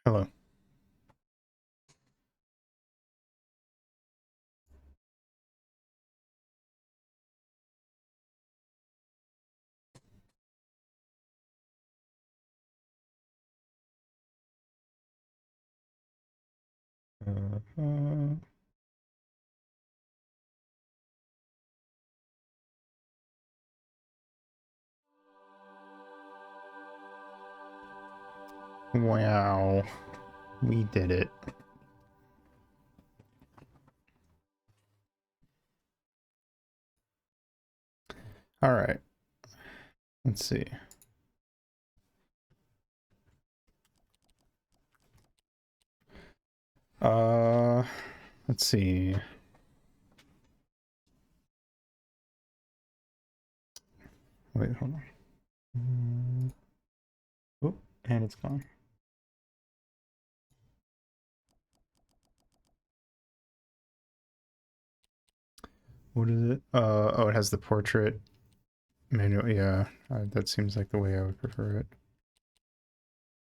Hello. Uh, wow. We did it. All right. Let's see. Uh, let's see. Wait, hold on. Oh, and it's gone. What is it? Oh, it has the portrait manual. Yeah, that seems like the way I would prefer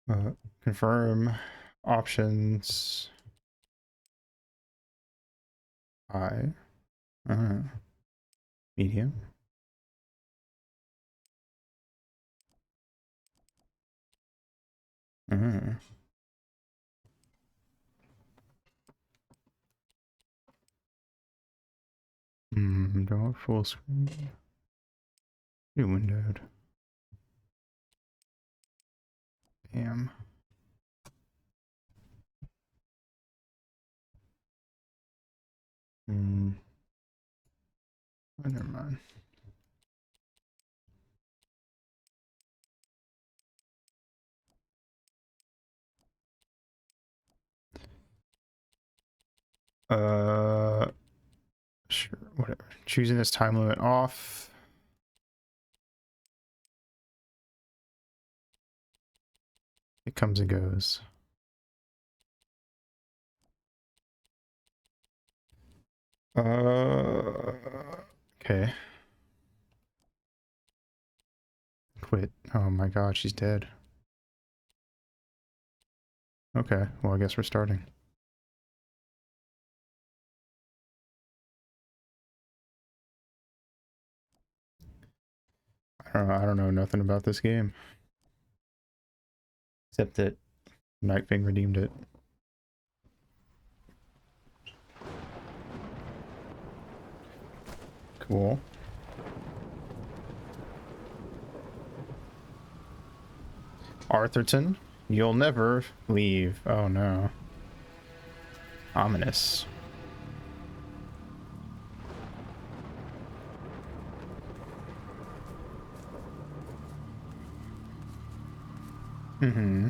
it. Confirm options. High. Medium. Uh, don't full screen. New windowed. Damn. Oh, never mind. Sure, whatever. Choosing this time limit off. It comes and goes. Okay. Quit. Oh my god, she's dead. Okay, well I guess we're starting. I don't know nothing about this game. Except that Nightwing redeemed it. Cool. Arthurton, you'll never leave. Oh no. Ominous. Mm-hmm.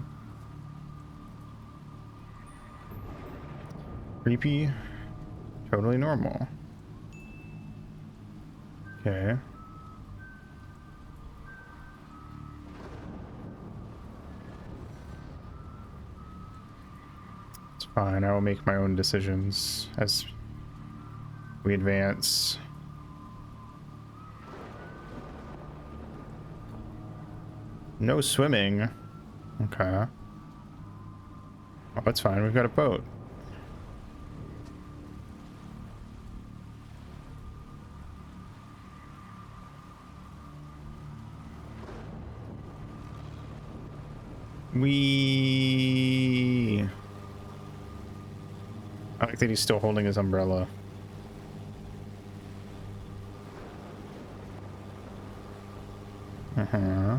Creepy. Totally normal. Okay. It's fine. I will make my own decisions as we advance. No swimming. Okay. Oh, that's fine. We've got a boat. I like that he's still holding his umbrella. Uh-huh.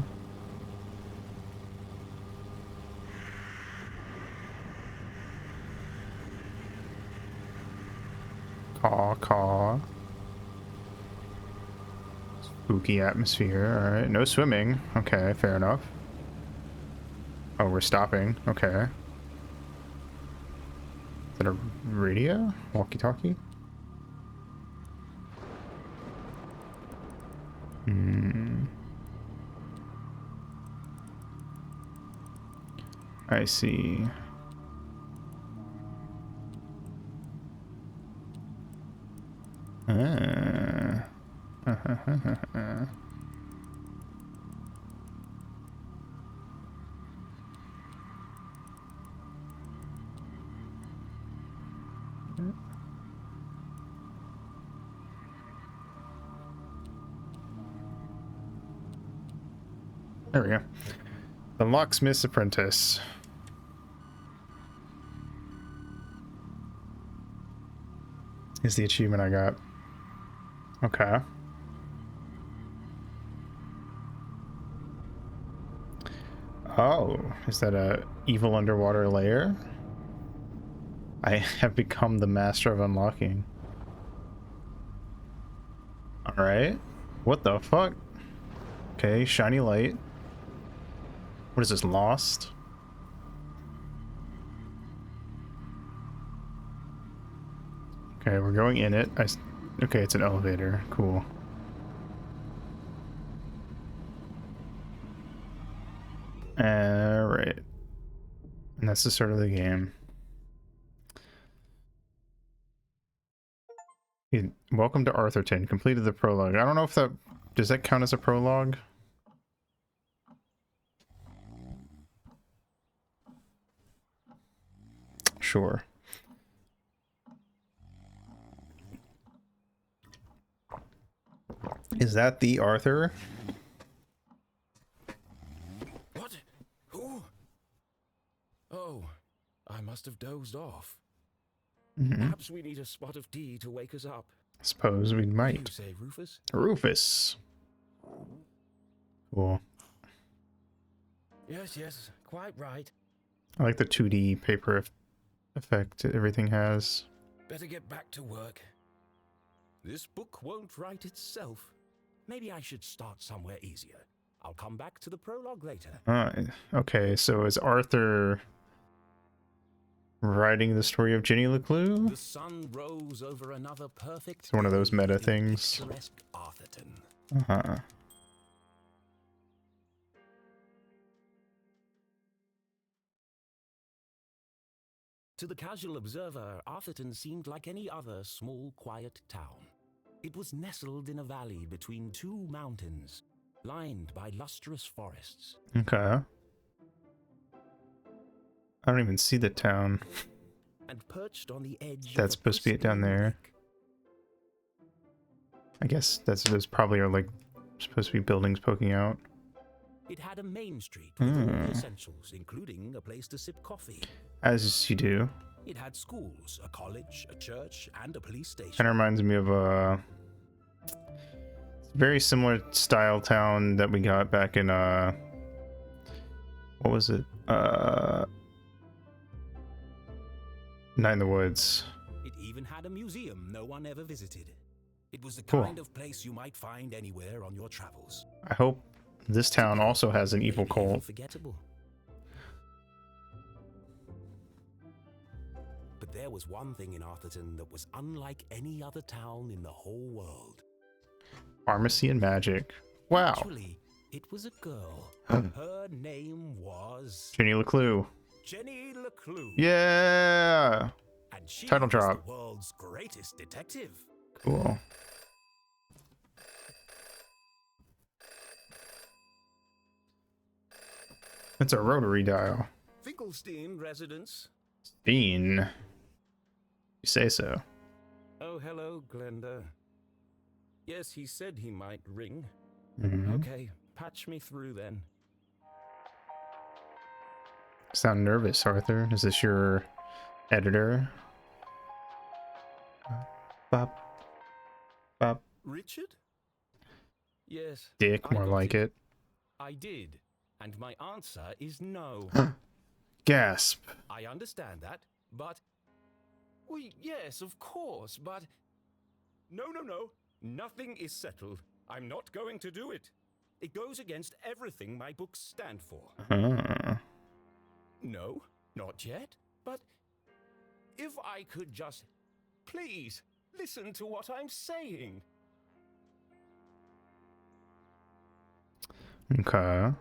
Caw, caw. Spooky atmosphere. Alright. No swimming. Okay, fair enough. Oh, we're stopping. Okay. Is that a radio? Walkie-talkie? Hmm. I see. Ah. There we go. The Locksmith's Apprentice. Is the achievement I got. Okay. Oh, is that a evil underwater lair? I have become the master of unlocking. Alright. What the fuck? Okay, shiny light. What is this, Lost? Okay, we're going in it. Okay, it's an elevator. Cool. Alright. And that's the start of the game. Welcome to Arthurton. Completed the prologue. I don't know if that... Does that count as a prologue? Sure. Is that the Arthur? What? Who? Oh, I must have dozed off. Perhaps we need a spot of tea to wake us up. I suppose we might. What do you say, Rufus? Rufus. Cool. Yes, quite right. I like the 2D paper effect everything has. Better get back to work. This book won't write itself. Maybe I should start somewhere easier. I'll come back to the prologue later. Okay, so is Arthur writing the story of Ginny LeClue? The sun rose over another perfect. It's one of those meta things. Picturesque Arthurton. Uh-huh. To the casual observer, Arthurton seemed like any other small, quiet town. It was nestled in a valley between two mountains, lined by lustrous forests. Okay. I don't even see the town. And perched on the edge That's supposed to be it down there. I guess those probably are like supposed to be buildings poking out. It had a main street with all the essentials, including a place to sip coffee. As you do. It had schools, a college, a church, and a police station. Kind of reminds me of a very similar style town that we got back in what was it? Night in the Woods. It even had a museum no one ever visited. It was the Cool. kind of place you might find anywhere on your travels. I hope this town also has an evil Maybe cult. unforgettable. But there was one thing in Arthurton that was unlike any other town in the whole world. Pharmacy and magic. Wow. Actually, it was a girl. Her name was Ginny LeClue. Jenny LeClue. Yeah. And she Title was drop. the world's greatest detective. Cool. It's a rotary dial. Finkelstein residence. Bean. You say so. Oh, hello, Glenda. Yes, he said he might ring. Mm-hmm. Okay, patch me through then. Sound nervous, Arthur. Is this your editor? Bop. Bop. Richard? Yes. Dick, I more got like it. I did. And my answer is no. Gasp. I understand that, but... Well, yes, of course, but... No. Nothing is settled. I'm not going to do it. It goes against everything my books stand for. No, not yet. But if I could just... Please, listen to what I'm saying. Okay.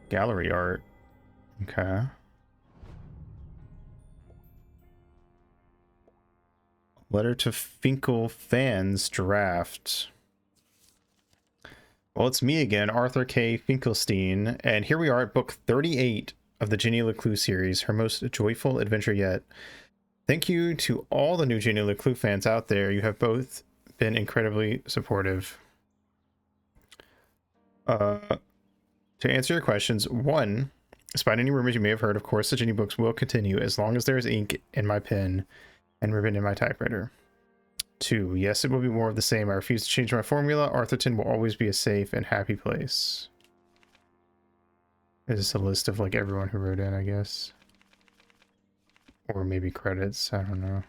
Gallery art. Okay. Letter to Finkel fans draft. Well, it's me again, Arthur K. Finkelstein, and here we are at book 38 of the Ginny LeClue series, her most joyful adventure yet. Thank you to all the new Ginny LeClue fans out there. You have both been incredibly supportive. To answer your questions, 1, despite any rumors you may have heard, of course the Ginny books will continue as long as there is ink in my pen and ribbon in my typewriter. 2, yes, it will be more of the same. I refuse to change my formula. Arthurton will always be a safe and happy place. Is this a list of like everyone who wrote in, I guess? Or maybe credits, I don't know.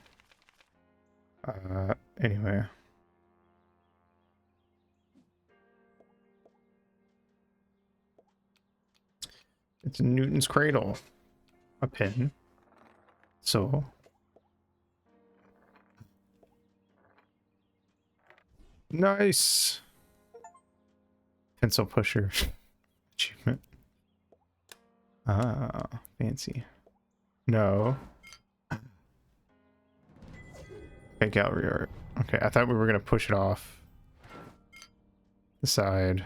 Anyway. It's Newton's Cradle. A pin. So. Nice. Pencil pusher. Achievement. Ah, fancy. No. Okay, gallery art. Okay, I thought we were gonna push it off the side.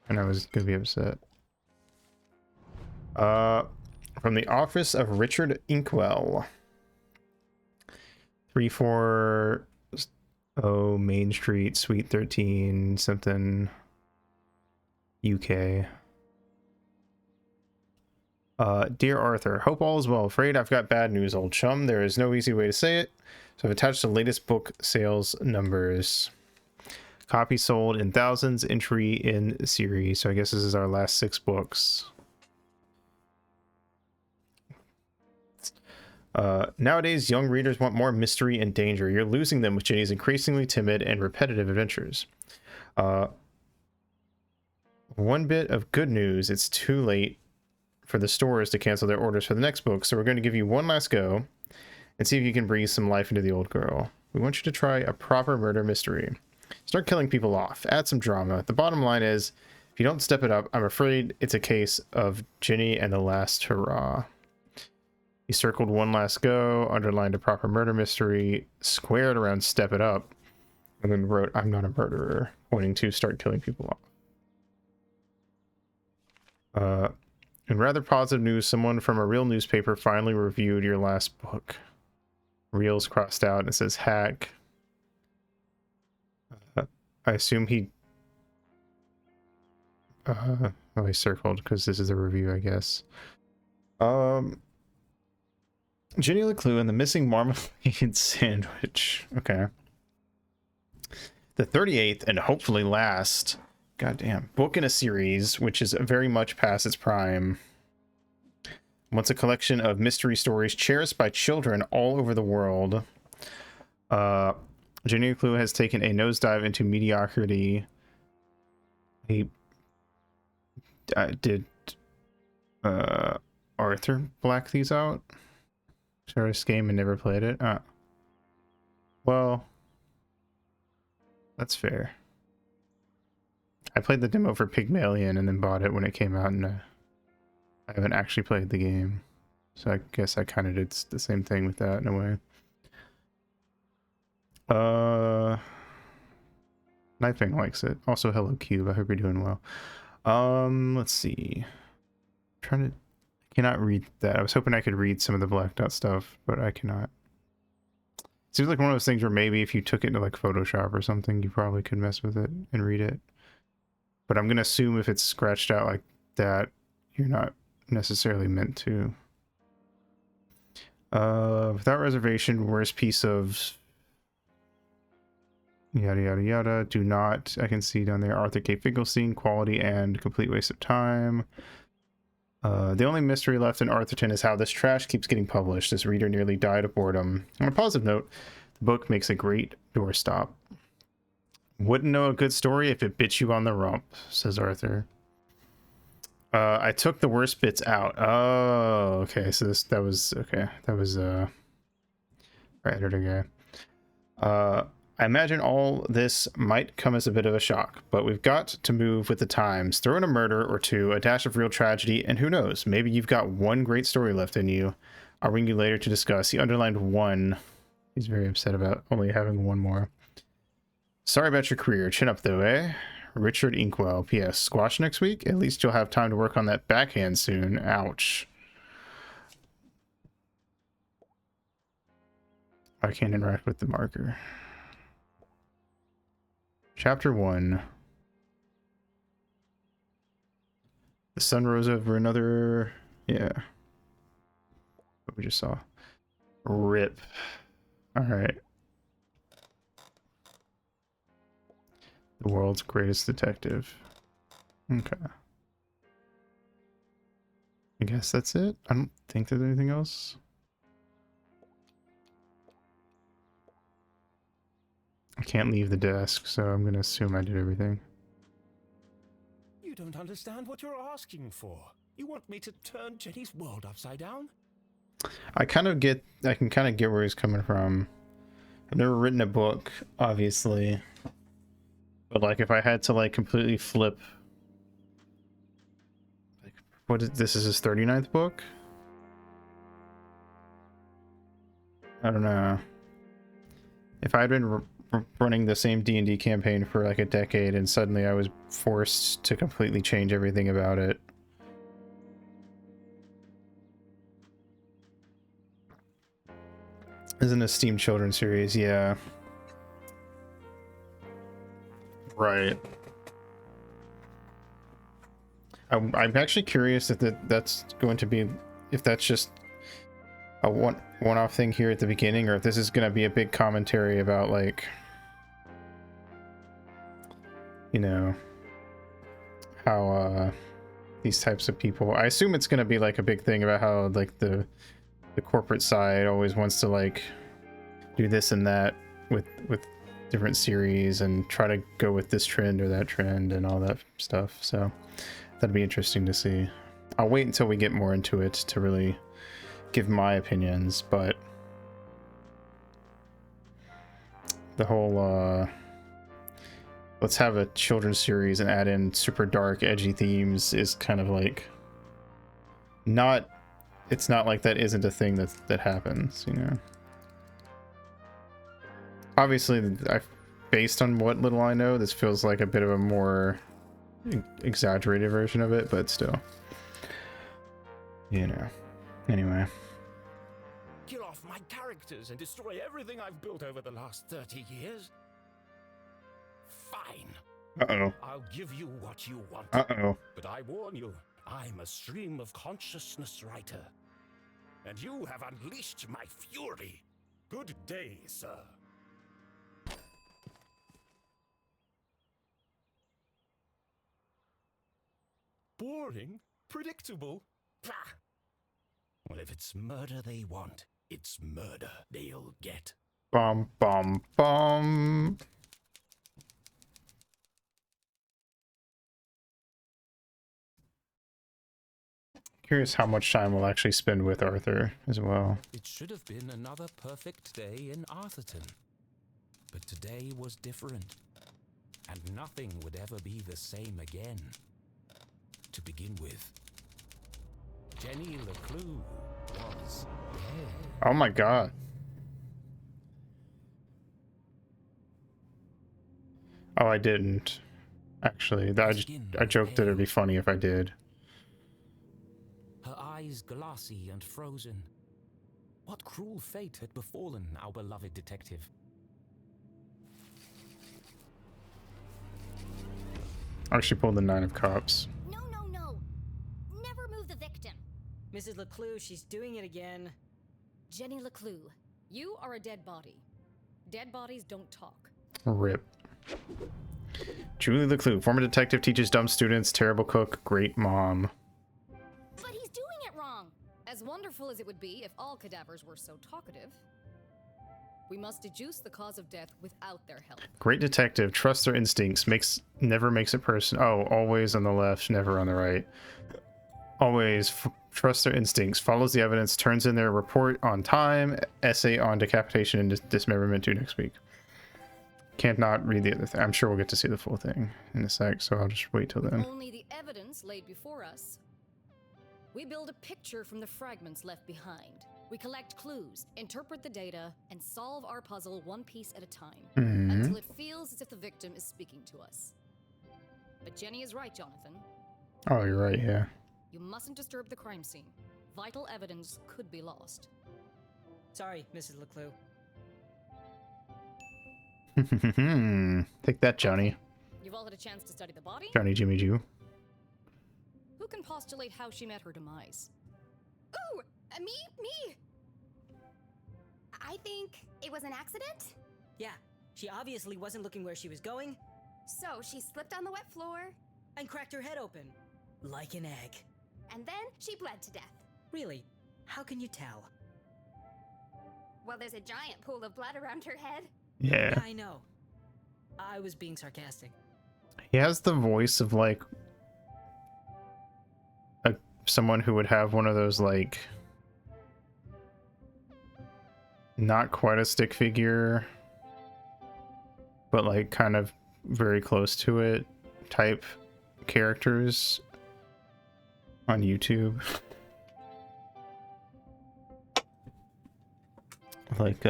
And I was gonna be upset. From the office of Richard Inkwell. 340 Main Street, Suite 13, something UK. Dear Arthur, hope all is well. Afraid I've got bad news, old chum. There is no easy way to say it. So I've attached the latest book sales numbers. Copies sold in thousands, entry in series. So I guess this is our last 6 books. Nowadays, young readers want more mystery and danger. You're losing them with Ginny's increasingly timid and repetitive adventures. One bit of good news, it's too late for the stores to cancel their orders for the next book, so we're going to give you one last go and see if you can breathe some life into the old girl. We want you to try a proper murder mystery. Start killing people off. Add some drama. The bottom line is, if you don't step it up, I'm afraid it's a case of Ginny and the last hurrah. He circled one last go, underlined a proper murder mystery, squared around step it up, and then wrote, I'm not a murderer, pointing to start killing people off. In rather positive news, someone from a real newspaper finally reviewed your last book. Reels crossed out and it says hack. I assume he... oh, he circled because this is a review, I guess. Ginny LeClue and the Missing Marmalade Sandwich. Okay. The 38th and hopefully last, goddamn, book in a series, which is very much past its prime. Once a collection of mystery stories cherished by children all over the world. Ginny LeClue has taken a nosedive into mediocrity. He did Arthur black these out? Started this game and never played it? Well, that's fair. I played the demo for Pygmalion and then bought it when it came out, and I haven't actually played the game. So I guess I kind of did the same thing with that in a way. Knifing likes it. Also, hello Cube. I hope you're doing well. Let's see. I cannot read that. I was hoping I could read some of the blacked out stuff, but I cannot. Seems like one of those things where maybe if you took it to like Photoshop or something, you probably could mess with it and read it. But I'm gonna assume if it's scratched out like that, you're not necessarily meant to. Without reservation, worst piece of yada yada yada. Do not. I can see down there Arthur K. Finkelstein, quality and complete waste of time. The only mystery left in Arthurton is how this trash keeps getting published. This reader nearly died of boredom. On a positive note, the book makes a great doorstop. Wouldn't know a good story if it bit you on the rump, says Arthur. I took the worst bits out. Oh, okay. So that was our editor guy. I imagine all this might come as a bit of a shock, but we've got to move with the times. Throw in a murder or two, a dash of real tragedy, and who knows, maybe you've got one great story left in you. I'll ring you later to discuss. He underlined one. He's very upset about only having one more. Sorry about your career. Chin up though, eh? Richard Inkwell. P.S. Squash next week? At least you'll have time to work on that backhand soon. Ouch. I can't interact with the marker. Chapter 1. The sun rose over another... Yeah. What we just saw. Rip. Alright. The world's greatest detective. Okay. I guess that's it. I don't think there's anything else. I can't leave the desk, so I'm gonna assume I did everything. You don't understand what you're asking for. You want me to turn Jenny's world upside down? I can kind of get where he's coming from. I've never written a book, obviously. But like if I had to like completely flip, like this is his 39th book? I don't know. If I had been running the same D&D campaign for like a decade and suddenly I was forced to completely change everything about it. This is an esteemed children's series, yeah. Right. I'm actually curious if that's going to be, if that's just a one-off thing here at the beginning, or if this is going to be a big commentary about like, you know, how these types of people. I assume it's going to be like a big thing about how like the corporate side always wants to like do this and that with different series and try to go with this trend or that trend and all that stuff. So that'd be interesting to see. I'll wait until we get more into it to really give my opinions, but the whole let's have a children's series and add in super dark edgy themes is kind of like not, it's not like that isn't a thing that happens, you know. Obviously, based on what little I know, this feels like a bit of a more exaggerated version of it, but still, you know. Anyway. Kill off my characters and destroy everything I've built over the last 30 years? Fine. Uh-oh. I'll give you what you want. Uh-oh. But I warn you, I'm a stream of consciousness writer. And you have unleashed my fury. Good day, sir. Boring? Predictable? Bah! Well, if it's murder they want, it's murder they'll get. Bum, bum, bum. Curious how much time we'll actually spend with Arthur as well. It should have been another perfect day in Arthurton. But today was different. And nothing would ever be the same again. To begin with, Jenny LeClue was dead. Oh my god. Oh, I didn't. Actually, I joked that it'd be funny if I did. Her eyes glassy and frozen. What cruel fate had befallen our beloved detective? Oh, she pulled the 9 of Cups. No, no, no. Never move the victim. Mrs. LeClue, she's doing it again. Jenny LeClue, you are a dead body. Dead bodies don't talk. Rip. Julie LeClue, former detective, teaches dumb students, terrible cook, great mom. But he's doing it wrong. As wonderful as it would be if all cadavers were so talkative. We must deduce the cause of death without their help. Great detective, trusts their instincts, never makes a person. Oh, always on the left, never on the right. Always trusts their instincts, follows the evidence, turns in their report on time. Essay on decapitation and dismemberment due next week. Can't not read the other thing. I'm sure we'll get to see the full thing in a sec, so I'll just wait till then. Only the evidence laid before us. We build a picture from the fragments left behind. We collect clues, interpret the data, and solve our puzzle one piece at a time, until it feels as if the victim is speaking to us. But Jenny is right, Jonathan. Oh, you're right, yeah. You mustn't disturb the crime scene. Vital evidence could be lost. Sorry, Mrs. LeClue. Take that, Johnny. You've all had a chance to study the body? Johnny Jimmy Jew. Who can postulate how she met her demise? Ooh, me? I think it was an accident. Yeah, she obviously wasn't looking where she was going So she slipped on the wet floor, and cracked her head open. Like an egg. and then she bled to death. Really? How can you tell? Well, there's a giant pool of blood around her head. Yeah. Yeah, I know. I was being sarcastic. He has the voice of like someone who would have one of those like not quite a stick figure, but like kind of very close to it type characters on YouTube. Like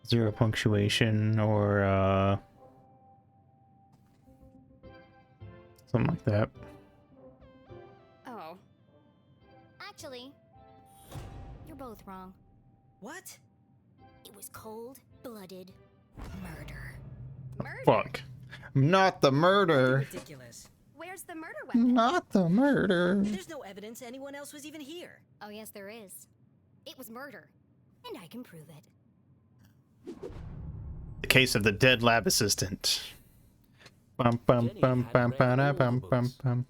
Zero Punctuation or something like that. Oh. Actually, you're both wrong. What? It was cold-blooded murder. Murder? Fuck. Not the murder. Ridiculous. Where's the murder weapon? Not the murder. There's no evidence anyone else was even here. Oh, yes, there is. It was murder. And I can prove it. The case of the dead lab assistant. Bum bum Jenny bum had bum read bum all bum the bum books. bum.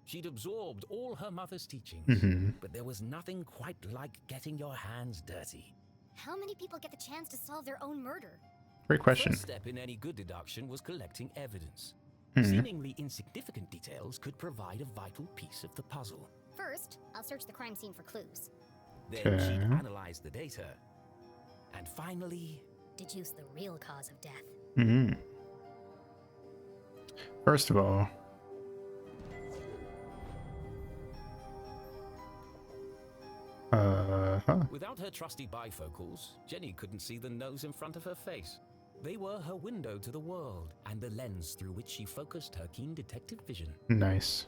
She'd absorbed all her mother's teachings, Mhm. but there was nothing quite like getting your hands dirty. How many people get the chance to solve their own murder? Great question. First step in any good deduction was collecting evidence. Mhm. Seemingly insignificant details could provide a vital piece of the puzzle. First, I'll search the crime scene for clues. Then she'd Okay. analyze the data. And finally, Deduce the real cause of death. Mhm. First of all, without her trusty bifocals, Jenny couldn't see the nose in front of her face. They were her window to the world and the lens through which she focused her keen detective vision. nice.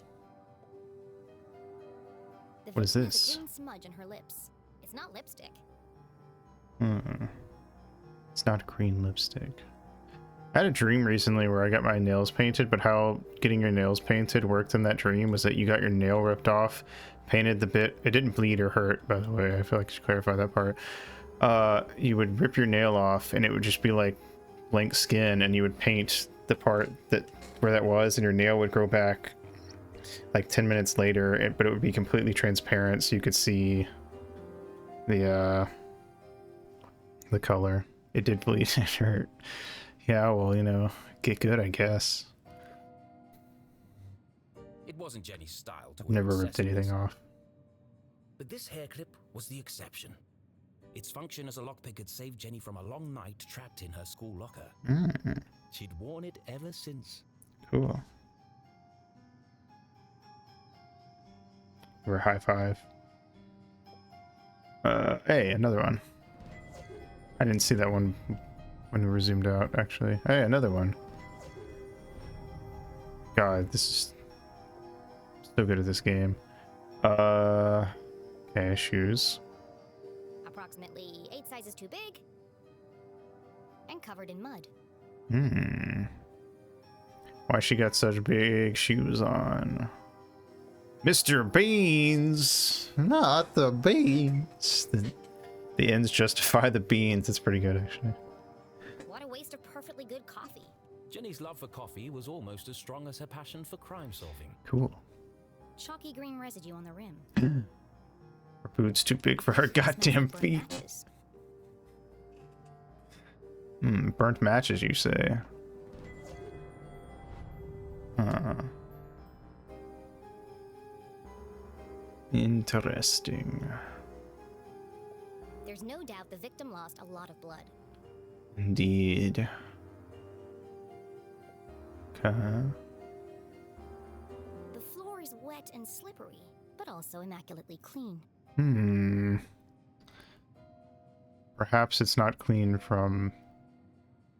The What is victim has this? a green smudge on her lips. It's not lipstick. It's not green lipstick. I had a dream recently where I got my nails painted, but how getting your nails painted worked in that dream was that you got your nail ripped off, painted the bit. It didn't bleed or hurt, by the way. I feel like I should clarify that part. You would rip your nail off, and it would just be like blank skin, and you would paint the part that where that was, and your nail would grow back like 10 minutes later, but it would be completely transparent, so you could see the color. It did bleed and hurt. Yeah, well, you know, get good, I guess. It wasn't Jenny's style to I've never wear ripped anything accessories, off. but this hair clip was the exception. Its function as a lockpick had saved Jenny from a long night trapped in her school locker. She'd worn it ever since. Cool. Or high five. Hey, another one. I didn't see that one when we were zoomed out, actually. Hey, another one. God, this is so good at this game. Okay, shoes. Approximately 8 sizes too big. And covered in mud. Why she got such big shoes on? Mr. Beans! Not the beans! The ends justify the beans. It's pretty good, actually. What a waste of perfectly good coffee. Jenny's love for coffee was almost as strong as her passion for crime solving. Cool. Chalky green residue on the rim. Her boots too big for her goddamn Burnt feet. matches. Burnt matches, you say? Interesting. There's no doubt the victim lost a lot of blood. Indeed. Okay. The floor is wet and slippery, but also immaculately clean. Perhaps it's not clean from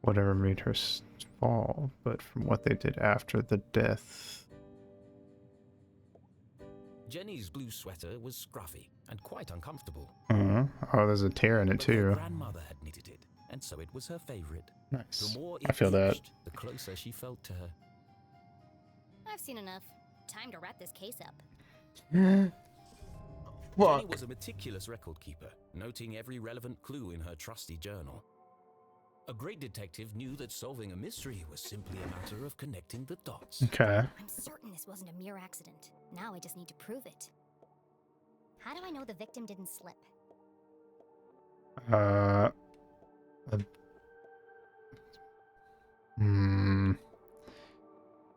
whatever made her fall, but from what they did after the death. Jenny's blue sweater was scruffy and quite uncomfortable. Oh, there's a tear in it But her too. grandmother had knitted it, and so it was her favorite. Nice. The more I it feel that. itched, the closer she felt to her. I've seen enough. Time to wrap this case up. Jenny was a meticulous record keeper, noting every relevant clue in her trusty journal. A great detective knew that solving a mystery was simply a matter of connecting the dots. Okay. I'm certain this wasn't a mere accident. Now I just need to prove it. How do I know the victim didn't slip?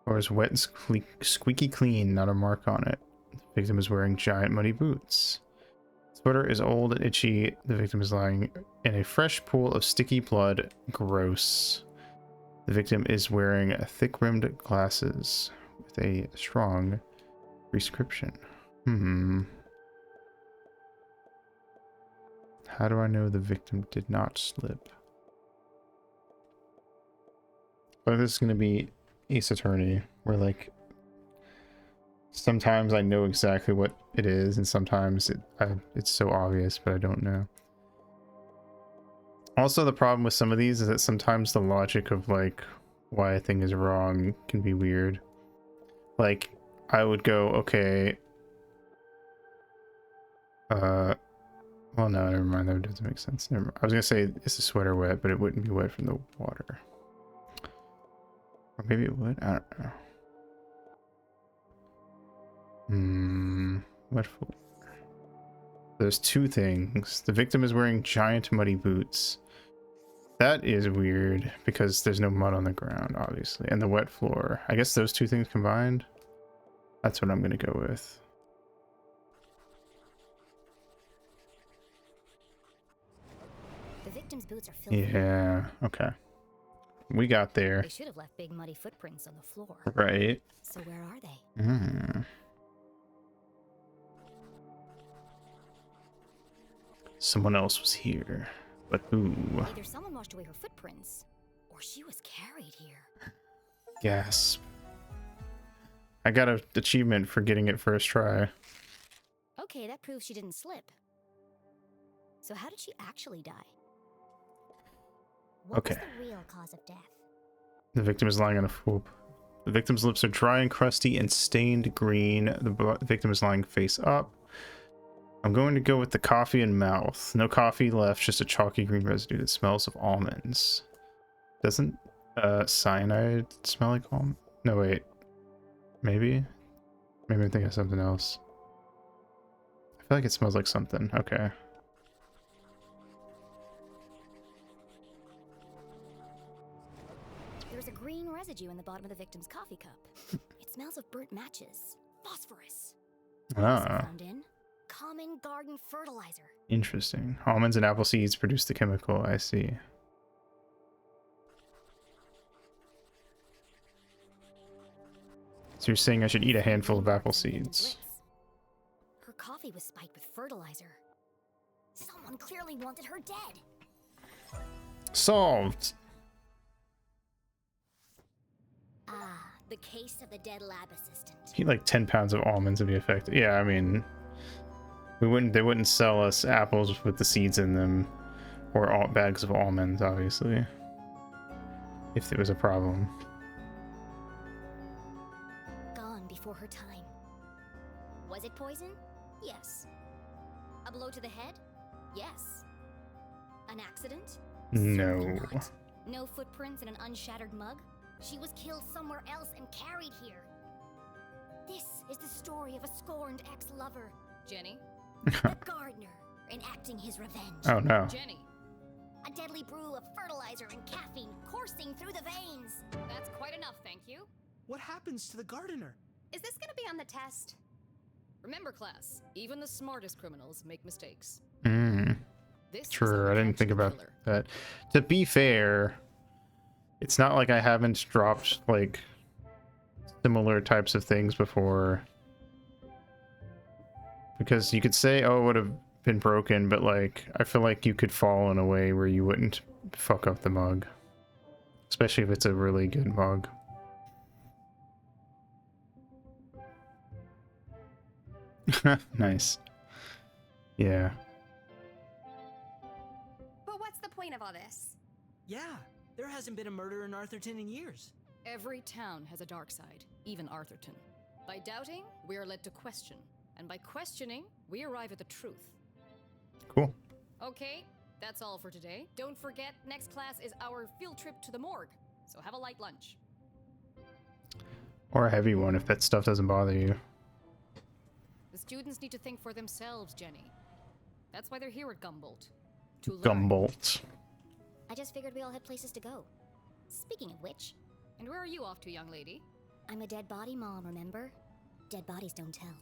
Or is wet and squeaky clean, not a mark on it. The victim is wearing giant muddy boots. Sweater is old and itchy. The victim is lying in a fresh pool of sticky blood. Gross. The victim is wearing thick-rimmed glasses with a strong prescription. How do I know the victim did not slip? But this is going to be Ace Attorney, where like sometimes I know exactly what it is, and sometimes it's so obvious, but I don't know. Also, the problem with some of these is that sometimes the logic of like why a thing is wrong can be weird. Like I would go, okay, well, no, never mind. That doesn't make sense. Never mind. I was gonna say, is the sweater wet, but it wouldn't be wet from the water. Or maybe it would. I don't know. What for? There's two things. The victim is wearing giant muddy boots. That is weird because there's no mud on the ground, obviously, and the wet floor. I guess those two things combined. That's what I'm gonna go with. The victim's boots are filthy. Yeah. Okay. We got there. They should have left big muddy footprints on the floor. Right. So where are they? Someone else was here, but who? Either someone washed away her footprints, or she was carried here. Gasp. I got an achievement for getting it first try. Okay, that proves she didn't slip. So how did she actually die? What Okay. was the real cause of death? The victim is lying on a whoop. The victim's lips are dry and crusty and stained green. The victim is lying face up. I'm going to go with the coffee and mouth. No coffee left, just a chalky green residue that smells of almonds. Doesn't cyanide smell like almond? No, wait. Maybe? Maybe I'm thinking of something else. I feel like it smells like something. Okay. There's a green residue in the bottom of the victim's coffee cup. It smells of burnt matches. Phosphorus. Also found in common garden fertilizer. Interesting. Almonds and apple seeds produce the chemical. I see. So you're saying I should eat a handful of apple seeds? Her coffee was spiked with fertilizer. Someone clearly wanted her dead. Solved. Ah, the case of the dead lab assistant. Eat like 10 pounds of almonds to be effective. Yeah, I mean, they wouldn't sell us apples with the seeds in them, or all bags of almonds, obviously, if there was a problem. Gone before her time. Was it poison? Yes. A blow to the head? Yes. An accident? No. Certainly not. No footprints in an unshattered mug? She was killed somewhere else and carried here. This is the story of a scorned ex-lover. Jenny? The gardener enacting his revenge. Oh no. Jenny! A deadly brew of fertilizer and caffeine coursing through the veins. That's quite enough, thank you. What happens to the gardener? Is this gonna be on the test? Remember, class, even the smartest criminals make mistakes. This is how True, I we didn't catch think the about killer. that. To be fair, it's not like I haven't dropped like similar types of things before. Because you could say, oh, it would have been broken, but like I feel like you could fall in a way where you wouldn't fuck up the mug. especially if it's a really good mug. Nice. Yeah. But what's the point of all this? Yeah, there hasn't been a murder in Arthurton in years. Every town has a dark side, even Arthurton. By doubting, we are led to question. And by questioning, we arrive at the truth. Cool. Okay, that's all for today. Don't forget, next class is our field trip to the morgue. So have a light lunch. Or a heavy one if that stuff doesn't bother you. The students need to think for themselves, Jenny. That's why they're here at Gumboldt. To learn. Gumboldt. I just figured we all had places to go. Speaking of which, And where are you off to, young lady? I'm a dead body mom, remember? Dead bodies don't tell.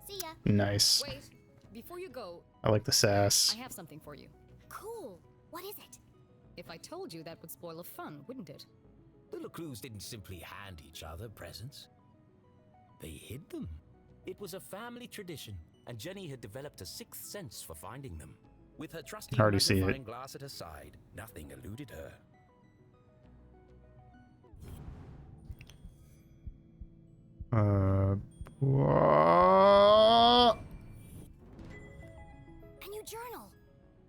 See ya. Nice. Wait, before you go, I like the sass. I have something for you. Cool. What is it? If I told you, that would spoil the fun, wouldn't it? The LeClues didn't simply hand each other presents. They hid them. It was a family tradition, and Jenny had developed a sixth sense for finding them. With her trusty Already see it. magnifying glass at her side, nothing eluded her. What? A new journal.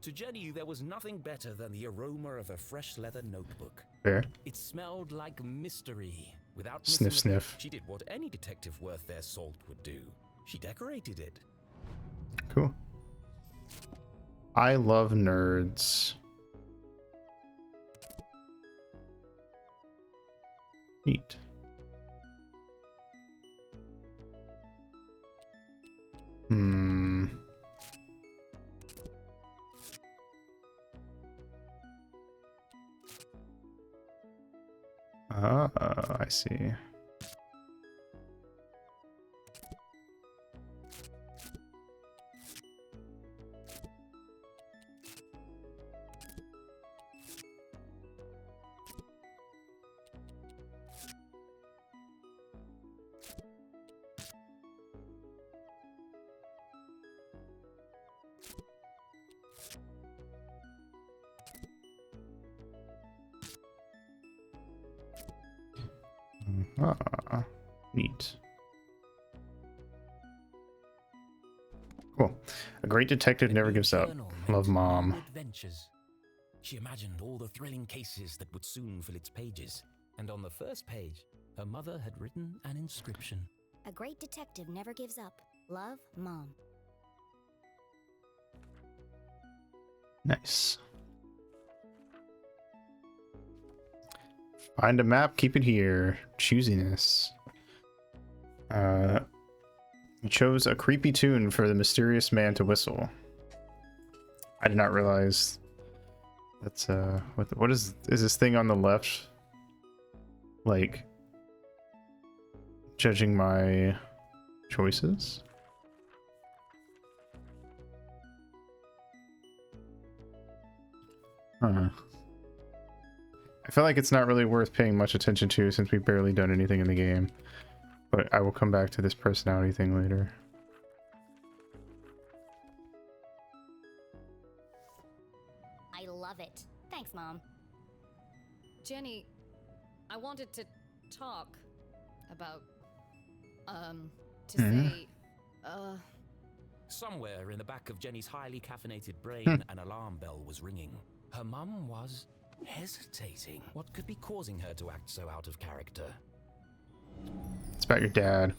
To Jenny, there was nothing better than the aroma of a fresh leather notebook. Fair. It smelled like mystery. Without Sniff, missing a beat, sniff. she did what any detective worth their salt would do. She decorated it. Cool. I love nerds. Neat. Hmm. Ah, I see. Ah, neat. Cool. A great detective The never new gives up. journal Love, meant Mom. new adventures. She imagined all the thrilling cases that would soon fill its pages. And on the first page, her mother had written an inscription. A great detective never gives up. Love, Mom. Nice. Find a map, keep it here. Choosiness. You chose a creepy tune for the mysterious man to whistle. I did not realize that's what is this thing on the left like judging my choices? Huh. I feel like it's not really worth paying much attention to since we've barely done anything in the game. But I will come back to this personality thing later. I love it. Thanks, Mom. Jenny, I wanted to talk about, to say, Somewhere in the back of Jenny's highly caffeinated brain, an alarm bell was ringing. Her mum was hesitating. What could be causing her to act so out of character? It's about your dad.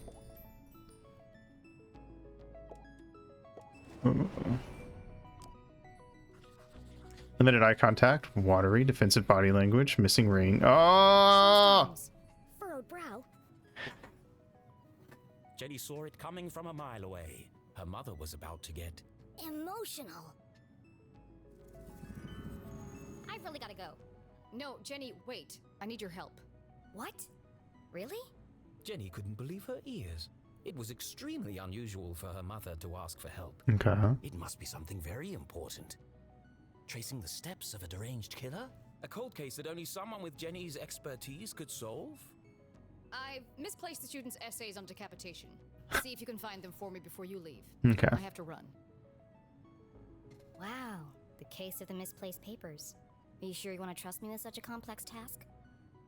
Ooh. Limited eye contact, watery, defensive body language, missing ring. Oh! Furrowed brow. Jenny saw it coming from a mile away. Her mother was about to get Emotional. I've really gotta go. no, Jenny, wait. I need your help. What? Really? Jenny couldn't believe her ears. It was extremely unusual for her mother to ask for help. Okay. It must be something very important. Tracing the steps of a deranged killer? A cold case that only someone with Jenny's expertise could solve? I've misplaced the students' essays on decapitation. See if you can find them for me before you leave. Okay. I have to run. Wow. The case of the misplaced papers. Are you sure you want to trust me with such a complex task?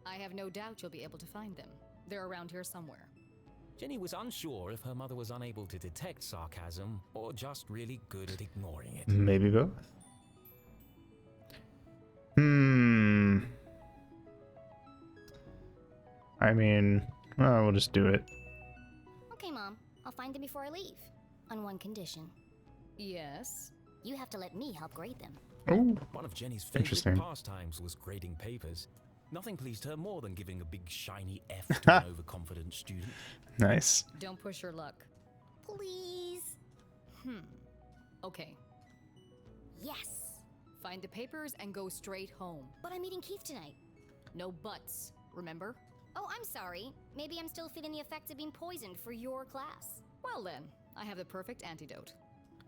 I have no doubt you'll be able to find them. They're around here somewhere. Jenny was unsure if her mother was unable to detect sarcasm or just really good at ignoring it. Maybe both. Hmm. I mean, well, we'll just do it. Okay, Mom. I'll find them before I leave. On one condition. Yes? You have to let me help grade them. Oh, One of Jenny's Interesting. favorite pastimes was grading papers. Nothing pleased her more than giving a big shiny F to an overconfident student. nice. Don't push your luck. Please. Okay. Yes. Find the papers and go straight home. But I'm meeting Keith tonight. No buts, remember? Oh, I'm sorry. Maybe I'm still feeling the effects of being poisoned for your class. Well then, I have the perfect antidote.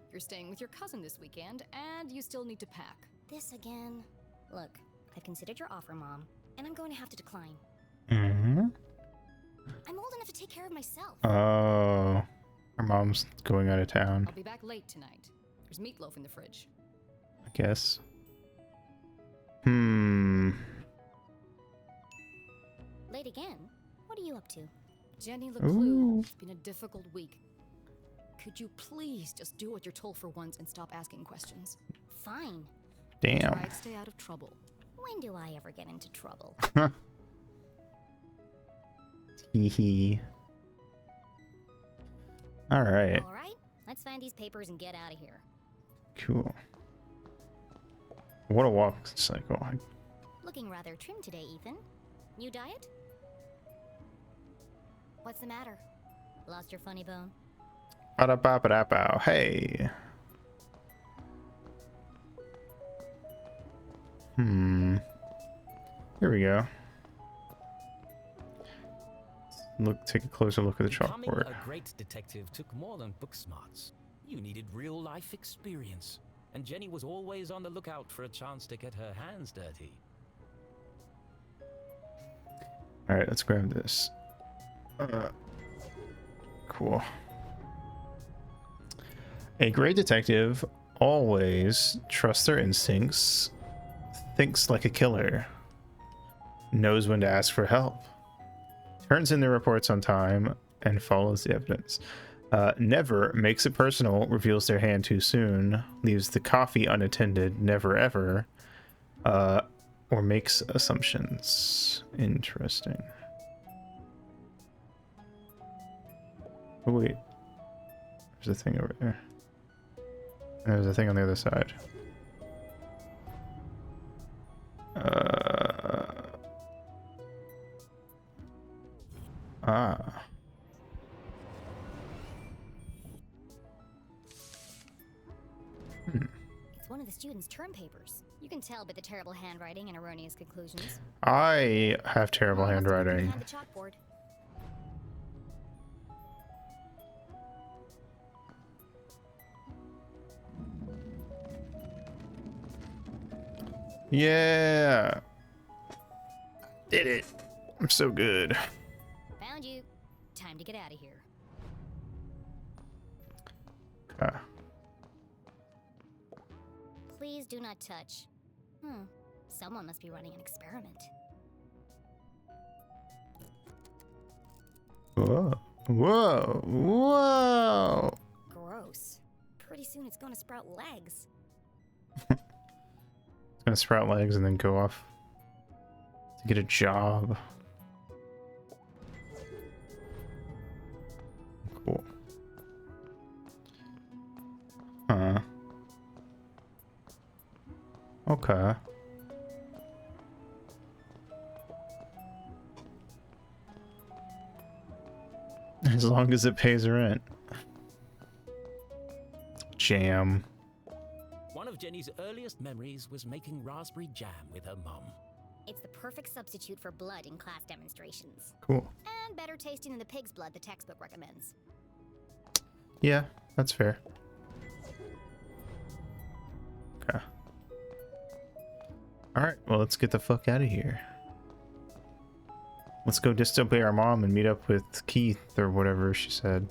You're staying with your cousin this weekend, and you still need to pack. This again? Look, I've considered your offer, Mom, and I'm going to have to decline. Mm-hmm. I'm old enough to take care of myself. Oh, her mom's going out of town, I'll be back late tonight. There's meatloaf in the fridge. I guess. Hmm. Late again? What are you up to? Jenny LeClue, Ooh. it's been a difficult week. Could you please just do what you're told for once and stop asking questions? Fine. Damn. Try to stay out of trouble. When do I ever get into trouble? Hee hee. All right. All right, let's find these papers and get out of here. Cool. What a walk cycle. Looking rather trim today, Ethan. New diet? What's the matter? Lost your funny bone? Ba-da-ba-ba-da-bow. Hey. Here we go. Look, take a closer look at the Becoming chalkboard. a great detective took more than book smarts. You needed real life experience. And Jenny was always on the lookout for a chance to get her hands dirty. All right, let's grab this. Cool. A great detective always trusts their instincts, thinks like a killer, knows when to ask for help, turns in their reports on time, and follows the evidence. Never makes it personal, reveals their hand too soon, leaves the coffee unattended, never ever, or makes assumptions. Interesting. Oh, wait. There's a thing over there. There's a thing on the other side. It's one of the students' term papers. You can tell by the terrible handwriting and erroneous conclusions. I have terrible Mom must have put them handwriting. behind the chalkboard. Yeah. Did it. I'm so good. Found you. Time to get out of here. Okay. Please do not touch. Someone must be running an experiment. Whoa. Whoa. Whoa. Gross. Pretty soon it's gonna sprout legs. It's gonna sprout legs and then go off to get a job. Cool. Huh. Okay. As long as it pays rent. Jam. One of Jenny's earliest memories was making raspberry jam with her mum. It's the perfect substitute for blood in class demonstrations. Cool. And better tasting than the pig's blood the textbook recommends. Yeah, that's fair. Okay. Alright, well, let's get the fuck out of here. Let's go disobey our mom and meet up with Keith or whatever she said.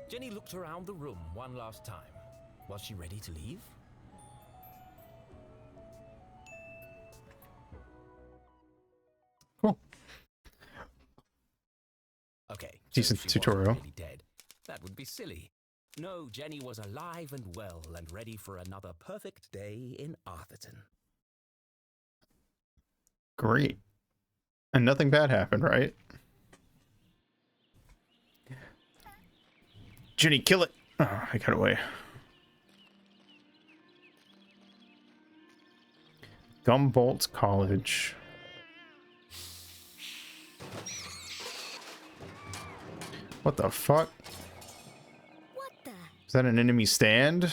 Jenny looked around the room one last time. Was she ready to leave? Decent she tutorial. wasn't really dead. That would be silly. No, Jenny was alive and well and ready for another perfect day in Arthurton. Great. And nothing bad happened, right? Jenny, kill it! Oh, I got away. Gumboldt College. What the fuck? What the? Is that an enemy stand?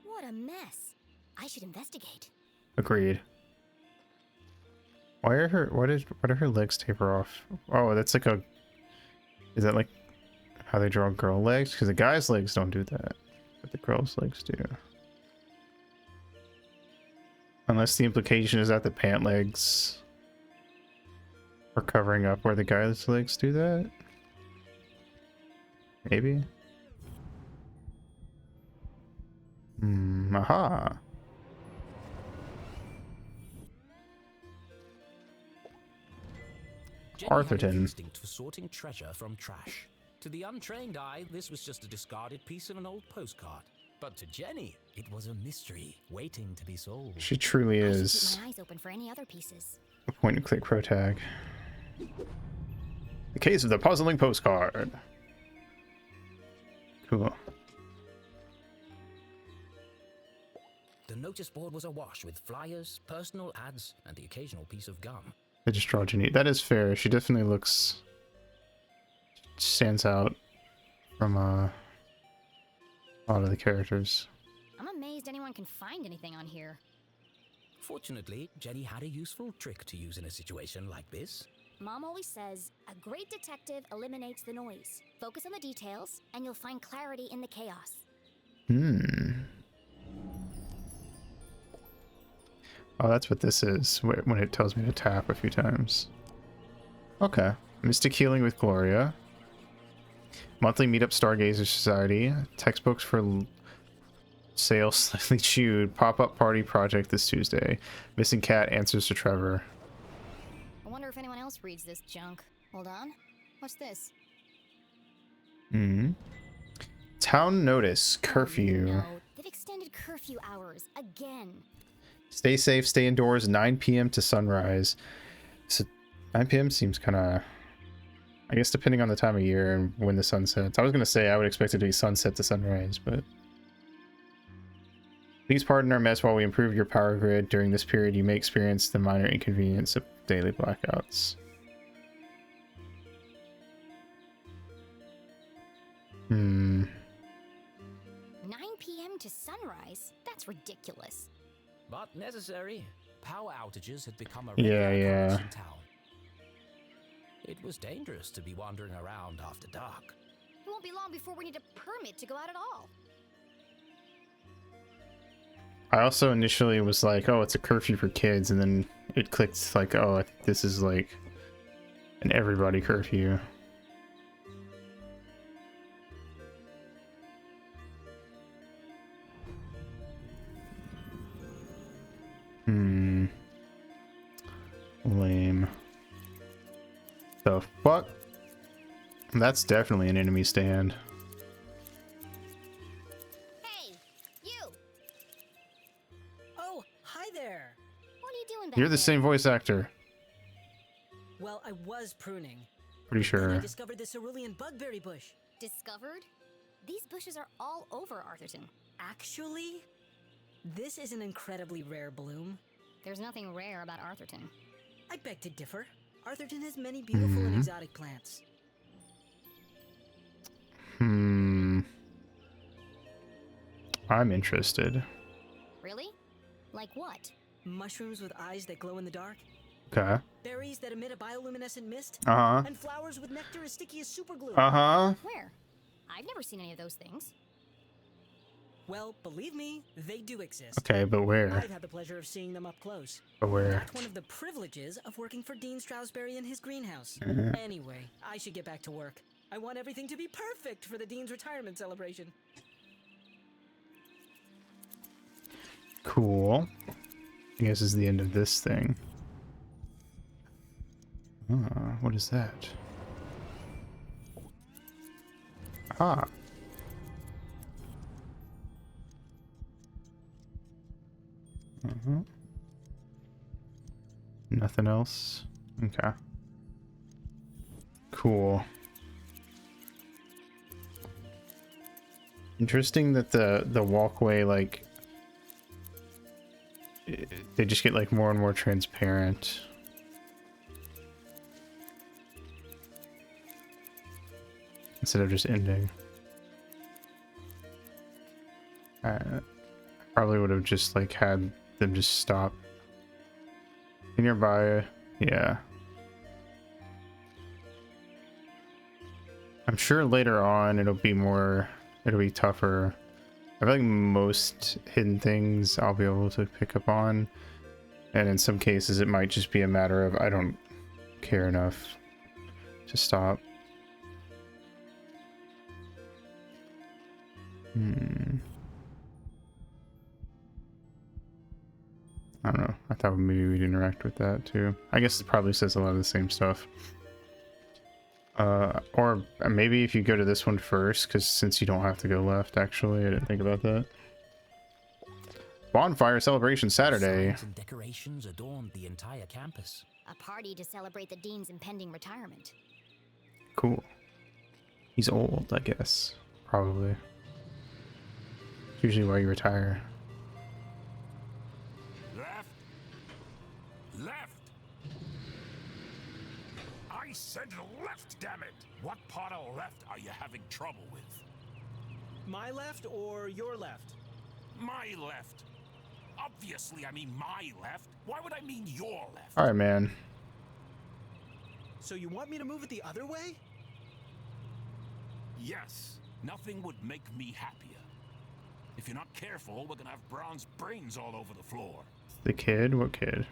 What a mess. I should investigate. Agreed. Why are her why do her legs taper off? Oh, that's like a, is that like how they draw girl legs? Because the guy's legs don't do that, but the girl's legs do. Unless the implication is that the pant legs are covering up where the guy's legs do that. Maybe. Aha. Jenny had Arthurton. an instinct for sorting treasure from trash. To the untrained eye, this was just a discarded piece of an old postcard. But to Jenny, it was a mystery waiting to be solved. She truly I should is keep my eyes open for any other pieces. a point and click pro tag. The case of the puzzling postcard. Cool. The notice board was awash with flyers, personal ads, and the occasional piece of gum. They just draw Jenny. That is fair. She definitely looks, stands out from a lot of the characters. I'm amazed anyone can find anything on here. Fortunately, Jenny had a useful trick to use in a situation like this. Mom always says, a great detective eliminates the noise. Focus on the details, and you'll find clarity in the chaos. Oh, that's what this is when it tells me to tap a few times. Okay. Mystic Healing with Gloria. Monthly Meetup Stargazer Society. Textbooks for sale slightly chewed. Pop-up party project this Tuesday. Missing Cat answers to Trevor. I wonder if anyone else reads this junk. Hold on. What's this? Town Notice. Curfew. No, they've extended curfew hours again. Stay safe, stay indoors, 9 p.m. to sunrise. So 9 p.m. seems kind of, I guess depending on the time of year and when the sun sets. I was going to say I would expect it to be sunset to sunrise, but... Please pardon our mess while we improve your power grid. During this period, you may experience the minor inconvenience of daily blackouts. 9 p.m. to sunrise? That's ridiculous. But necessary. Power outages had become a Yeah, regular yeah. occurrence in town. It was dangerous to be wandering around after dark. It won't be long before we need a permit to go out at all. I also initially was like, oh, it's a curfew for kids, and then it clicked like, oh, this is like an everybody curfew. Lame. The fuck? That's definitely an enemy stand. Hey, you! Oh, hi there. What are you doing back You're the there? same voice actor. Well, I was pruning. Pretty Then I sure. discovered the cerulean bugberry bush. Discovered? These bushes are all over Arthurton. Actually, this is an incredibly rare bloom. There's nothing rare about Arthurton. I beg to differ. Arthurton has many beautiful and exotic plants. I'm interested. Really? Like what? Mushrooms with eyes that glow in the dark, Okay. berries that emit a bioluminescent mist, Uh-huh. and flowers with nectar as sticky as superglue. Uh-huh. Where? I've never seen any of those things. Well, believe me, they do exist. Okay, but where? I've had the pleasure of seeing them up close. But where? That's one of the privileges of working for Dean Stroudsbury in his greenhouse. Anyway, I should get back to work. I want everything to be perfect for the Dean's retirement celebration. Cool. I guess this is the end of this thing. What is that? Aha. Nothing else? Okay. Cool. Interesting that the walkway, like, they just get like more and more transparent. Instead of just ending. Probably would have just like had them just stop. Nearby, yeah. I'm sure later on it'll be tougher. I feel like most hidden things I'll be able to pick up on. And in some cases it might just be a matter of I don't care enough to stop. I don't know. I thought maybe we'd interact with that too. I guess it probably says a lot of the same stuff. Or maybe if you go to this one first, because since you don't have to go left, actually, I didn't think about that. Bonfire celebration Saturday. Signs and decorations adorned the entire campus. A party to celebrate the dean's impending retirement. Cool. He's old, I guess. Probably. It's usually why you retire. Left. Left. I said left, damn it. What part of left are you having trouble with? My left or your left? My left. Obviously, I mean my left. Why would I mean your left? All right, man. So you want me to move it the other way? Yes. Nothing would make me happier. If you're not careful, we're gonna have Braun's brains all over the floor. The kid? What kid?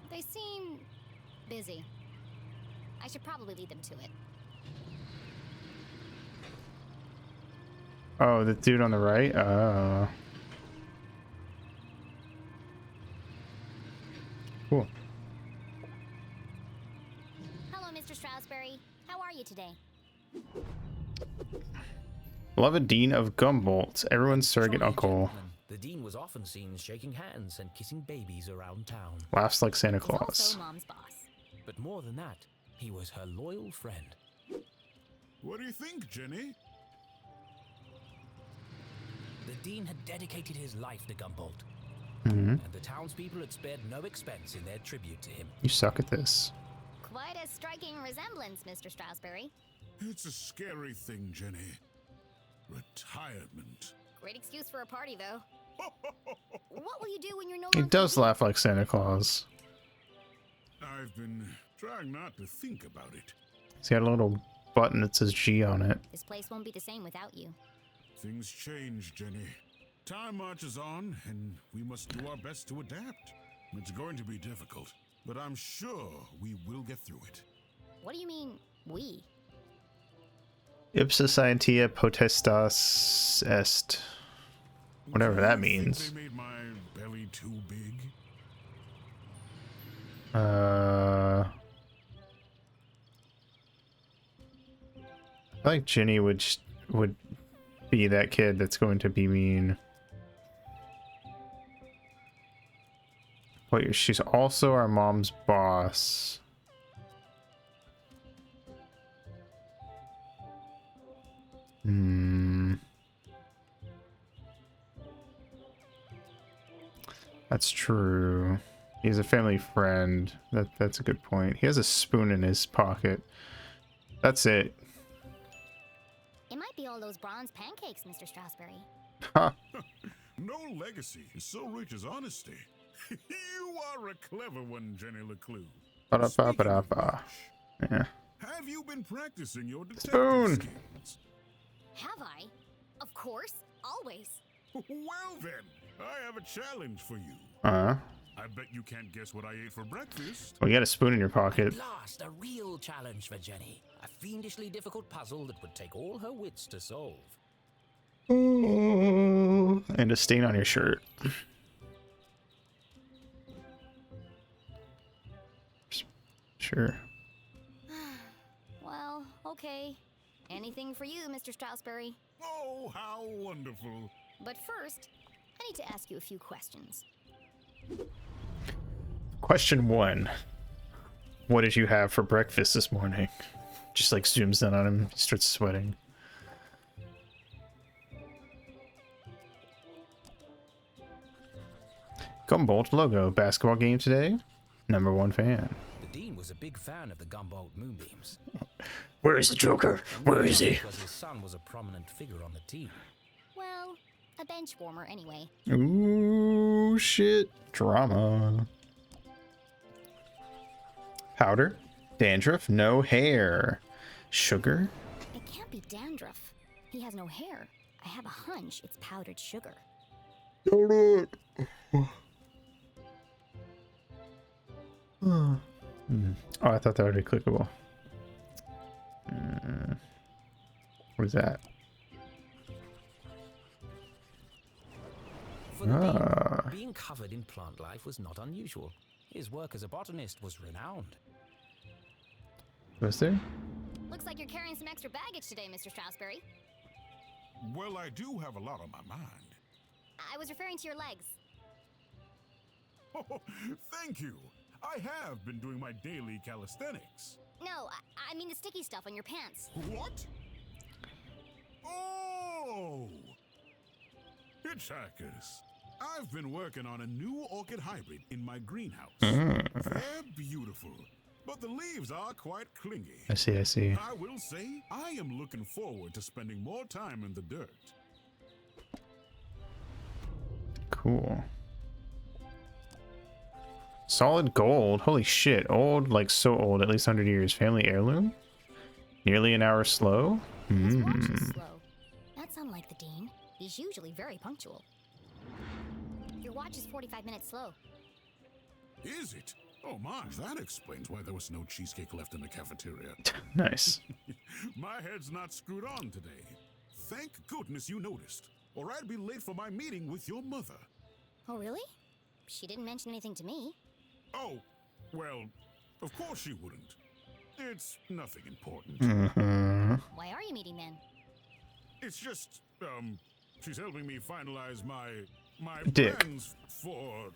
They seem busy. I should probably lead them to it. Oh, the dude on the right? Oh. Cool. Hello, Mr. Stroudsbury. How are you today? Beloved Dean of Gumboldt, everyone's surrogate Jolly uncle. gentleman. The dean was often seen shaking hands and kissing babies around town. Laughs like Santa He's Claus. also Mom's boss. But more than that, he was her loyal friend. What do you think, Jenny? The dean had dedicated his life to Gumboldt, Mm-hmm. and the townspeople had spared no expense in their tribute to him. You suck at this. Quite a striking resemblance, Mr. Stroudsbury. It's a scary thing, Jenny. Retirement. Great excuse for a party, though. What will you do when you're no He longer does here? laugh like Santa Claus. I've been trying not to think about it. He's got a little button that says G on it. This place won't be the same without you. Things change, Jenny. Time marches on, and we must do our best to adapt. It's going to be difficult, but I'm sure we will get through it. What do you mean, we? Ipsa scientia potestas est. Whatever that Do you think means. They made my belly too big. I feel like Ginny would be that kid that's going to be mean. Wait, she's also our mom's boss. That's true. He's a family friend. That's a good point. He has a spoon in his pocket. That's it. It might be all those bronze pancakes, Mr. Stroudsbury. Ha! No legacy is so rich as honesty. You are a clever one, Jenny LeClue. Ba-da-ba-ba-da-ba. Yeah. Have you been practicing your detective Spoon. skills? Have I? Of course. Always. Well then, I have a challenge for you. Uh-huh. I bet you can't guess what I ate for breakfast. Well, you got a spoon in your pocket. At last, a real challenge for Jenny. A fiendishly difficult puzzle that would take all her wits to solve. And a stain on your shirt. Sure. Well, okay. Anything for you, Mr. Strasberry. Oh, how wonderful. But first, I need to ask you a few questions. Question 1. What did you have for breakfast this morning? Just like zooms in on him, he starts sweating. Gumboldt logo basketball game today. #1 fan. The Dean was a big fan of the Gumboldt moonbeams. Where is the Joker? Where is he? Because his son was a prominent figure on the team. Well, a bench warmer anyway. Ooh, shit. Drama. Powder. Dandruff. No hair. Sugar. It can't be dandruff. He has no hair. I have a hunch it's powdered sugar. Donut. Oh, I thought that would be clickable. What is that? For the Dean, being covered in plant life was not unusual. His work as a botanist was renowned. Was there? Looks like you're carrying some extra baggage today, Mr. Strasberry. Well, I do have a lot on my mind. I was referring to your legs. Oh, thank you. I have been doing my daily calisthenics. No, I mean the sticky stuff on your pants. What? Oh! Hitchhikers. I've been working on a new orchid hybrid in my greenhouse. They're beautiful, but the leaves are quite clingy. I see, I see. I will say, I am looking forward to spending more time in the dirt. Cool. Solid gold. Holy shit. Old, like so old, at least 100 years. Family heirloom? Nearly an hour slow? His watch is slow. That's unlike the Dean. He's usually very punctual. Your watch is 45 minutes slow. Is it? Oh my, that explains why there was no cheesecake left in the cafeteria. Nice. My head's not screwed on today. Thank goodness you noticed, or I'd be late for my meeting with your mother. Oh, really? She didn't mention anything to me. Oh, well, of course she wouldn't. It's nothing important. Why are you meeting then? It's just, she's helping me finalize my Dick. plans for,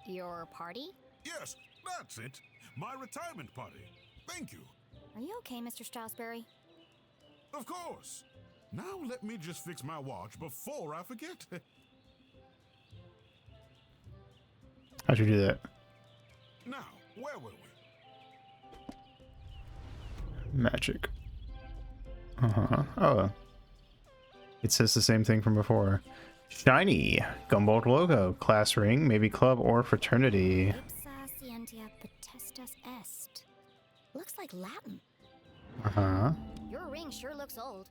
Your party? Yes, that's it. My retirement party. Thank you. Are you okay, Mr. Strasberry? Of course. Now let me just fix my watch before I forget. How'd you do that? Now, where were we? Magic. Oh. It says the same thing from before. Shiny. Gumboldt logo. Class ring. Maybe club or fraternity. Ipsa scientia potestas est. Looks like Latin. Your ring sure looks old.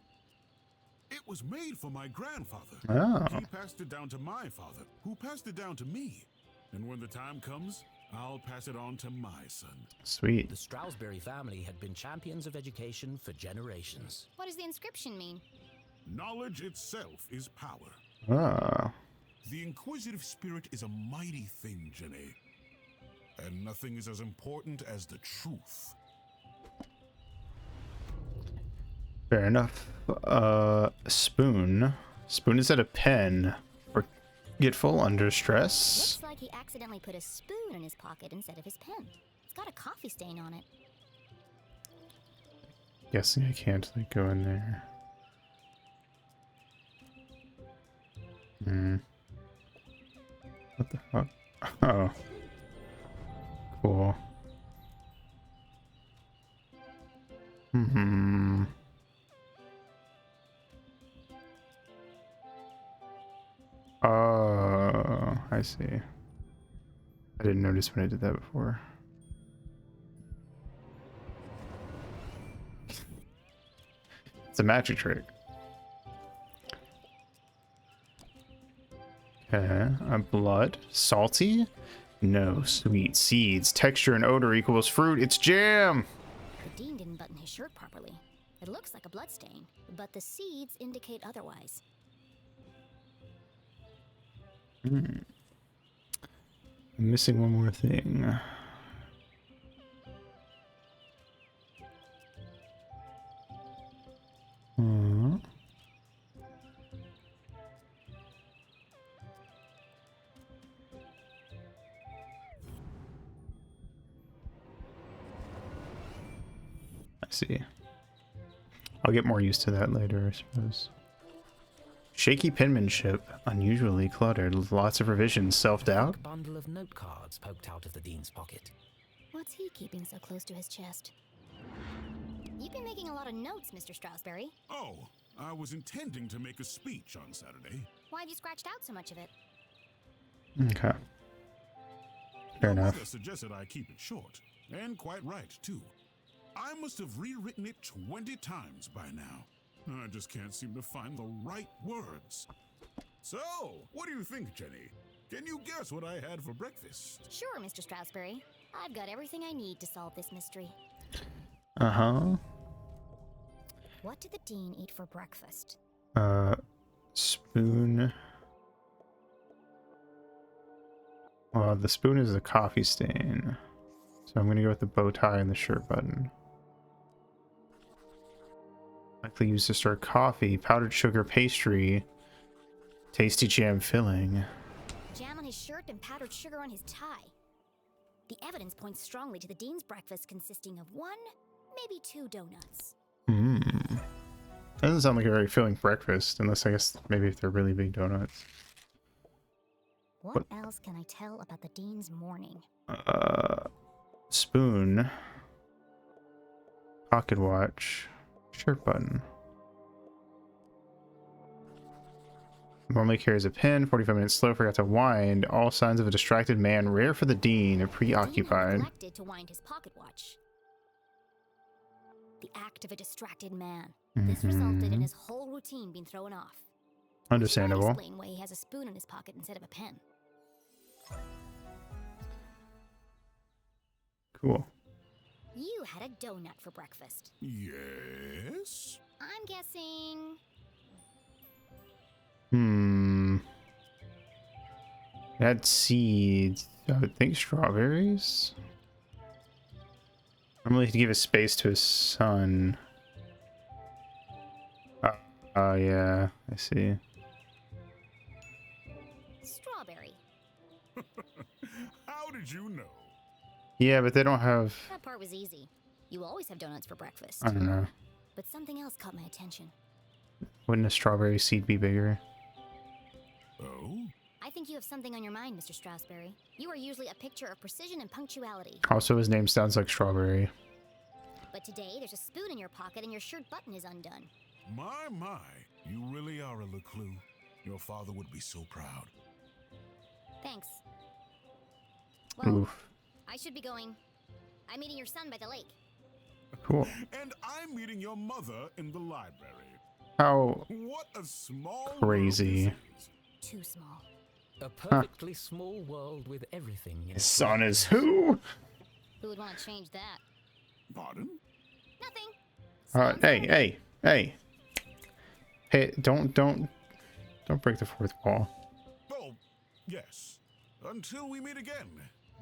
It was made for my grandfather. Oh. He passed it down to my father, who passed it down to me. And when the time comes, I'll pass it on to my son. Sweet. The Strasberry family had been champions of education for generations. What does the inscription mean? Knowledge itself is power. Oh. The inquisitive spirit is a mighty thing, Jenny. And nothing is as important as the truth. Fair enough. Spoon. Spoon instead of pen. Forgetful under stress. Looks like he accidentally put a spoon in his pocket instead of his pen. It's got a coffee stain on it. Guessing I can't like go in there. What the fuck? Oh. Cool. Oh, I see. I didn't notice when I did that before. It's a magic trick. Okay, blood. Salty? No. Sweet. Seeds. Texture and odor equals fruit. It's jam! The Dean didn't button his shirt properly. It looks like a bloodstain, but the seeds indicate otherwise. I'm missing one more thing. see. I'll get more used to that later, I suppose. Shaky penmanship, unusually cluttered, lots of revisions, self-doubt. A bundle of note cards poked out of the dean's pocket. What's he keeping so close to his chest? You've been making a lot of notes, Mr. Strasberry. Oh, I was intending to make a speech on Saturday. Why have you scratched out so much of it? Okay. Fair My enough. mother suggested I keep it short, and quite right, too. I must have rewritten it 20 times by now. I just can't seem to find the right words. So, what do you think, Jenny? Can you guess what I had for breakfast? Sure, Mr. Strasberry. I've got everything I need to solve this mystery. Uh-huh. What did the dean eat for breakfast? Spoon. Well, the spoon is a coffee stain. So I'm gonna go with the bow tie and the shirt button. Likely used to stir coffee, powdered sugar pastry, tasty jam filling. Jam on his shirt and powdered sugar on his tie. The evidence points strongly to the dean's breakfast consisting of 1, maybe 2 donuts. Doesn't sound like a very filling breakfast, unless I guess maybe if they're really big donuts. What else can I tell about the dean's morning? Spoon, pocket watch, shirt button. Normally carries a pen, 45 minutes slow, forgot to wind. All signs of a distracted man, rare for the dean, preoccupied. The dean had neglected to wind his pocket watch. The act of a distracted man. This resulted in his whole routine being thrown off. Understandable. Which might explain why he has a spoon in his pocket instead of a pen. Cool. You had a donut for breakfast. Yes? I'm guessing... It had seeds. I would think strawberries. Normally to give his space to his son. Oh yeah, I see. strawberry. How did you know? Yeah, but they don't have... That part was easy. You always have donuts for breakfast. I don't know. But something else caught my attention. Wouldn't a strawberry seed be bigger? Oh? I think you have something on your mind, Mr. Strasberry. You are usually a picture of precision and punctuality. Also, his name sounds like Strawberry. But today, there's a spoon in your pocket and your shirt button is undone. My, you really are a LeClue. Your father would be so proud. Thanks. Well, Oof. I should be going. I'm meeting your son by the lake. Cool. And I'm meeting your mother in the library. How What a small crazy. world this is. Too small. A perfectly small world with everything in his its son right is place. who? Who would want to change that? Pardon? Nothing. Hey. Hey, don't break the fourth wall. Oh, yes. Until we meet again,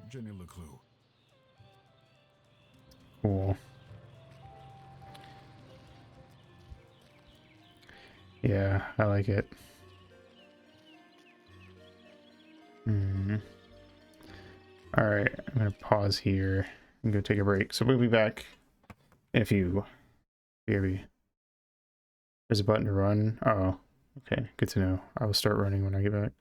Jenny LeClue. Cool. Yeah, I like it. Alright, I'm gonna pause here and go take a break. So we'll be back in a few. Maybe. There's a button to run. Oh, okay. Good to know. I will start running when I get back.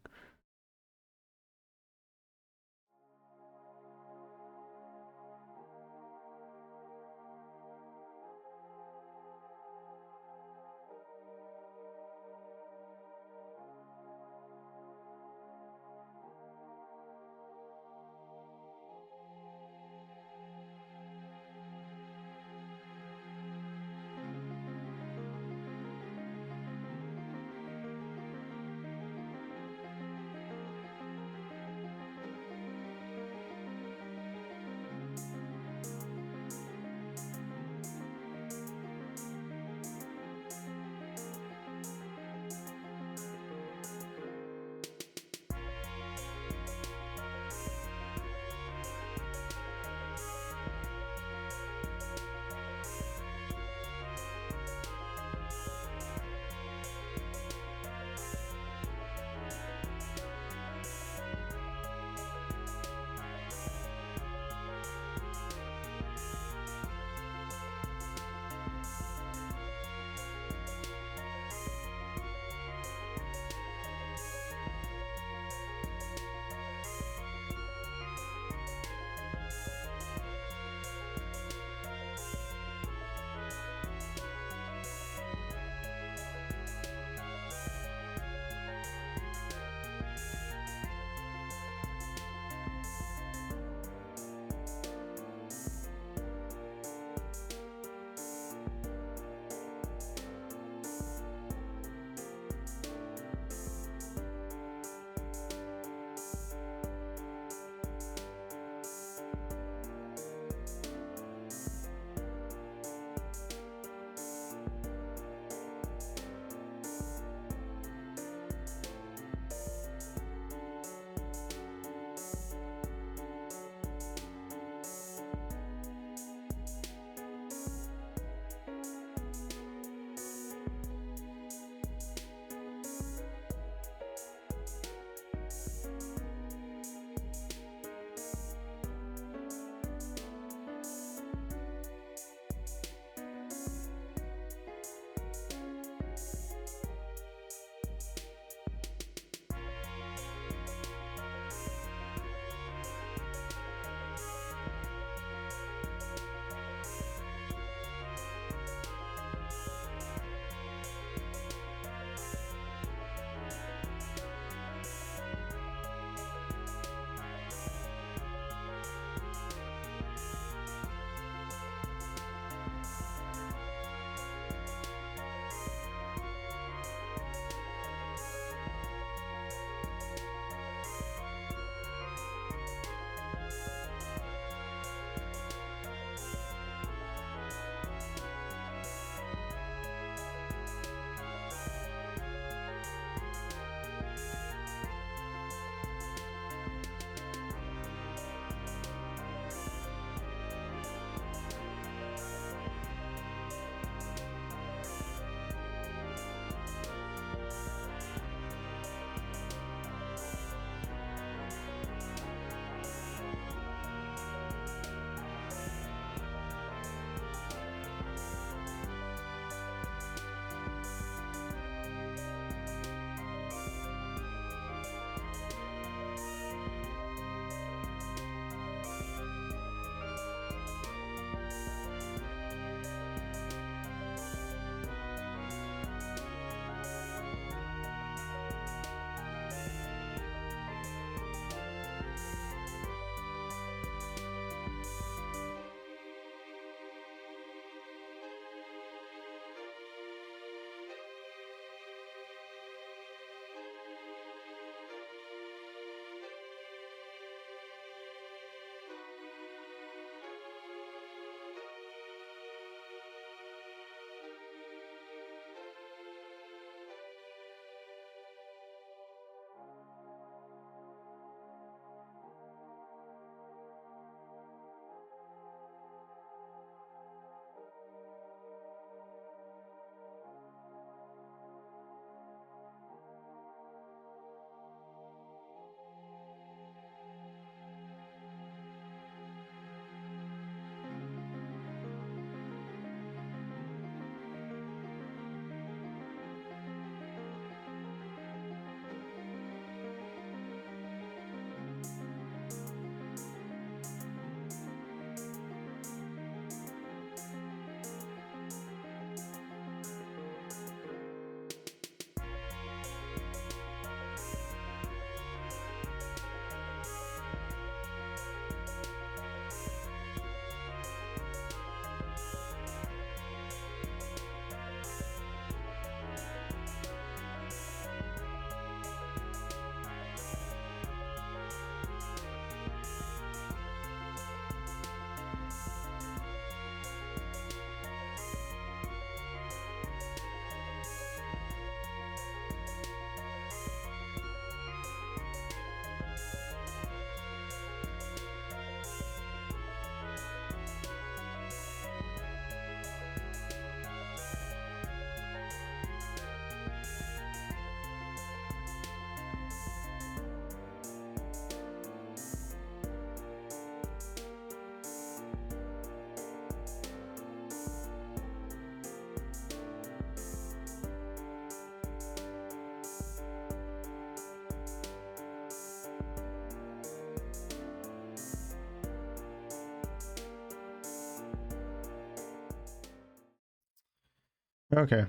Okay.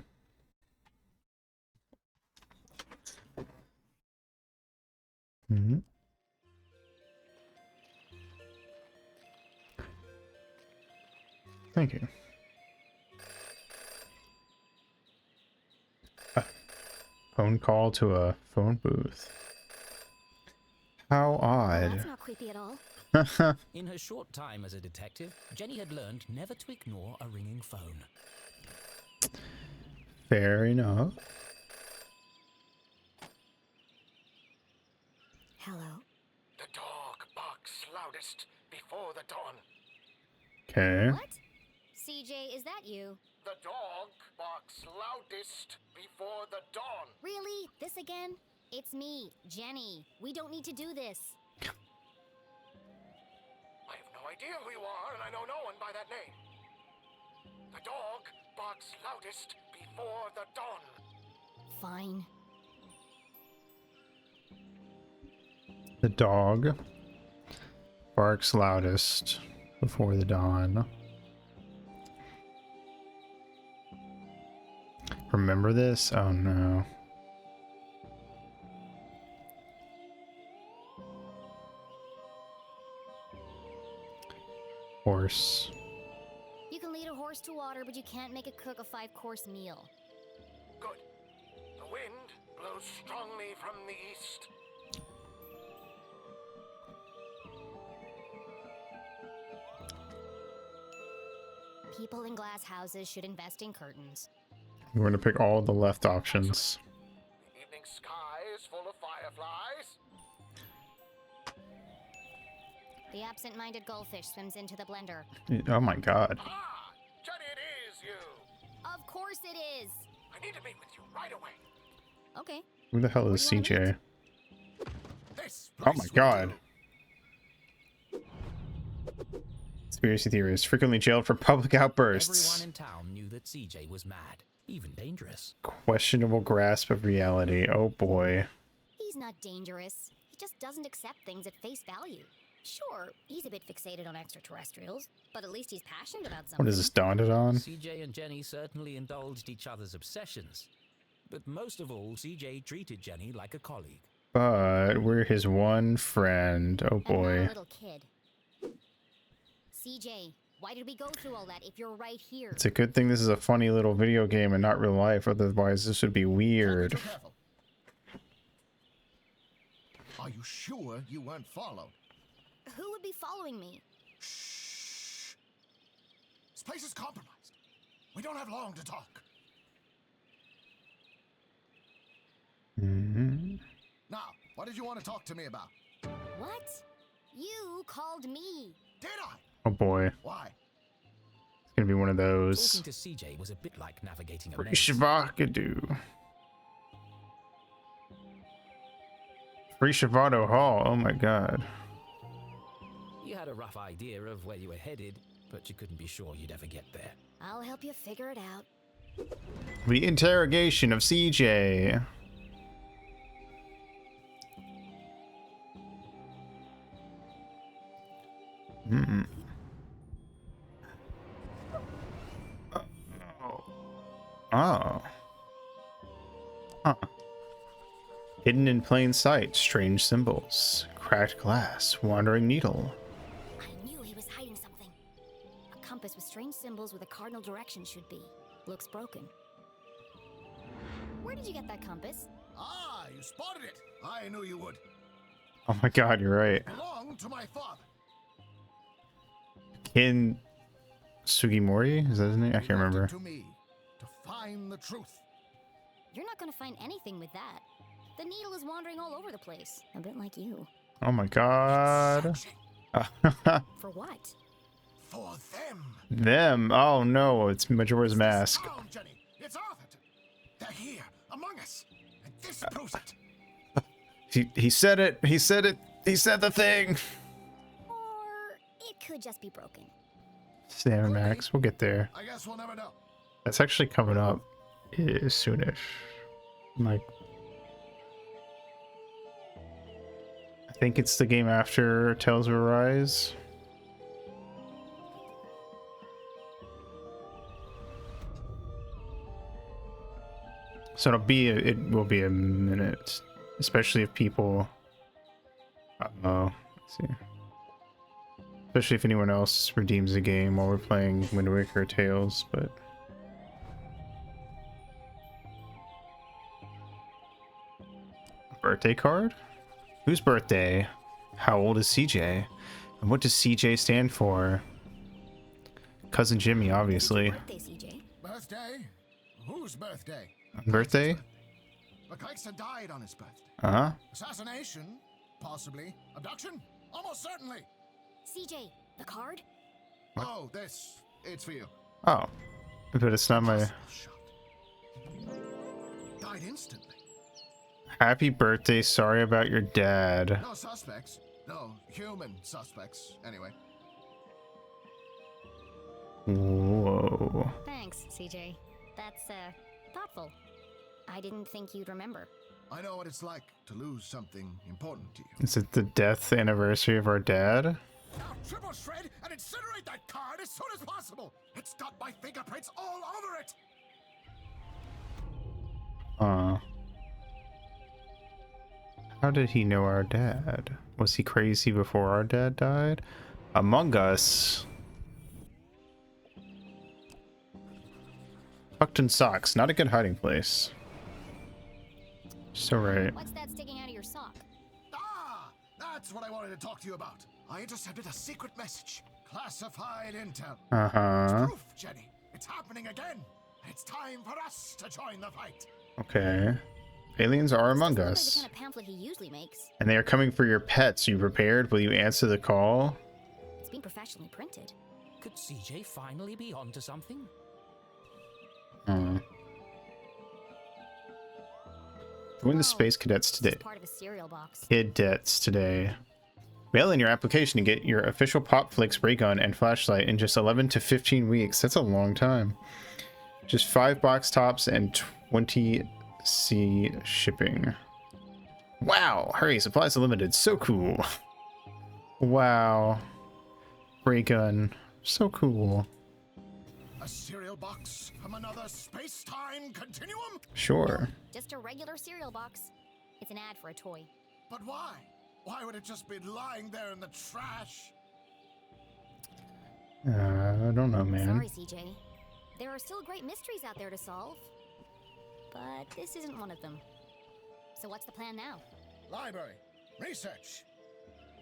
Mm-hmm. Thank you. Phone call to a phone booth. How Well, odd. that's not creepy at all. In her short time as a detective, Jenny had learned never to ignore a ringing phone. Fair enough. Hello. The dog barks loudest before the dawn. Okay. What? CJ, is that you? The dog barks loudest before the dawn. Really? This again? It's me, Jenny. We don't need to do this. I have no idea who you are, and I know no one by that name. The dog barks loudest before the dawn. Fine. The dog barks loudest before the dawn. Remember this? Oh no. Horse. You can lead a horse to water, but you can't make it cook a 5-course meal. Good. The wind blows strongly from the east. People in glass houses should invest in curtains. We're gonna pick all the left options. The evening sky is full of fireflies. The absent-minded goldfish swims into the blender. Oh my god. Ah! Jenny, it is you! Of course it is! I need to meet with you right away. Okay. Who the hell Where is do you wanna CJ? This Oh place my will god. do. Conspiracy theorist frequently jailed for public outbursts. Everyone in town knew that CJ was mad, even dangerous. Questionable grasp of reality. Oh boy. He's not dangerous. He just doesn't accept things at face value. Sure, he's a bit fixated on extraterrestrials, but at least he's passionate about something. What is this, dawned it on? CJ and Jenny certainly indulged each other's obsessions. But most of all, CJ treated Jenny like a colleague. But we're his one friend. Oh And not a boy. little kid. CJ, why did we go through all that if you're right here? It's a good thing this is a funny little video game and not real life, otherwise this would be weird. Be careful. Are you sure you weren't followed? Who would be following me? Shh. This place is compromised. We don't have long to talk. Mm-hmm. Now, what did you want to talk to me about? What? You called me. Did I? Oh boy. Why? It's gonna be one of those. Talking to CJ was a bit like navigating a Free maze. Shavakadu. Free Shavado Hall. Oh my god. You had a rough idea of where you were headed, but you couldn't be sure you'd ever get there. I'll help you figure it out. The interrogation of CJ. Hmm. Oh. Huh. Hidden in plain sight, strange symbols, cracked glass, wandering needle. I knew he was hiding something. A compass with strange symbols where the cardinal direction should be. Looks broken. Where did you get that compass? Ah, you spotted it. I knew you would. Oh my god, you're right. Belonged to my father. Kin Sugimori? Is that his name? I He can't left it remember. to me to find the truth. You're not gonna find anything with that. The needle is wandering all over the place. A bit like you. Oh my god. Searching For what? for them. Them. Oh no, it's Majora's Mask. Sound, Jenny. It's Arthurton. They're here among us, and this proves it. He said it. He said it. He said the thing. Or it could just be broken. Sam Max, we'll get there. I guess we'll never know. That's actually coming up soonish. Like, I think it's the game after Tales of Arise. So it will be a minute, especially if people. Uh-oh. Let's see. Especially if anyone else redeems the game while we're playing Wind Waker Tales, but. Birthday card? Whose birthday? How old is CJ? And what does CJ stand for? Cousin Jimmy, obviously. Birthday, CJ. Birthday? Whose birthday? Birthday? LeClue died on his birthday. Uh-huh. Assassination? Possibly. Abduction? Almost certainly. CJ, the card? What? Oh, this. It's for you. Oh. But it's not my... Shot. Died instantly. Happy birthday, sorry about your dad. No suspects. No human suspects, anyway. Whoa. Thanks, CJ. That's, thoughtful. I didn't think you'd remember. I know what it's like to lose something important to you. Is it the death anniversary of our dad? Now triple shred and incinerate that card as soon as possible. It's got my fingerprints all over it. How did he know our dad? Was he crazy before our dad died? Among Us. Tucked in socks, not a good hiding place. So right. What's that sticking out of your sock? Ah, that's what I wanted to talk to you about. I intercepted a secret message. Classified intel. Uh-huh. Proof, Jenny. It's happening again. It's time for us to join the fight. Okay. Aliens are among The us. kind of pamphlet he usually makes. And they are coming for your pets. You prepared? Will you answer the call? It's been professionally printed. Could CJ finally be onto something? Join the Space Cadets This today. is part of a cereal box. Cadets today. Mail in your application to get your official Popflix ray gun and flashlight in just 11 to 15 weeks. That's a long time. Just 5 box tops and 20C shipping. Wow! Hurry, supplies are limited. So cool. Wow. Ray gun. So cool. A cereal box from another space-time continuum? Sure. Just a regular cereal box. It's an ad for a toy. But why? Why would it just be lying there in the trash? I don't know, man. Sorry, CJ. There are still great mysteries out there to solve. But this isn't one of them. So what's the plan now? Library. Research.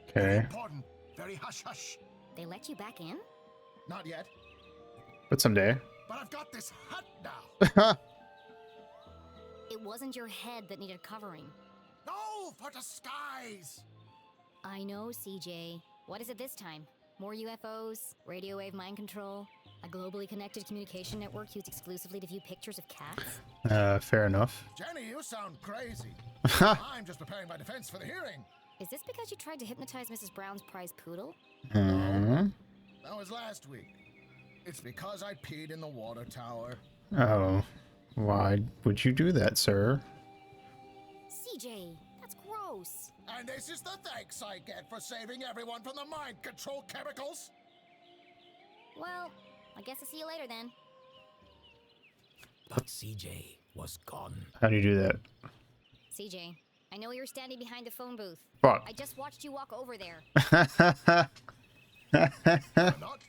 Okay. Important. Very hush-hush. They let you back in? Not yet. But someday. But I've got this hat now. It wasn't your head that needed covering. No, for disguise. I know, CJ. What is it this time? More UFOs? Radio wave mind control? A globally connected communication network used exclusively to view pictures of cats? Fair enough. Jenny, you sound crazy. I'm just preparing my defense for the hearing. Is this because you tried to hypnotize Mrs. Brown's prize poodle? Hmm. That was last week. It's because I peed in the water tower. Oh. Why would you do that, sir? CJ, that's gross. And this is the thanks I get for saving everyone from the mind control chemicals? Well, I guess I'll see you later then. But CJ was gone. How do you do that? CJ, I know you're standing behind the phone booth. Fuck. I just watched you walk over there. I'm not.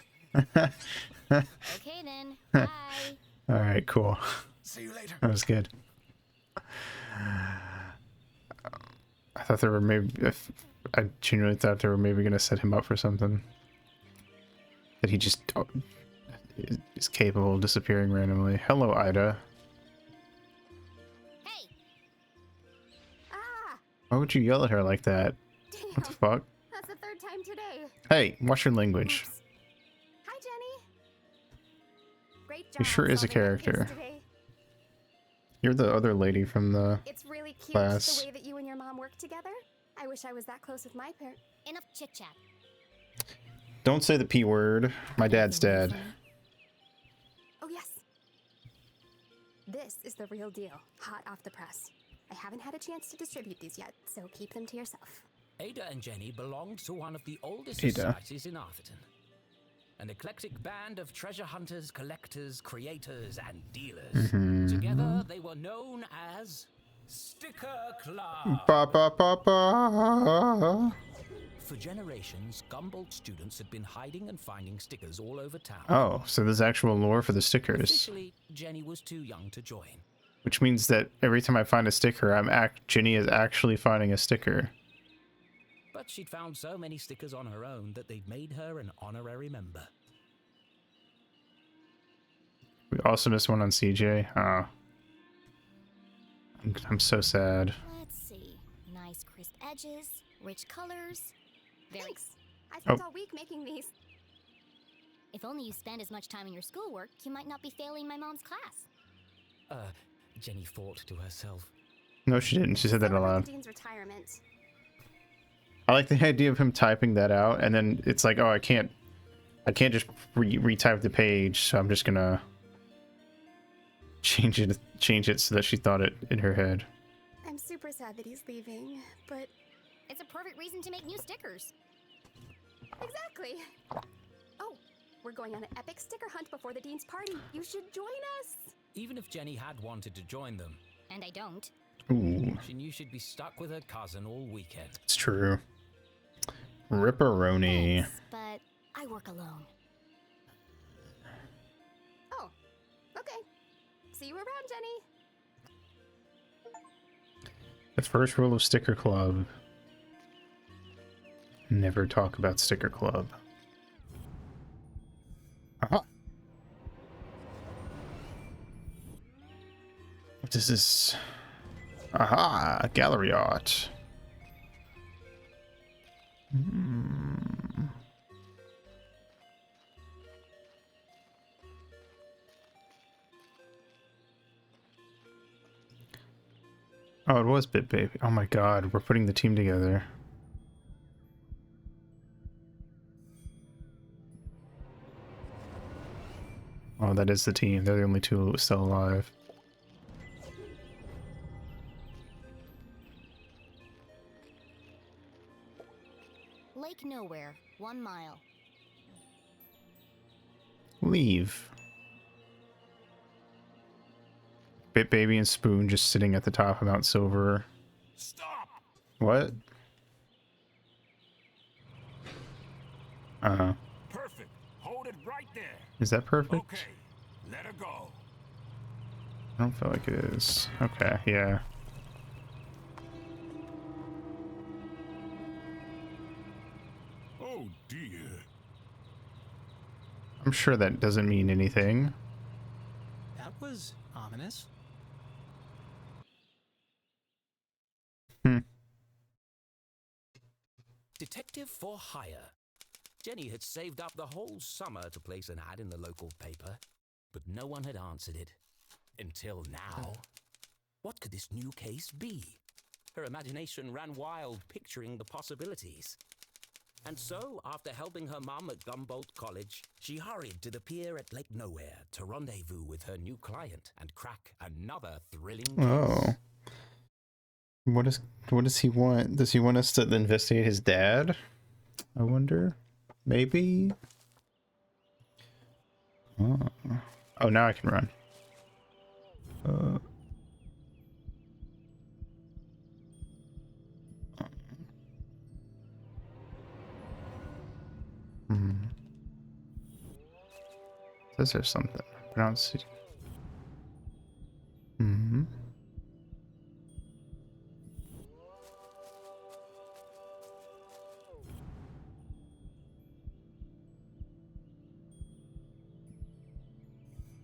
Okay then, bye. Alright, cool. See you later. That was good. I thought there were I genuinely thought they were maybe going to set him up for something. That he just is capable of disappearing randomly. Hello, Ida. Hey! Ah! Why would you yell at her like that? Damn, What the fuck? that's the third time today. Hey, watch your language. Oops. Hi, Jenny. Great job. He sure is a solving that case character. today. You're the other lady from the... It's really cute Class. the way that you and your mom work together. I wish I was that close with my parents. Enough chit chat. Don't say the P word. My dad's dead. Oh, yes. This is the real deal, hot off the press. I haven't had a chance to distribute these yet, so keep them to yourself. Ada and Jenny belonged to one of the oldest Ada. societies in Arthurton. An eclectic band of treasure hunters, collectors, creators, and dealers. Together, they were known as Sticker Club. Ba ba ba ba. For generations, Gumboldt students had been hiding and finding stickers all over town. Oh, so there's actual lore for the stickers. Officially, Jenny was too young to join. Which means that every time I find a sticker, Jenny is actually finding a sticker. But she'd found so many stickers on her own that they'd made her an honorary member. We also missed one on CJ. Oh. I'm so sad. Let's see. Nice crisp edges, rich colors. Thanks. I spent Oh. all week making these. If only you spend as much time in your schoolwork, you might not be failing my mom's class. Jenny thought to herself. No, she didn't. She said that Celebrate aloud. the Dean's retirement. I like the idea of him typing that out, and then it's like, oh, I can't just retype the page, so I'm just gonna change it so that she thought it in her head. I'm super sad that he's leaving, but It's a perfect reason to make new stickers. exactly. Oh, we're going on an epic sticker hunt before the Dean's party. You should join us. Even if Jenny had wanted to join them, And I don't. Ooh, she knew she'd be stuck with her cousin all weekend. it's true. Ripperoni. Thanks, but I work alone. Oh, okay. See you around, Jenny. The first rule of Sticker Club. Never talk about Sticker Club. Aha. This is... Aha! Gallery art. Oh, it was Bit Baby. Oh my god, we're putting the team together. Oh, that is the team. They're the only two still alive. Lake Nowhere, 1 mile. Leave. Bit Baby and Spoon just sitting at the top of Mount Silver. Stop! What? Perfect. Hold it right there. Is that perfect? Okay, let her go. I don't feel like it is. Okay, yeah. Oh dear. I'm sure that doesn't mean anything. That was ominous. Detective for hire. Jenny had saved up the whole summer to place an ad in the local paper, but no one had answered it. Until now. What could this new case be? Her imagination ran wild, picturing the possibilities. And so, after helping her mum at Gumboldt College, she hurried to the pier at Lake Nowhere to rendezvous with her new client and crack another thrilling case. Oh. What does he want? Does he want us to investigate his dad? I wonder. Maybe? Oh, now I can run. Says there's something, but I don't see.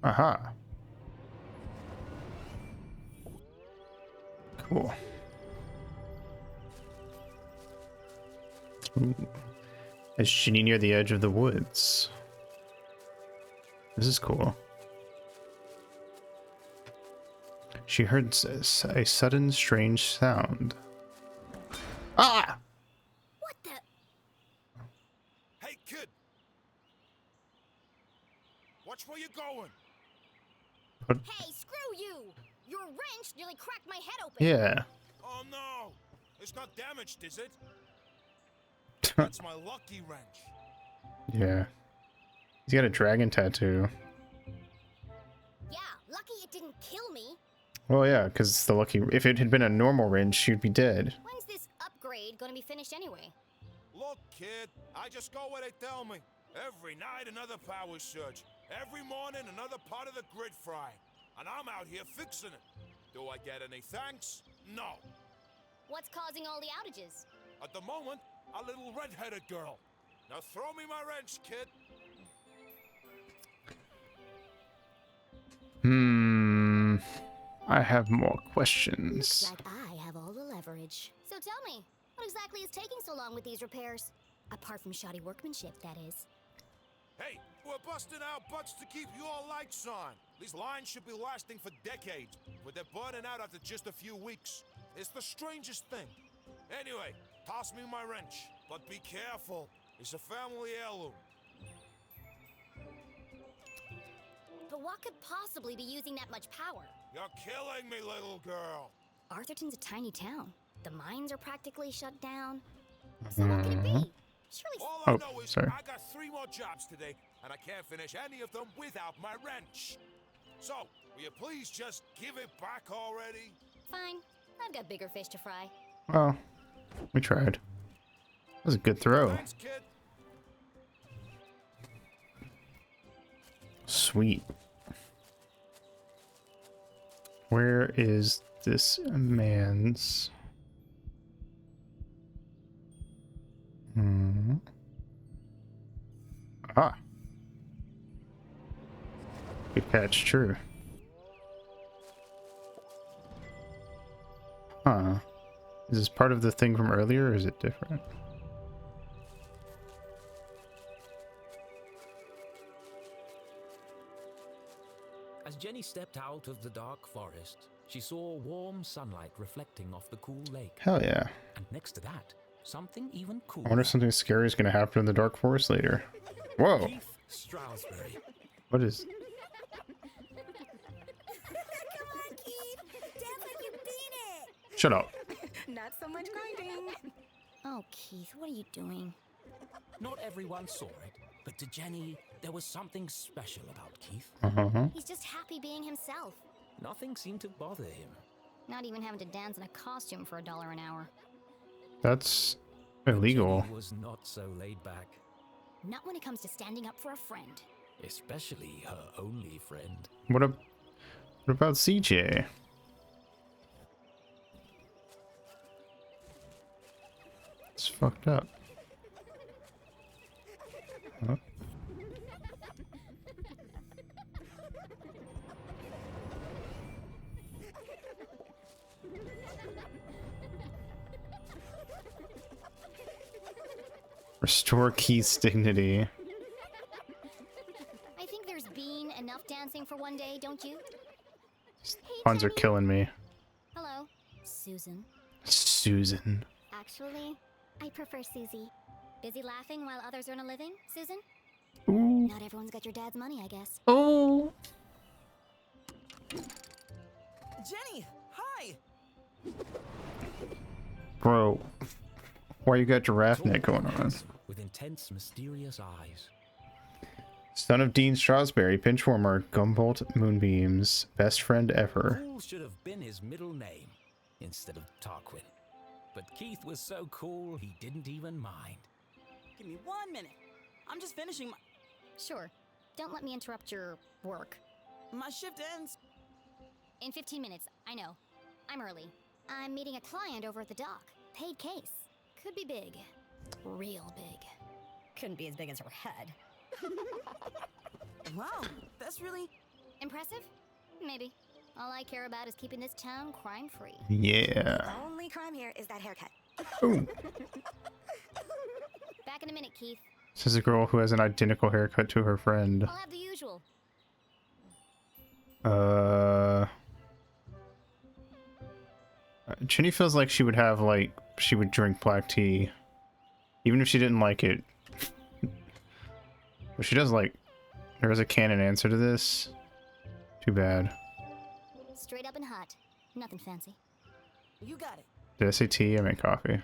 Aha. Cool. Ooh. Is Ginny near the edge of the woods? This is cool. She heard a sudden strange sound. Ah! What the? Hey, kid! Watch where you're going! Hey, screw you! Your wrench nearly cracked my head open. Yeah. Oh no! It's not damaged, is it? That's my lucky wrench. Yeah. He's got a dragon tattoo. Yeah, lucky it didn't kill me. Well, yeah, because the lucky. If it had been a normal wrench, she'd be dead. When's this upgrade gonna be finished anyway? Look, kid, I just go where they tell me. Every night another power surge. Every morning another part of the grid fry. And I'm out here fixing it. Do I get any thanks? No. What's causing all the outages? At the moment, a little red-headed girl. Now throw me my wrench, kid. I have more questions. Looks like I have all the leverage. So tell me, what exactly is taking so long with these repairs? Apart from shoddy workmanship, that is. Hey, we're busting our butts to keep your lights on. These lines should be lasting for decades, but they're burning out after just a few weeks. It's the strangest thing. Anyway, toss me my wrench, but be careful. It's a family heirloom. But what could possibly be using that much power? You're killing me, little girl. Arthurton's a tiny town. The mines are practically shut down. So what could it be? Surely. All I know is sorry. I got 3 more jobs today, and I can't finish any of them without my wrench. So, will you please just give it back already? Fine. I've got bigger fish to fry. Well, we tried. That was a good throw. Thanks, kid. Sweet. Where is this man's? Ah. Good catch, true. Huh. Is this part of the thing from earlier, or is it different? As Jenny stepped out of the dark forest, she saw warm sunlight reflecting off the cool lake. Hell yeah. And next to that, something even I cooler. wonder if something scary is going to happen in the dark forest later. Whoa. Keith Stroudsbury. What is... Come on, Keith. Dance like you mean it. Shut up. Not so much grinding. Oh, Keith, what are you doing? Not everyone saw it, but to Jenny, there was something special about Keith. He's just happy being himself. Nothing seemed to bother him. Not even having to dance in a costume for $1 an hour. That's illegal. Jenny was not so laid back. Not when it comes to standing up for a friend. Especially her only friend. What about CJ? It's fucked up. Huh? Restore Keith's dignity. I think there's been enough dancing for one day, don't you? These Hey, puns are Jenny. killing me. Hello, Susan. Susan. Actually, I prefer Susie. Busy laughing while others earn a living, Susan? Ooh. Not everyone's got your dad's money, I guess. Oh. Jenny, hi. Bro. Why you got giraffe neck going on? With intense, mysterious eyes. Son of Dean Stroudsbury, pinchwarmer, Gumboldt Moonbeams, best friend ever. Cool should have been his middle name instead of Tarquin. But Keith was so cool, he didn't even mind. Give me 1 minute. I'm just finishing Sure. Don't let me interrupt your work. my shift ends. In 15 minutes, I know. I'm early. I'm meeting a client over at the dock. Paid case. Could be big. Real big. Couldn't be as big as her head. Wow, that's really Impressive? Maybe. All I care about is keeping this town crime-free. Yeah. Only crime here is that haircut. Ooh. Back in a minute, Keith. Says a girl who has an identical haircut to her friend. I'll have the usual. Chinny feels like she would have, like, she would drink black tea. Even if she didn't like it. But she does like... There is a canon answer to this. Too bad. Straight up and hot. Nothing fancy. You got it. Did I say tea? I meant coffee.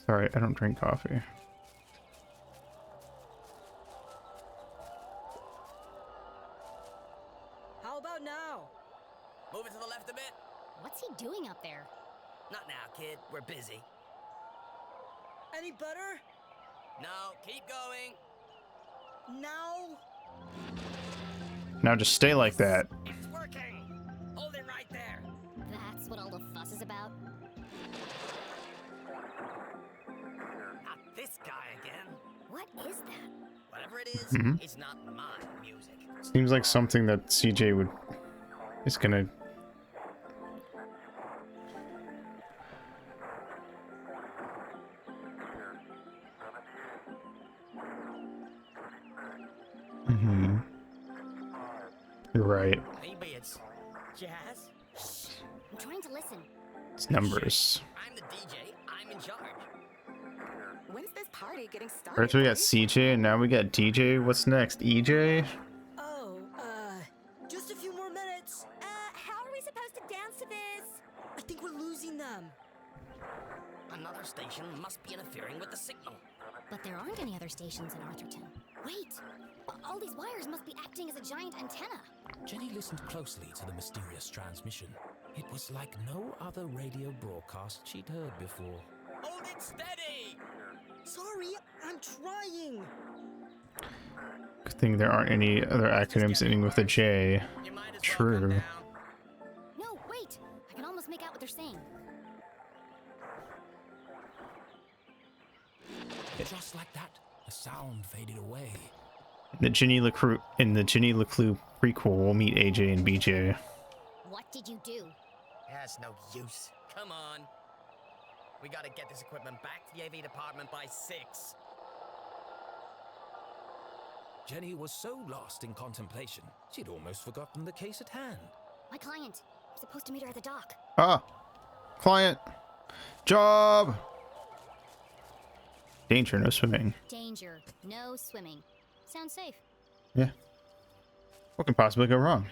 Sorry, I don't drink coffee. Move it to the left a bit. What's he doing up there? Not now, kid. We're busy. Any better? No, keep going. Now? Now just stay like that. It's working. Hold it right there. That's what all the fuss is about? Not this guy again. What is that? Whatever it is, it's not my music. Seems like something that CJ is gonna. You're right. Maybe it's jazz. I'm trying to listen. It's numbers. I'm the DJ. I'm in charge. When's this party getting started? First we got CJ and now we got DJ. What's next? EJ? Oh, just a few more minutes. How are we supposed to dance to this? I think we're losing them. Another station must be interfering with the signal. But there aren't any other stations in Arthurton. Wait! All these wires must be acting as a giant antenna. Jenny listened closely to the mysterious transmission. It was like no other radio broadcast she'd heard before. Hold it steady! Sorry, I'm trying. Good thing there aren't any other acronyms ending with a J. True. No, wait! I can almost make out what they're saying. Just like that, the sound faded away. In the Jenny LeClue prequel, we'll meet AJ and BJ. What did you do? That's no use. Come on. We gotta get this equipment back to the AV department by 6. Jenny was so lost in contemplation, she'd almost forgotten the case at hand. My client. I'm supposed to meet her at the dock. Ah! Client! Job! Danger, no swimming. Danger, no swimming. Sounds safe. Yeah. What can possibly go wrong?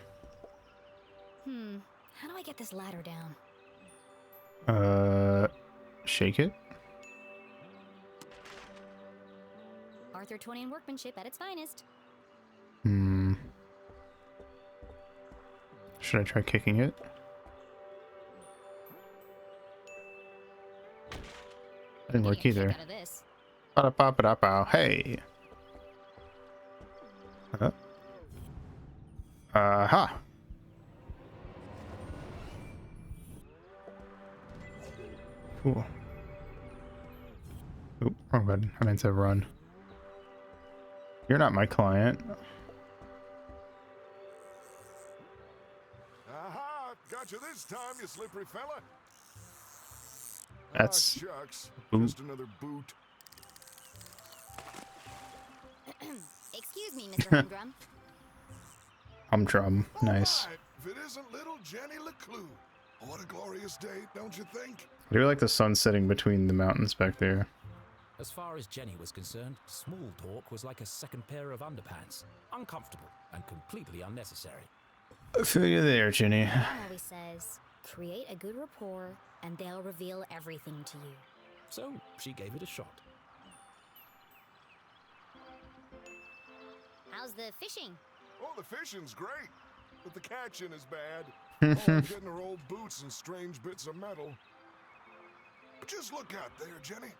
How do I get this ladder down? Shake it? Arthurtonian workmanship at its finest. Should I try kicking it? Didn't work either. Ba-da-ba-ba-da-bow. Hey! Aha! Cool. Oop, wrong button. I meant to run. You're not my client. Aha! Got you this time, you slippery fella. That's shucks. boot. Just another boot. Excuse me, Mr. Humdrum. Humdrum. Nice. Right, if it isn't little Jenny LeClue. What a glorious day, don't you think? I do like the sun setting between the mountains back there. As far as Jenny was concerned, small talk was like a second pair of underpants. Uncomfortable and completely unnecessary. I feel you there, Jenny. Mom always says, create a good rapport and they'll reveal everything to you. So she gave it a shot. How's the fishing? Oh, the fishing's great, but the catching is bad. Oh, getting her old boots and strange bits of metal. But just look out there, Jenny.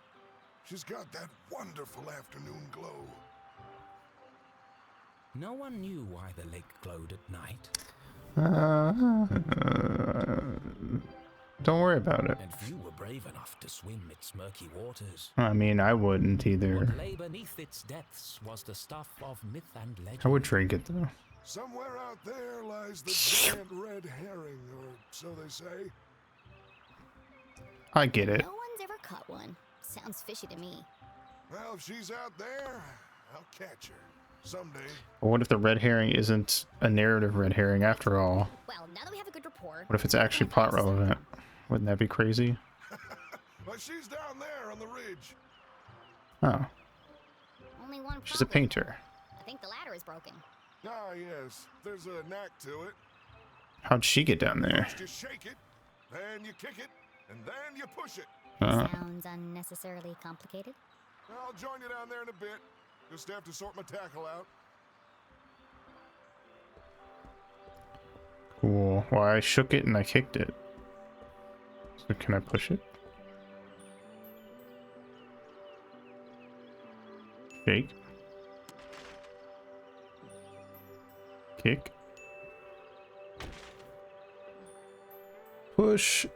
She's got that wonderful afternoon glow. No one knew why the lake glowed at night. Don't worry about it. And few were brave enough to swim its murky waters. I mean, I wouldn't either. What lay beneath its depths was the stuff of myth and legend. I would drink it though. Somewhere out there lies the giant red herring, or so they say. I get it. No one's ever caught one. Sounds fishy to me. Well, if she's out there, I'll catch her. Someday. But what if the red herring isn't a narrative red herring after all? Well, now that we have a good rapport... What if it's actually plot relevant? Wouldn't that be crazy? But she's down there on the ridge. Oh. Only one She's a problem. painter. I think the ladder is broken. Ah, yes. There's a knack to it. How'd she get down there? First you shake it, then you kick it, and then you push it. Sounds unnecessarily complicated. I'll join you down there in a bit. Just have to sort my tackle out. Cool. Well, I shook it and I kicked it. So can I push it? Shake. Kick. Push.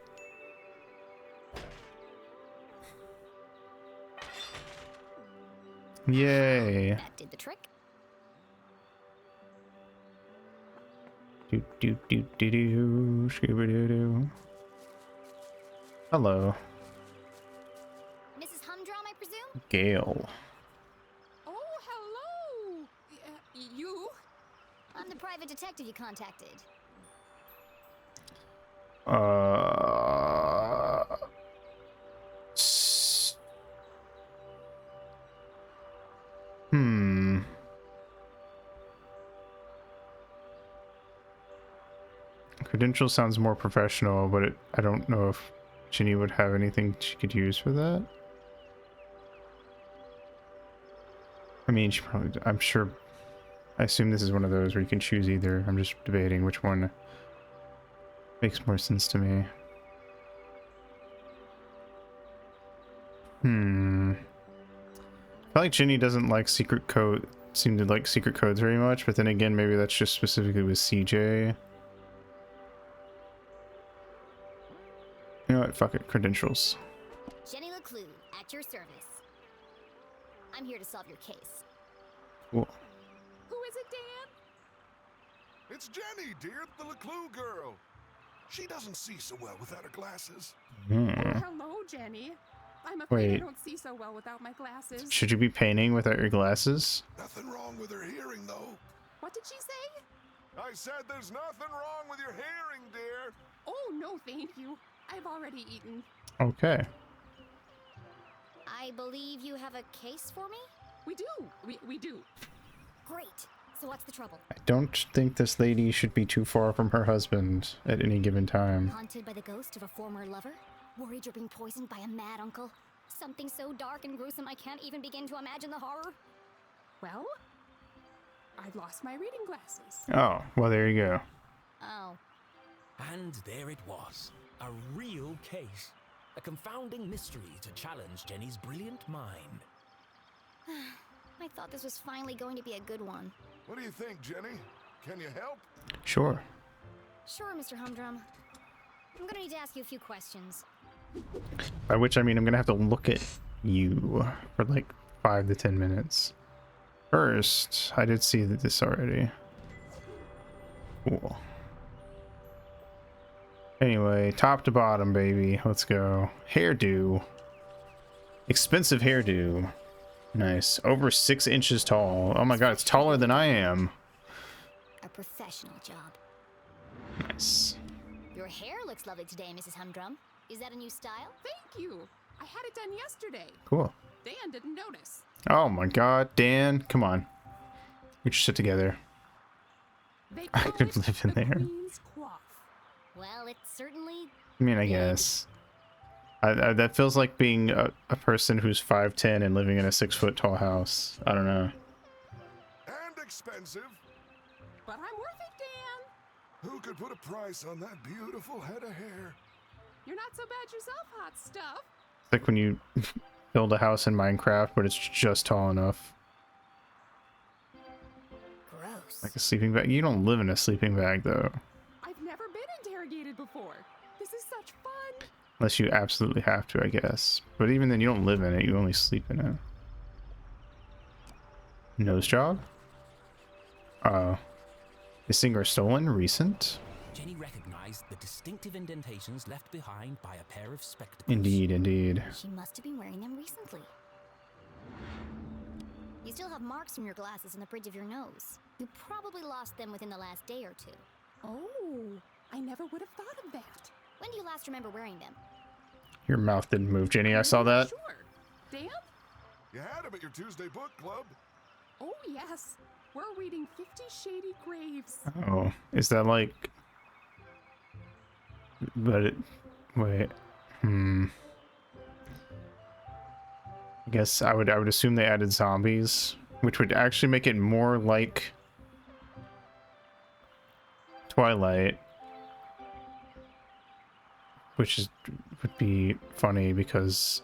Yay. That did the trick. Do do do do do. Scooby doo doo. Hello, Mrs. Humdrum, I presume? Gale. Oh, hello! You? I'm the private detective you contacted. S- Hmm. Credential sounds more professional, but I don't know if Ginny would have anything she could use for that. I mean, she probably, I'm sure, I assume this is one of those where you can choose either. I'm just debating which one makes more sense to me. I feel like Ginny doesn't like secret code, seem to like secret codes very much, but then again, maybe that's just specifically with CJ. You know what? Fuck it. Credentials. Jenny LeClue, at your service. I'm here to solve your case. Cool. Who is it, Dan? It's Jenny, dear, the LeClue girl. She doesn't see so well without her glasses. Hmm. Oh, hello, Jenny. I'm afraid I Wait. don't see so well without my glasses. Should you be painting without your glasses? Nothing wrong with her hearing, though. What did she say? I said there's nothing wrong with your hearing, dear. Oh, no, thank you. I've already eaten. Okay. I believe you have a case for me? We do. We do. Great. So what's the trouble? I don't think this lady should be too far from her husband at any given time. Haunted by the ghost of a former lover? Worried you're being poisoned by a mad uncle? Something so dark and gruesome I can't even begin to imagine the horror? Well, I've lost my reading glasses. Oh, well, there you go. Oh. And there it was. A real case. A confounding mystery to challenge Jenny's brilliant mind. I thought this was finally going to be a good one. What do you think, Jenny? Can you help? Sure. Sure, Mr. Humdrum. I'm gonna need to ask you a few questions. By which I mean I'm gonna have to look at you for like 5 to 10 minutes. First, I did see this already. Cool. Anyway, top to bottom, baby. Let's go. Hairdo. Expensive hairdo. Nice. Over 6 inches tall. Oh my god, it's taller than I am. A professional job. Nice. Your hair looks lovely today, Mrs. Humdrum. Is that a new style? Thank you. I had it done yesterday. Cool. Dan didn't notice. Oh my god, Dan. Come on. Get your shit together. They I call could it live in the there. Queen's Coif. Well, it's certainly... I mean, I guess. That feels like being a person who's 5'10" and living in a 6-foot tall house. I don't know. And expensive. But I'm worth it, Dan. Who could put a price on that beautiful head of hair? You're not so bad yourself, hot stuff. It's like when you build a house in Minecraft, but it's just tall enough. Gross. Like a sleeping bag. You don't live in a sleeping bag, though. I've never been interrogated before. This is such fun. Unless you absolutely have to, I guess. But even then, you don't live in it. You only sleep in it. Nose job? Missing or stolen? Recent? Jenny recognized the distinctive indentations left behind by a pair of spectacles. Indeed, indeed. She must have been wearing them recently. You still have marks from your glasses in the bridge of your nose. You probably lost them within the last day or two. Oh, I never would have thought of that. When do you last remember wearing them? Your mouth didn't move, Jenny. I saw that. Sure. Dan? You had him at your Tuesday book club. Oh, yes. We're reading 50 Shady Graves. Oh, is that like... But it... Wait. I guess I would assume they added zombies, which would actually make it more like Twilight, which is would be funny because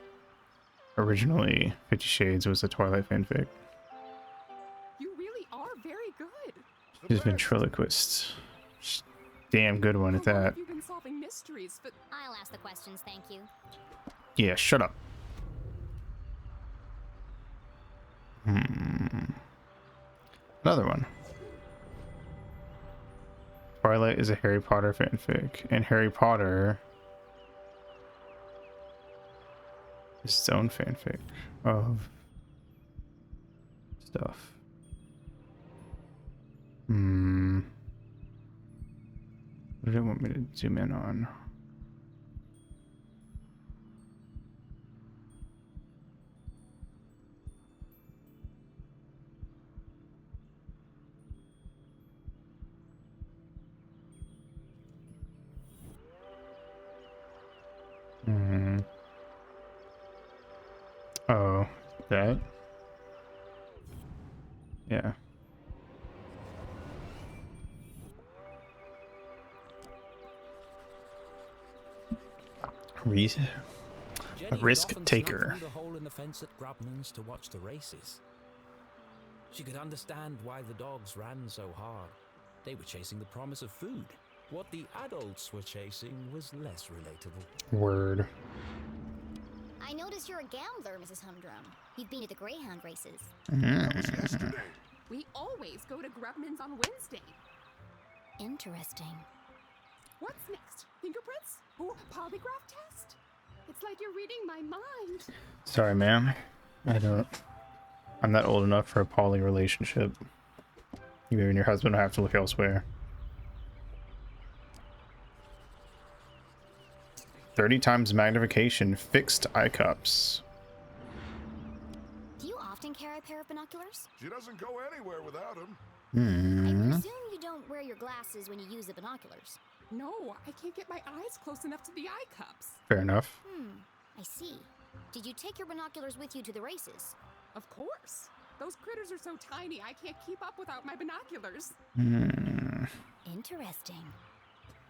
originally 50 Shades was a Twilight fanfic. You really are very good. She's ventriloquist. Damn good one at How long that. have you been solving mysteries? But I'll ask the questions, thank you. Yeah, shut up. Another one. Twilight is a Harry Potter fanfic, and Harry Potter is its own fanfic of stuff. What do they want me to zoom in on? Oh, that? Yeah. A risk taker. Through the hole in the fence at Grubman's to watch the races. She could understand why the dogs ran so hard. They were chasing the promise of food. What the adults were chasing was less relatable. Word. I notice you're a gambler, Mrs. Humdrum. You've been to the Greyhound races. we always go to Grubman's on Wednesday. Interesting. What's next? Fingerprints? Oh, polygraph test? It's like you're reading my mind. Sorry, ma'am. I'm not old enough for a poly relationship. You and your husband will have to look elsewhere. 30 times magnification, fixed eye cups. Do you often carry a pair of binoculars? She doesn't go anywhere without him. I presume you don't wear your glasses when you use the binoculars. No, I can't get my eyes close enough to the eye cups. Fair enough. I see. Did you take your binoculars with you to the races? Of course. Those critters are so tiny, I can't keep up without my binoculars. Interesting.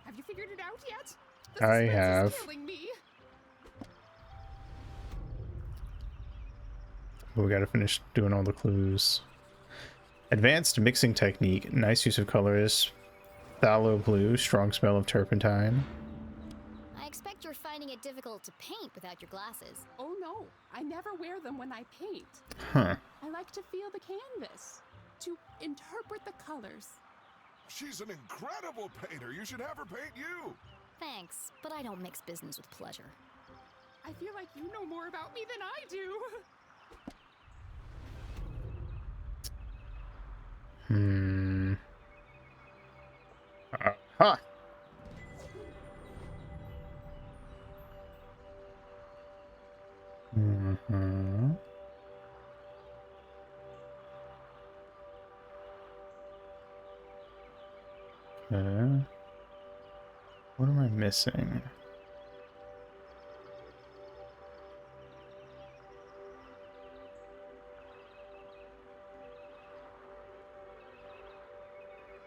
Have you figured it out yet? I have. Is killing me. We gotta finish doing all the clues. Advanced mixing technique. Nice use of colors. Phthalo blue. Strong smell of turpentine. I expect you're finding it difficult to paint without your glasses. Oh no, I never wear them when I paint. Huh. I like to feel the canvas, to interpret the colors. She's an incredible painter. You should have her paint you. Thanks, but I don't mix business with pleasure. I feel like you know more about me than I do. Huh. Okay. What am I missing?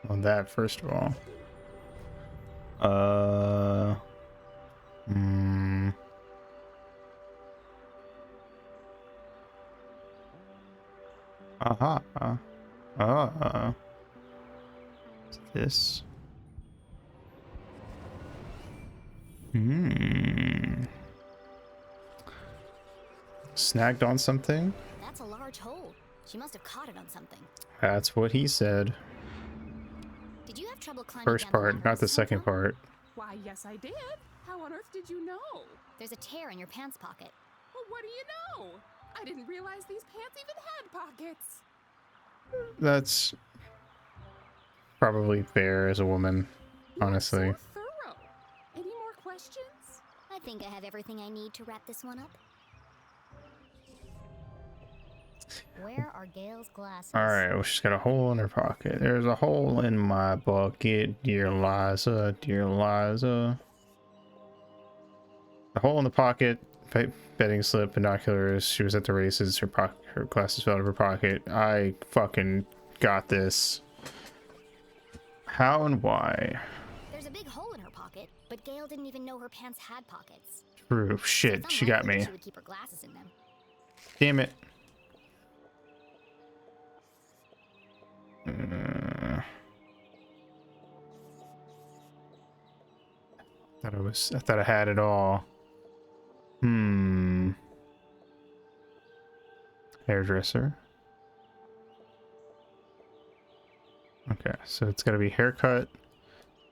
On that, first of all. This. Snagged on something? That's a large hole. She must have caught it on something. That's what he said. Did you have trouble climbing First down part, not the second part. Why, yes, I did. How on earth did you know? There's a tear in your pants pocket. Well, what do you know? I didn't realize these pants even had pockets. That's probably fair as a woman, honestly. So thorough. Any more questions? I think I have everything I need to wrap this one up. Where are Gail's glasses? Alright, well, she's got a hole in her pocket. There's a hole in my bucket, dear Liza, dear Liza. A hole in the pocket, betting slip, binoculars. She was at the races. Her glasses fell out of her pocket. I fucking got this. How and why? There's a big hole in her pocket, but Gail didn't even know her pants had pockets. True. So Shit, it's she got unlikely me. She would keep her glasses in them. Damn it. I thought I had it all. Hairdresser. Okay, so it's gotta be haircut,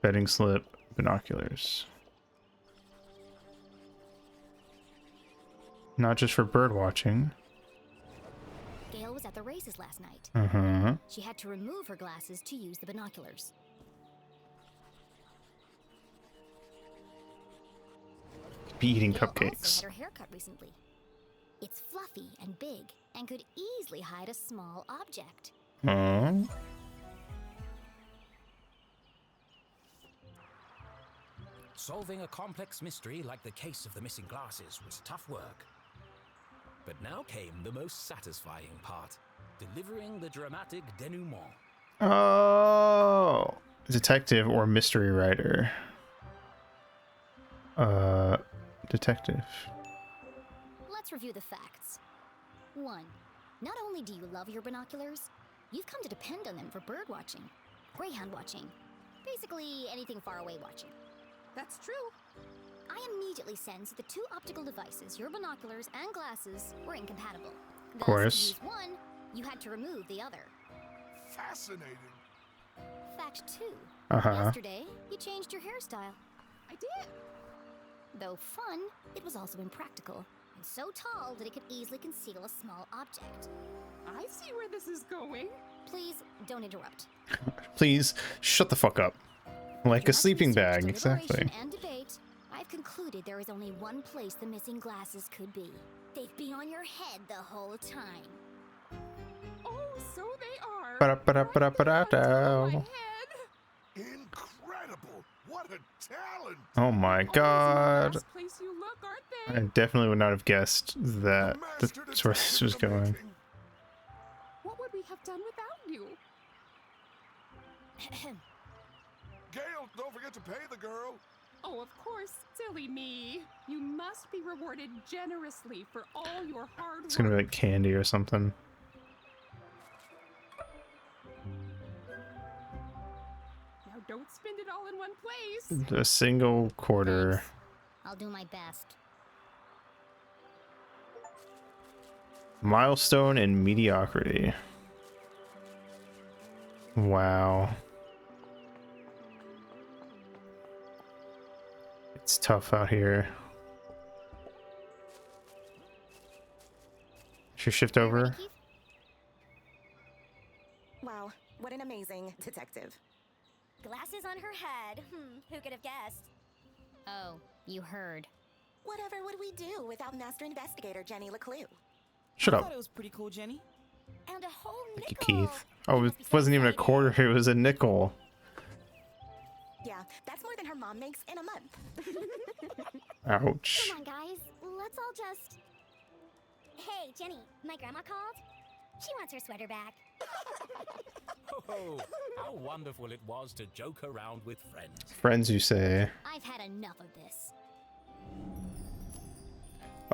bedding slip, binoculars. Not just for bird watching. Gail was at the races last night. Uh-huh. She had to remove her glasses to use the binoculars. Be eating Gail cupcakes. also had her haircut recently. It's fluffy and big and could easily hide a small object. Solving a complex mystery like the case of the missing glasses was tough work. But now came the most satisfying part, delivering the dramatic denouement. Oh, detective or mystery writer. Detective. Let's review the facts. 1. Not only do you love your binoculars, you've come to depend on them for bird watching, greyhound watching, basically anything far away watching. That's true. I immediately sensed that the two optical devices, your binoculars and glasses, were incompatible. Thus, course. to use one, you had to remove the other. Fascinating. Fact 2. Uh-huh. Yesterday, you changed your hairstyle. I did. Though fun, it was also impractical, and so tall that it could easily conceal a small object. I see where this is going. Please, don't interrupt. Please, shut the fuck up. Like a After sleeping research, bag, exactly. deliberation, and debate, I've concluded there is only one place the missing glasses could be. They'd be on your head the whole time. Oh, so they are. Ba-da-ba-da-ba-da-ba-da-da. Incredible! What a talent! Oh my god. Last place you look, aren't they? I definitely would not have guessed that that's where this was going. What would we have done without you? Gail, don't forget to pay the girl. Oh, of course, silly me. You must be rewarded generously for all your hard It's gonna be work. like candy or something. Now don't spend it all in one place. A single quarter. Thanks. I'll do my best. Milestone in mediocrity. Wow. It's tough out here. Should shift over. Wow, what an amazing detective. Glasses on her head. Who could have guessed? Oh, you heard. Whatever would we do without Master Investigator Jenny LeClue? Shut I up. thought it was pretty cool, Jenny. And a whole Thank you, nickel. Keith. Oh, it wasn't even a quarter, it was a nickel. Yeah, that's more than her mom makes in a month. Ouch. Come on, guys. Let's all just... Hey, Jenny, my grandma called. She wants her sweater back. Oh, how wonderful it was to joke around with friends. Friends, you say. I've had enough of this.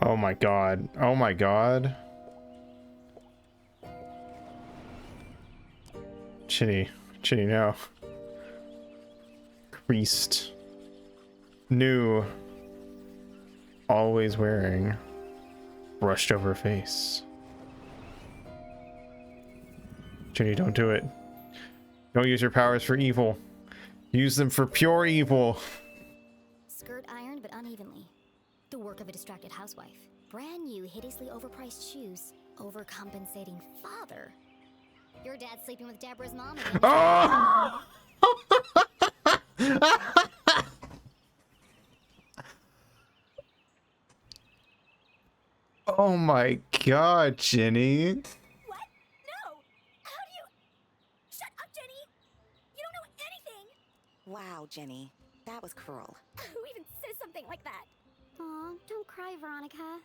Oh my god. Oh my god. Chinny. Chinny, no. Creased. New. Always wearing. Brushed over face. Chinny, don't do it. Don't use your powers for evil. Use them for pure evil. Skirt ironed but unevenly. The work of a distracted housewife. Brand new, hideously overpriced shoes. Overcompensating father. Your dad's sleeping with Deborah's mom again. Oh! Oh my god, Jenny. What? No! How do you... Shut up, Jenny! You don't know anything! Wow, Jenny, that was cruel. Who even says something like that? Aw, don't cry, Veronica.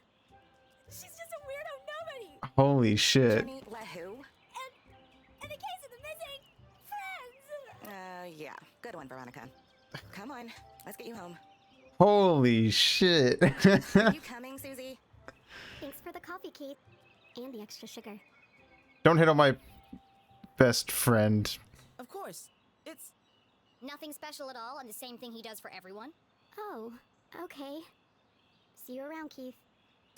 She's just a weirdo nobody! Holy shit. Jenny, let who? And the case of the missing friends! Yeah, good one, Veronica. Come on, let's get you home. Holy shit. Are you coming, Susie? Thanks for the coffee, Keith. And the extra sugar. Don't hit on my best friend. Of course. It's Nothing special at all, and the same thing he does for everyone? Oh, okay. See you around, Keith.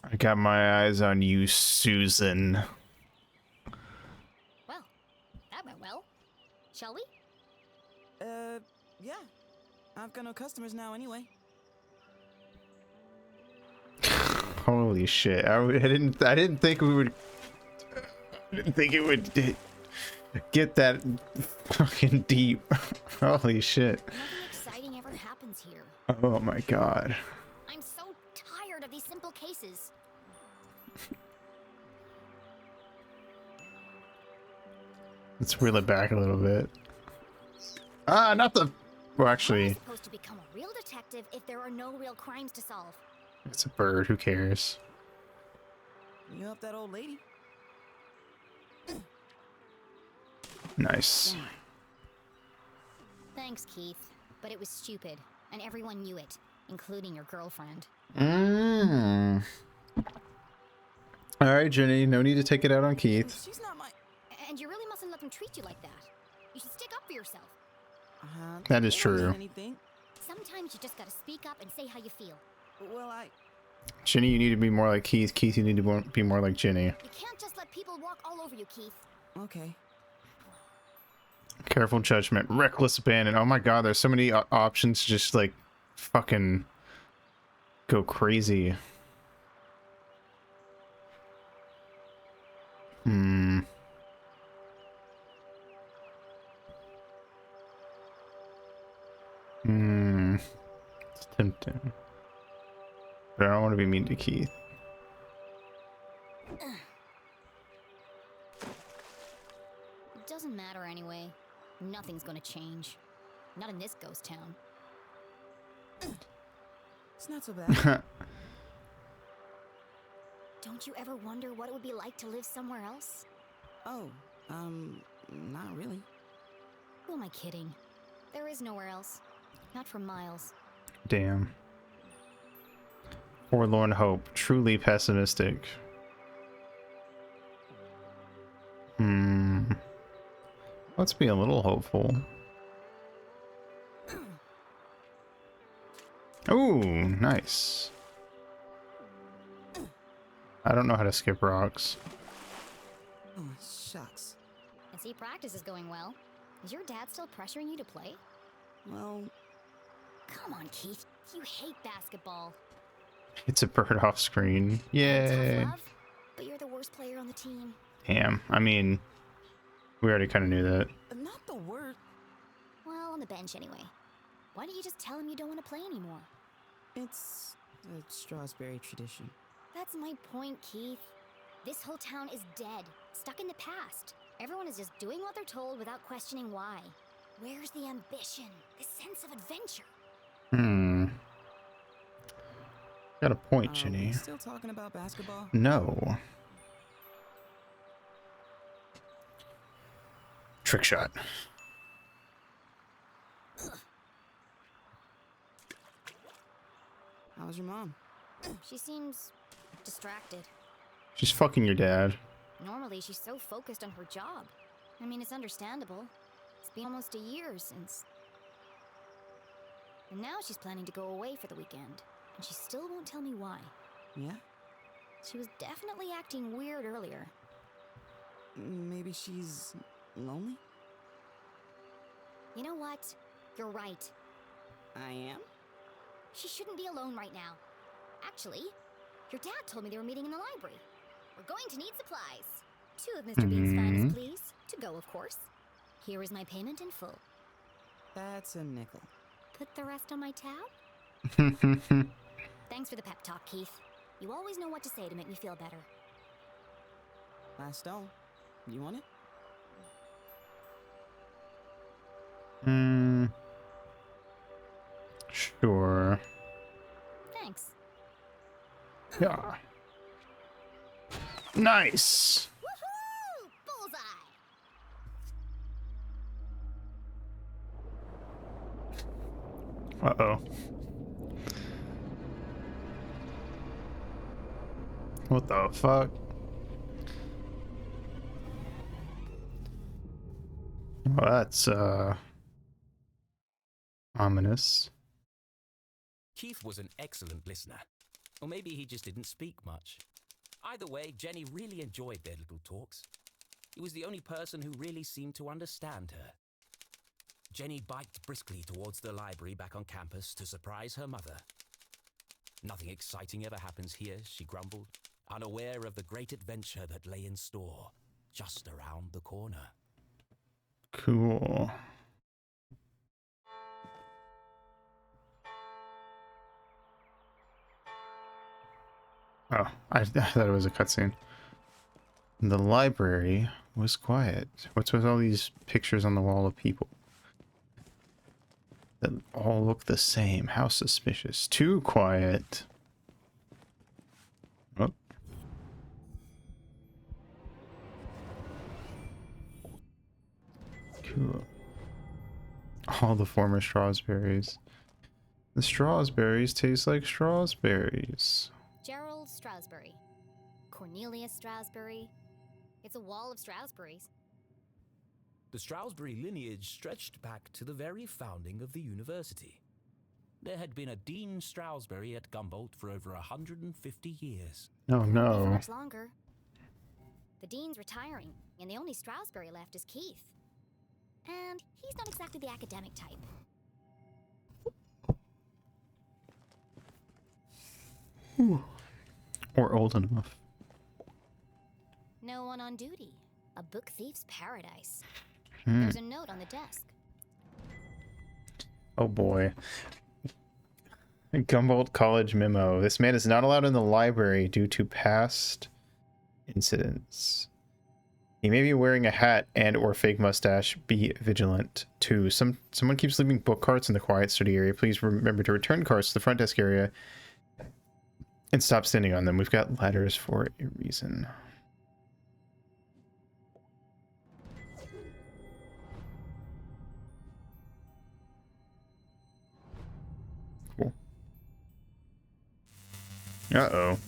I got my eyes on you, Susan. Well, that went well. Shall we? yeah. I've got no customers now anyway. Holy shit! I didn't think we would. I didn't think it would get that fucking deep. Holy shit! Nothing exciting ever happens here. Oh my god. I'm so tired of these simple cases. Let's reel it back a little bit. Ah, not the. Well, actually, I'm supposed to become a real detective if there are no real crimes to solve. it's a bird. Who cares? You help that old lady? Nice. Thanks, Keith. But it was stupid, and everyone knew it, including your girlfriend. All right, Jenny. No need to take it out on Keith. She's not my... And you really mustn't let them treat you like that. You should stick up for yourself. That is true. Anything. Sometimes you just gotta speak up and say how you feel. Well, Jenny, you need to be more like Keith. Keith, you need to be more like Jenny. You can't just let people walk all over you, Keith. Okay. Careful judgment, reckless abandon. Oh my god, there's so many options to just like fucking go crazy. It's tempting. But I don't want to be mean to Keith. It doesn't matter anyway. Nothing's gonna change. Not in this ghost town. It's not so bad. Don't you ever wonder what it would be like to live somewhere else? Oh, not really. Who am I kidding? There is nowhere else. Not for miles. Damn. Forlorn hope. Truly pessimistic. Let's be a little hopeful. Ooh, nice. I don't know how to skip rocks. Oh, shucks. I see practice is going well. Is your dad still pressuring you to play? Well... Come on, Keith. You hate basketball. It's a bird off screen. Yay. Tough love, but you're the worst player on the team. Damn. I mean, we already kind of knew that. Not the word. Well, on the bench anyway. Why don't you just tell him you don't want to play anymore? It's a Strasberry tradition. That's my point, Keith. This whole town is dead, stuck in the past. Everyone is just doing what they're told without questioning why. Where's the ambition, the sense of adventure? Got a point, Jenny. Still talking about basketball? No. Trick shot. How's your mom? She seems distracted. She's fucking your dad. Normally, she's so focused on her job. I mean, it's understandable. It's been almost a year since... And now she's planning to go away for the weekend. And she still won't tell me why. Yeah? She was definitely acting weird earlier. Maybe she's lonely? You know what? You're right. I am? She shouldn't be alone right now. Actually, your dad told me they were meeting in the library. We're going to need supplies. 2 of Mr. Bean's finest, please. To go, of course. Here is my payment in full. That's a nickel. Put the rest on my tab? Thanks for the pep talk, Keith. You always know what to say to make me feel better. Last stone. You want it? Sure. Thanks. Yeah. Nice. Woohoo! Bullseye! Uh-oh. What the fuck? Well, that's ominous. Keith was an excellent listener. Or maybe he just didn't speak much. Either way, Jenny really enjoyed their little talks. He was the only person who really seemed to understand her. Jenny biked briskly towards the library back on campus to surprise her mother. Nothing exciting ever happens here, she grumbled, unaware of the great adventure that lay in store just around the corner. Cool. Oh, I thought it was a cutscene. The library was quiet. What's with all these pictures on the wall of people that all look the same? How suspicious. Too quiet. Oh. Cool. All the former strawberries. The strawberries taste like strawberries. Gerald Strasberry. Cornelius Strasberry. It's a wall of Strasberries. The Stroudsbury lineage stretched back to the very founding of the university. There had been a Dean Stroudsbury at Gumboldt for over 150 years. Oh Not no. much longer. The dean's retiring, and the only Strasberry left is Keith. And he's not exactly the academic type. Or old enough. No one on duty. A book thief's paradise. Hmm. There's a note on the desk. Oh boy. Gumboldt College memo. This man is not allowed in the library due to past incidents. He may be wearing a hat and or fake mustache. Be vigilant. 2. Someone keeps leaving book carts in the quiet study area. Please remember to return carts to the front desk area and stop standing on them. We've got ladders for a reason. Cool. Uh-oh.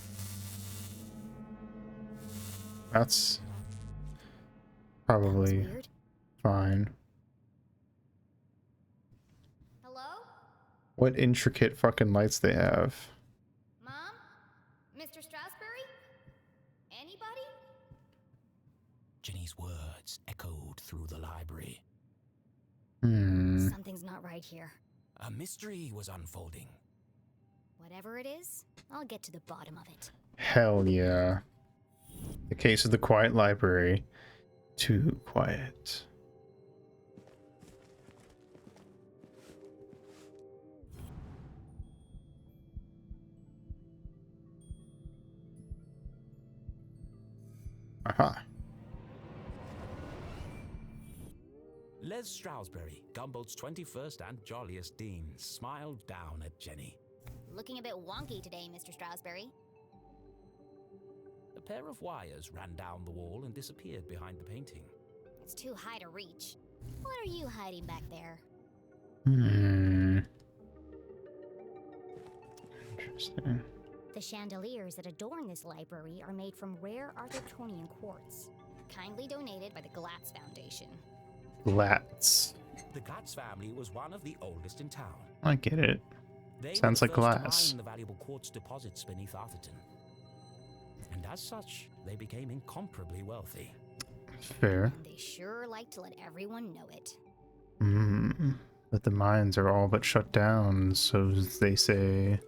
That's probably fine. Hello? What intricate fucking lights they have. Mom? Mr. Strasberry? Anybody? Jenny's words echoed through the library. Something's not right here. A mystery was unfolding. Whatever it is, I'll get to the bottom of it. Hell yeah. The case of the quiet library. Too quiet. Aha. Les Stroudsbury, Gumboldt's 21st and jolliest dean, smiled down at Jenny. Looking a bit wonky today, Mr. Strasberry. A pair of wires ran down the wall and disappeared behind the painting. It's too high to reach. What are you hiding back there? Interesting. The chandeliers that adorn this library are made from rare Arthurtonian quartz, kindly donated by the Glatz Foundation. Glatz. The Glatz family was one of the oldest in town. I get it. They Sounds were like the first to glass. mine the valuable quartz deposits beneath Arthurton. And as such, they became incomparably wealthy. Fair. And they sure like to let everyone know it. But the mines are all but shut down, so they say.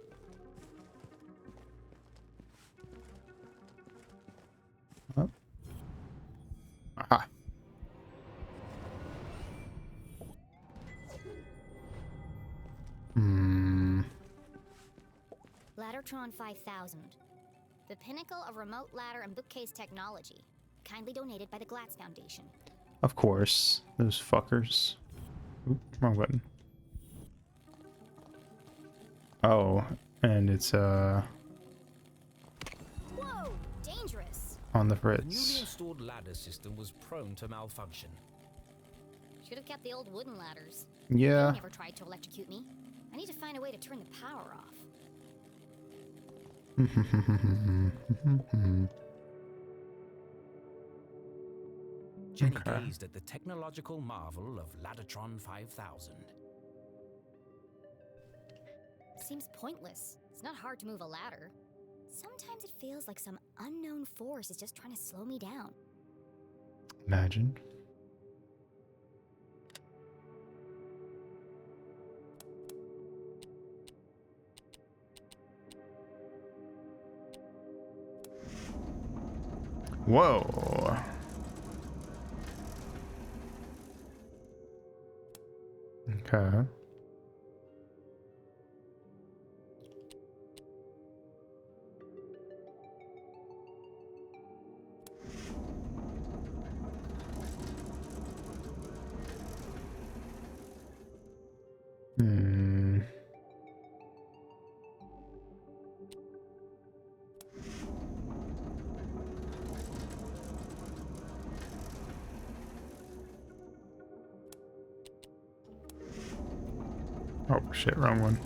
Oh. Aha. Laddertron 5000. The pinnacle of remote ladder and bookcase technology. Kindly donated by the Glatz Foundation. Of course. Those fuckers. Oop, wrong button. Oh, and it's Whoa! Dangerous! on the The newly fritz. installed ladder system was prone to malfunction. Should have kept the old wooden ladders. Yeah. They never tried to electrocute me. I need to find a way to turn the power off. Jenny Okay. gazed at the technological marvel of Ladatron 5000. Seems pointless. It's not hard to move a ladder. Sometimes it feels like some unknown force is just trying to slow me down. Imagine. Whoa. Okay. Hmm. Oh shit, wrong one.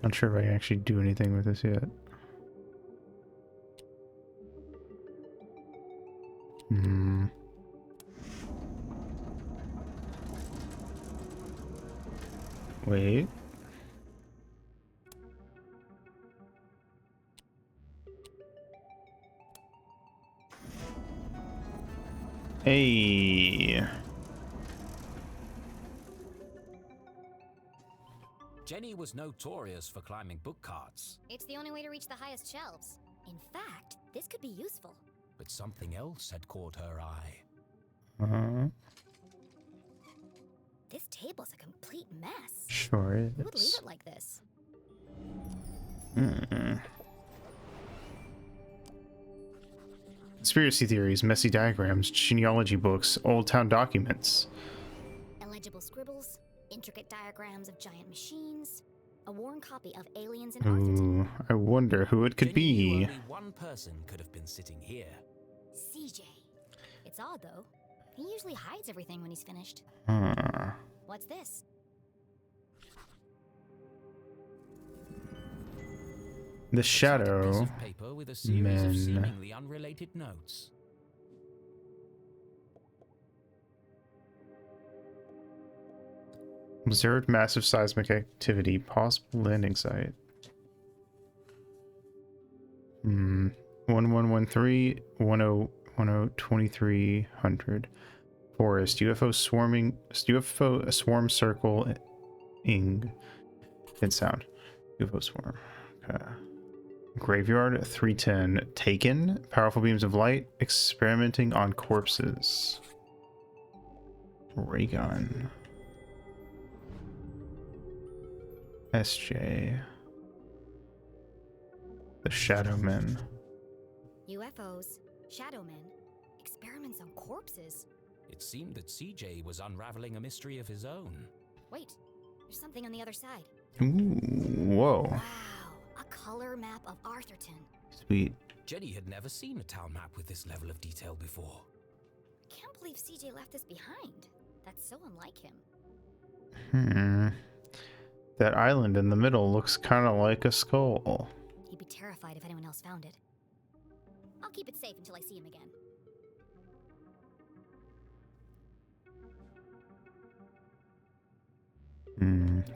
Not sure if I can actually do anything with this yet. Hmm. Wait. Hey. Jenny was notorious for climbing book carts, It's the only way to reach the highest shelves. In fact, this could be useful. but something else had caught her eye. Uh-huh. This table's a complete mess. Sure is. Who would leave it like this? Conspiracy theories, messy diagrams, genealogy books, old town documents. Illegible scribbles, intricate diagrams of giant machines, a worn copy of Aliens in Ooh, I wonder who it could Jenny knew be. only one person could have been sitting here. CJ. It's odd, though. He usually hides everything when he's finished. Huh. What's this? The Piece Shadow of paper with a series of Men. seemingly unrelated notes. Observed massive seismic activity. Possible landing site. 1113 2300. Forest. UFO swarming. UFO swarm circle. Ing. Good sound. UFO swarm. Okay. Graveyard 310. Taken. Powerful beams of light. Experimenting on corpses. Ray gun. SJ. The Shadow Men. UFOs, shadow men, experiments on corpses. It seemed that CJ was unraveling a mystery of his own. Wait, there's something on the other side. Ooh, whoa. Wow, a color map of Arthurton. Sweet. Jenny had never seen a town map with this level of detail before. Can't believe CJ left this behind. That's so unlike him. That island in the middle looks kind of like a skull. He'd be terrified if anyone else found it. I'll keep it safe until I see him again.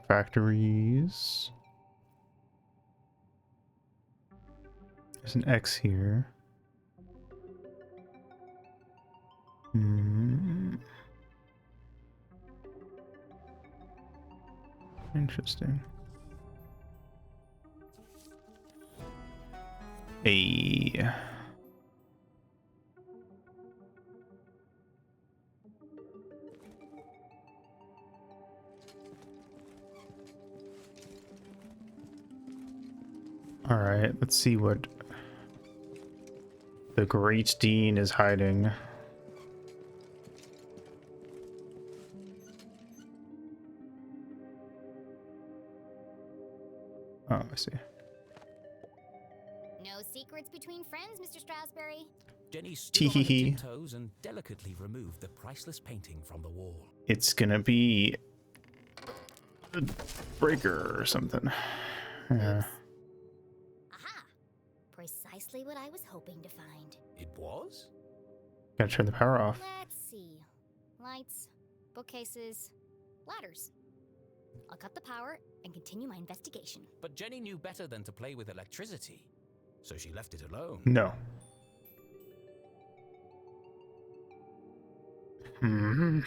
Factories. There's an X here. Interesting. Hey. All right, let's see what the Great Dean is hiding. Oh, I see. No secrets between friends, Mr. Strasberry. Jenny stood on her Teehee. tiptoes and delicately removed the priceless painting from the wall. It's gonna be a breaker or something. Yeah. Aha! Precisely what I was hoping to find. It was? Gotta turn the power off. Let's see. Lights, bookcases, ladders. I'll cut the power and continue my investigation. But Jenny knew better than to play with electricity, so she left it alone. No. Hmm.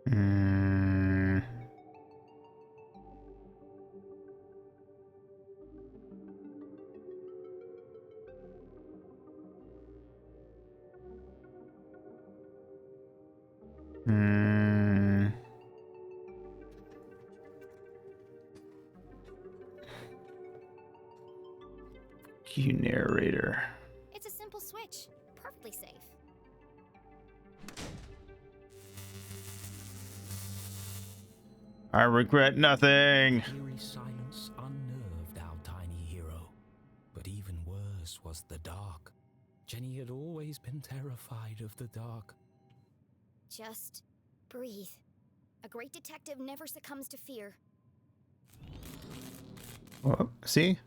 Hmm. Hmm. Cue narrator. It's a simple switch. Perfectly safe. I regret nothing. Eerie silence unnerved our tiny hero. But even worse was the dark. Jenny had always been terrified of the dark. Just breathe. A great detective never succumbs to fear. Oh, see?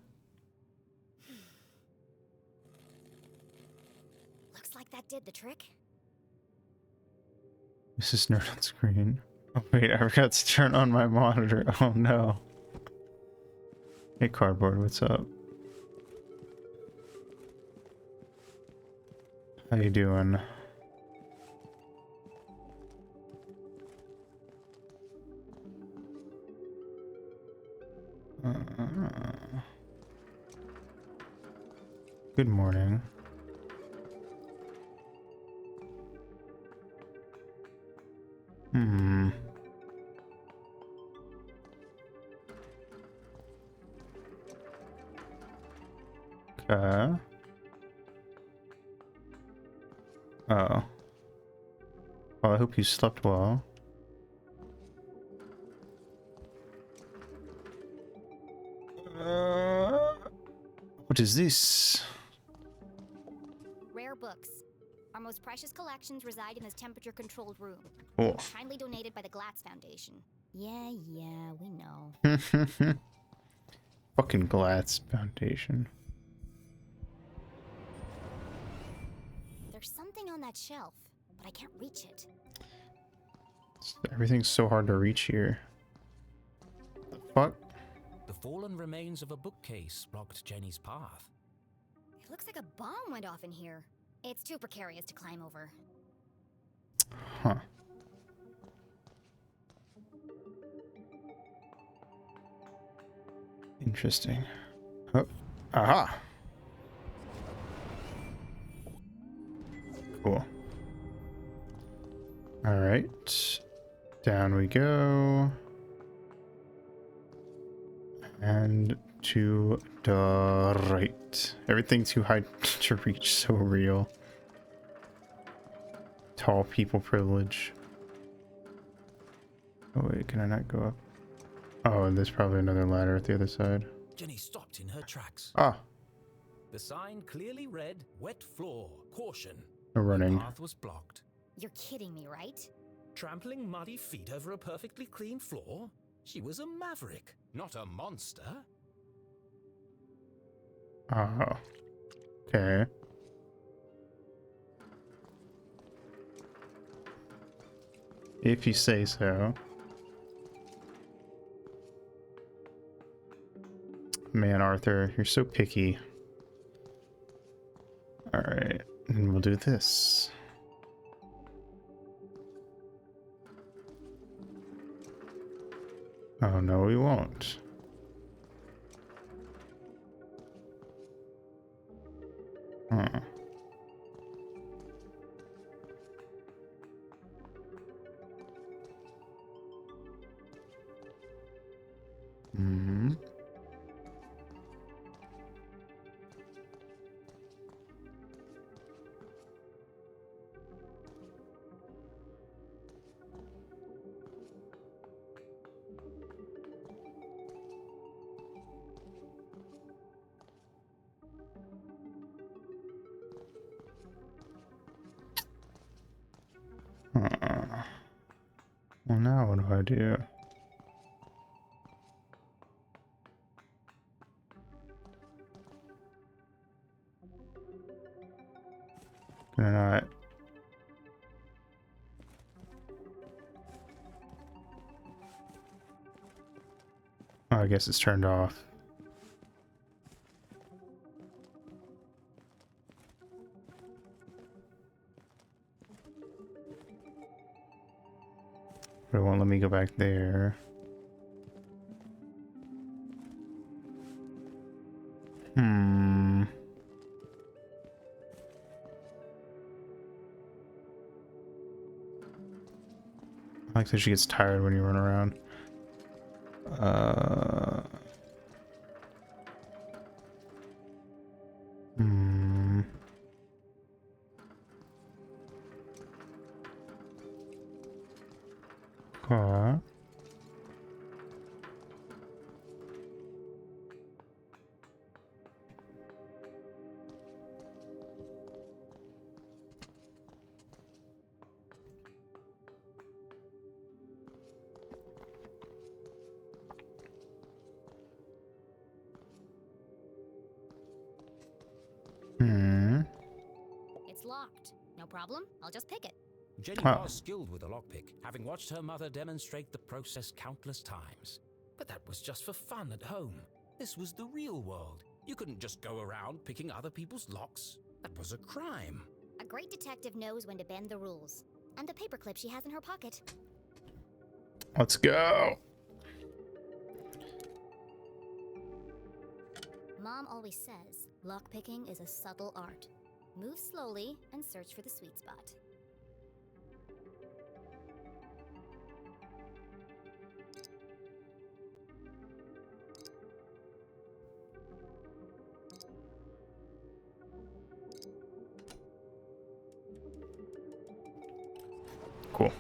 Looks like that did the trick. This is nerd on screen. Oh wait, I forgot to turn on my monitor. Oh no. Hey Cardboard, what's up? How you doing? Good morning. Hmm. Okay. Oh. Well, I hope you slept well. What is this? Rare books. Our most precious collections reside in this temperature-controlled room. Cool. Kindly donated by the Glatz Foundation. Yeah, we know. Fucking Glatz Foundation. There's something on that shelf, but I can't reach it. Everything's so hard to reach here. The fuck? The fallen remains of a bookcase blocked Jenny's path. It looks like a bomb went off in here. It's too precarious to climb over. Huh. Interesting. Oh. Aha! Cool. Alright. Down we go. And to the right. Everything too high to reach, so real. Tall people privilege. Oh wait, can I not go up? Oh, and there's probably another ladder at the other side. Jenny stopped in her tracks. Ah. The sign clearly read, "Wet floor, caution." No running. The path was blocked. You're kidding me, right? Trampling muddy feet over a perfectly clean floor? She was a maverick, not a monster. Oh. Okay. If you say so. Man, Arthur, you're so picky. Alright, and we'll do this. Oh, no, we won't. Huh. Hmm. Well, now what do I do? Can I not? Oh, I guess it's turned off. But it won't let me go back there. I like that she gets tired when you run around. Okay. It's locked. No problem. I'll just pick it. Jenny was skilled with a lockpick, having watched her mother demonstrate the process countless times. But that was just for fun at home. This was the real world. You couldn't just go around picking other people's locks. That was a crime. A great detective knows when to bend the rules. And the paperclip she has in her pocket. Let's go. Mom always says, lockpicking is a subtle art. Move slowly and search for the sweet spot. Cool.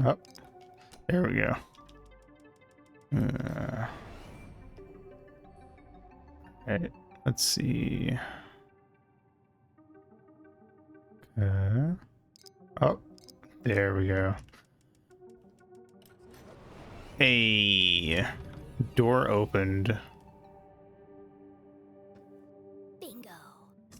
Oh, there we go. Right, let's see. Oh, there we go. A door opened. Bingo.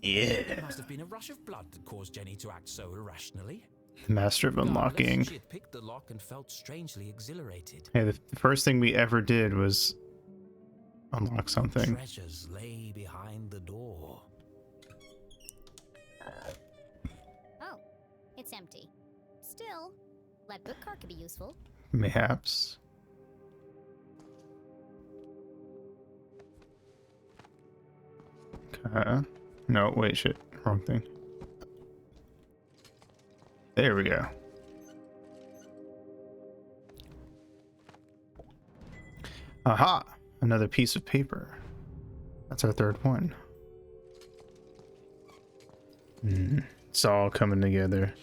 Yeah. It must have been a rush of blood that caused Jenny to act so irrationally. Master of unlocking. She had picked the lock and felt strangely exhilarated. Hey, the first thing we ever did was unlock something. Treasures lay behind the door. Oh, it's empty. Still, that book cart could be useful. Mayhaps. Okay. No, wait, shit. Wrong thing. There we go. Aha! Another piece of paper. That's our third one. It's all coming together.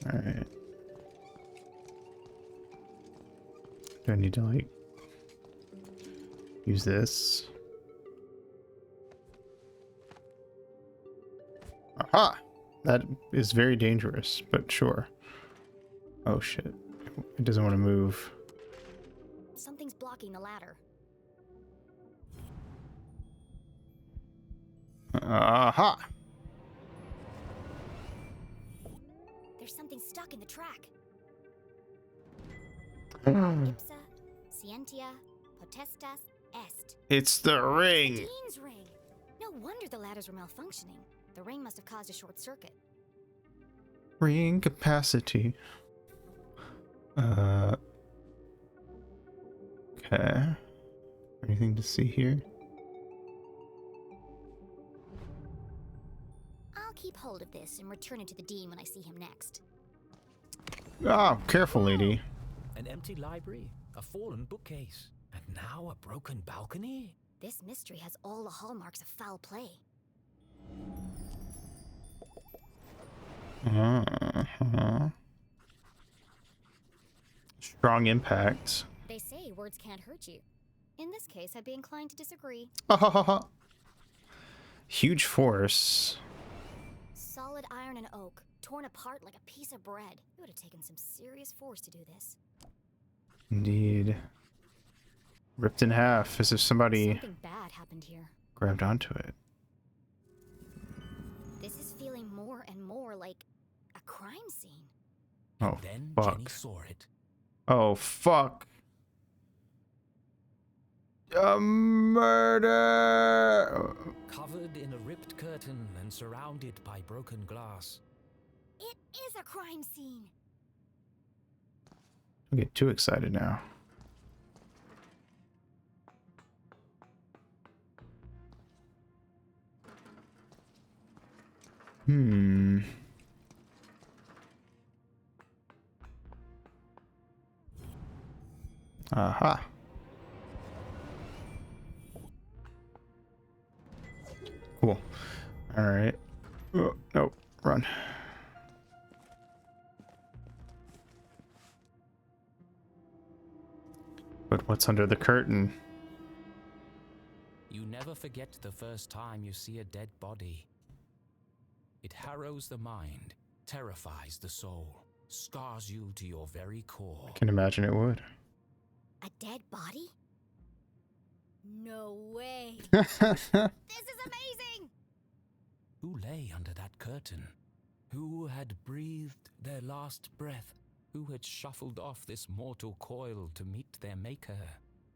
Alright. Do I need to, like, use this? Aha! That is very dangerous, but sure. Oh shit. It doesn't want to move. Something's blocking the ladder. Aha! There's something stuck in the track. Hmm. Ipsa, scientia, potestas, est. It's the ring! Dean's ring! No wonder the ladders were malfunctioning. The ring must have caused a short circuit. Ring capacity. Okay. Anything to see here? I'll keep hold of this and return it to the Dean when I see him next. Ah, careful, lady. An empty library, a fallen bookcase, and now a broken balcony? This mystery has all the hallmarks of foul play. Strong impact. They say words can't hurt you. In this case, I'd be inclined to disagree. Huge force. Solid iron and oak, torn apart like a piece of bread. It would have taken some serious force to do this. Indeed. Ripped in half as if somebody Something bad happened here. grabbed onto it. This is feeling more and more like a crime scene. Oh, Then fuck. Jenny saw it. Oh, fuck. A murder! Covered in a ripped curtain and surrounded by broken glass. It is a crime scene. I get too excited now. Aha. Cool. All right. Oh, nope. Run. But what's under the curtain? You never forget the first time you see a dead body. It harrows the mind, terrifies the soul, scars you to your very core. I can imagine it would. A dead body? No way. This is amazing! Who lay under that curtain? Who had breathed their last breath? Who had shuffled off this mortal coil to meet their maker?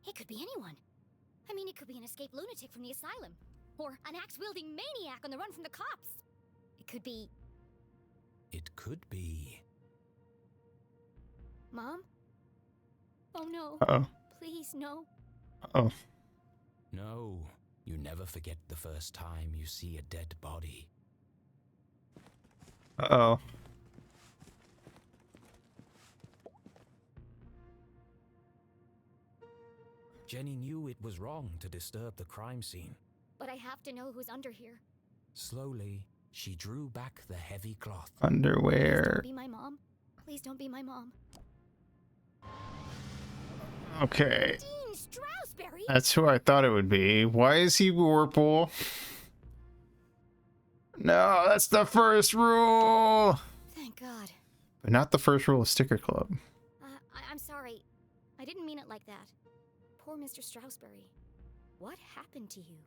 It could be anyone. I mean, it could be an escaped lunatic from the asylum. Or an axe-wielding maniac on the run from the cops. It could be... It could be... Mom? Oh no. Uh-oh. Please, no. Oh. No, you never forget the first time you see a dead body. Uh-oh. Jenny knew it was wrong to disturb the crime scene. But I have to know who's under here. Slowly, she drew back the heavy cloth. Underwear. Please don't be my mom. Please don't be my mom. Okay. Dean Strasberry? That's who I thought it would be. Why is he Whirlpool? No, that's the first rule. Thank God. But not the first rule of Sticker Club. I'm sorry. I didn't mean it like that. Poor Mr. Strasberry. What happened to you?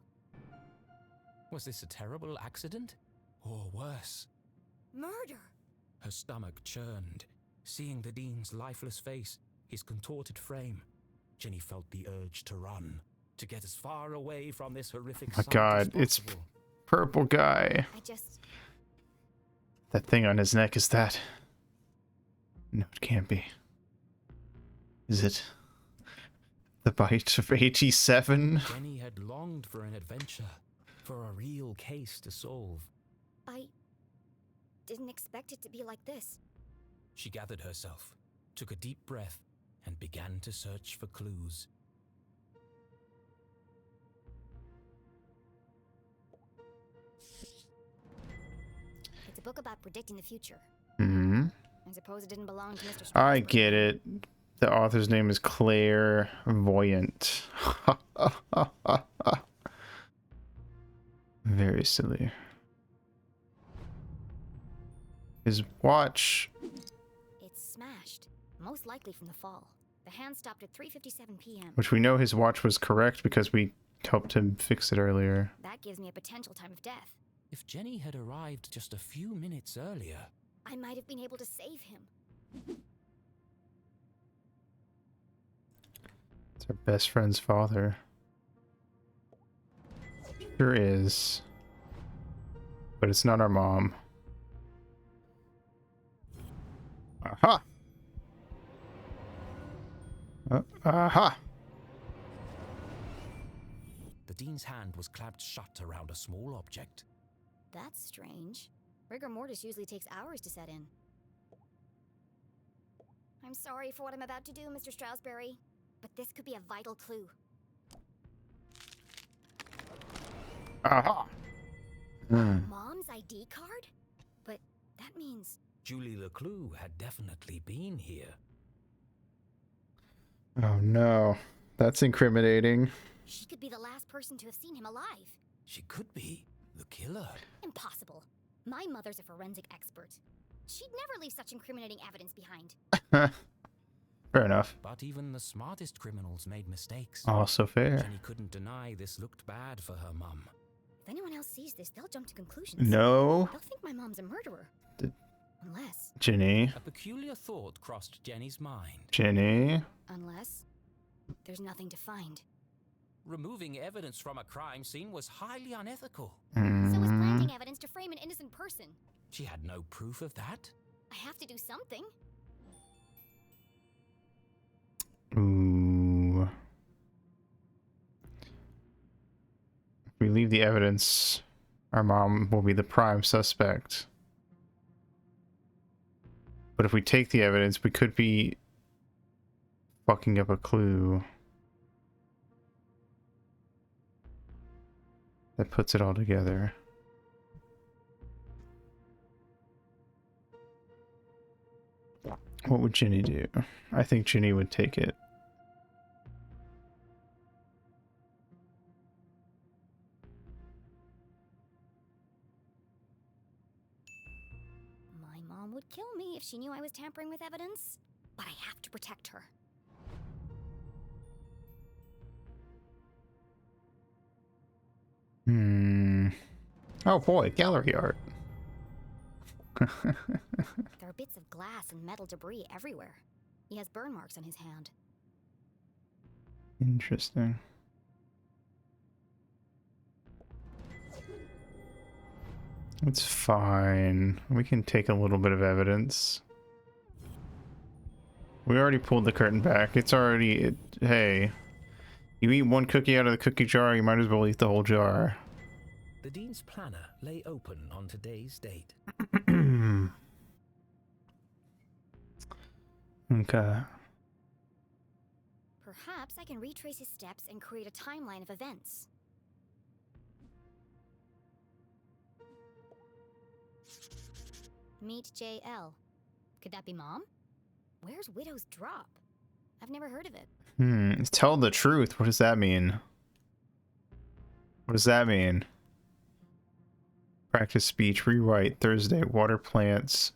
Was this a terrible accident? Or worse? Murder! Her stomach churned, seeing the Dean's lifeless face, his contorted frame. Jenny felt the urge to run, to get as far away from this horrific Oh my sight God, as it's possible. purple guy. That thing on his neck is that. No, it can't be. Is it the bite of 87? Jenny had longed for an adventure, for a real case to solve. I didn't expect it to be like this. She gathered herself, took a deep breath, and began to search for clues. It's a book about predicting the future. Hmm. I suppose it didn't belong to Mr. Strasberry. I get it. The author's name is Clairvoyant. Very silly. His watch. It's smashed. Most likely from the fall. The hand stopped at 3:57 p.m. Which we know his watch was correct because we helped him fix it earlier. That gives me a potential time of death. If Jenny had arrived just a few minutes earlier... I might have been able to save him. It's our best friend's father. Sure is. But it's not our mom. Aha! Aha! The Dean's hand was clamped shut around a small object. That's strange. Rigor mortis usually takes hours to set in. I'm sorry for what I'm about to do, Mr. Strasberry, but this could be a vital clue. Aha! Mom's ID card? But that that means... Julie LeClue had definitely been here. Oh no. That's incriminating. She could be the last person to have seen him alive. She could be the killer. Impossible. My mother's a forensic expert. She'd never leave such incriminating evidence behind. Fair enough. But even the smartest criminals made mistakes. Also fair. Jenny couldn't deny this looked bad for her mum. If anyone else sees this, they'll jump to conclusions. No. They'll think my mom's a murderer. Unless... Jenny. A peculiar thought crossed Jenny's mind. Jenny. Unless... there's nothing to find. Removing evidence from a crime scene was highly unethical. So was planting evidence to frame an innocent person. She had no proof of that. I have to do something. Ooh. If we leave the evidence, our mom will be the prime suspect. But if we take the evidence, we could be fucking up a clue that puts it all together. What would Ginny do? I think Ginny would take it. My mom would kill me if she knew I was tampering with evidence. But I have to protect her. Oh boy, gallery art. There are bits of glass and metal debris everywhere. He has burn marks on his hand. Interesting. It's fine. We can take a little bit of evidence. We already pulled the curtain back. It's already... hey. You eat one cookie out of the cookie jar, you might as well eat the whole jar. The Dean's planner lay open on today's date. Okay. Perhaps I can retrace his steps and create a timeline of events. Meet JL. Could that be Mom? Where's Widow's Drop? I've never heard of it. Tell the truth. What does that mean? What does that mean? Practice speech, rewrite, Thursday, water plants,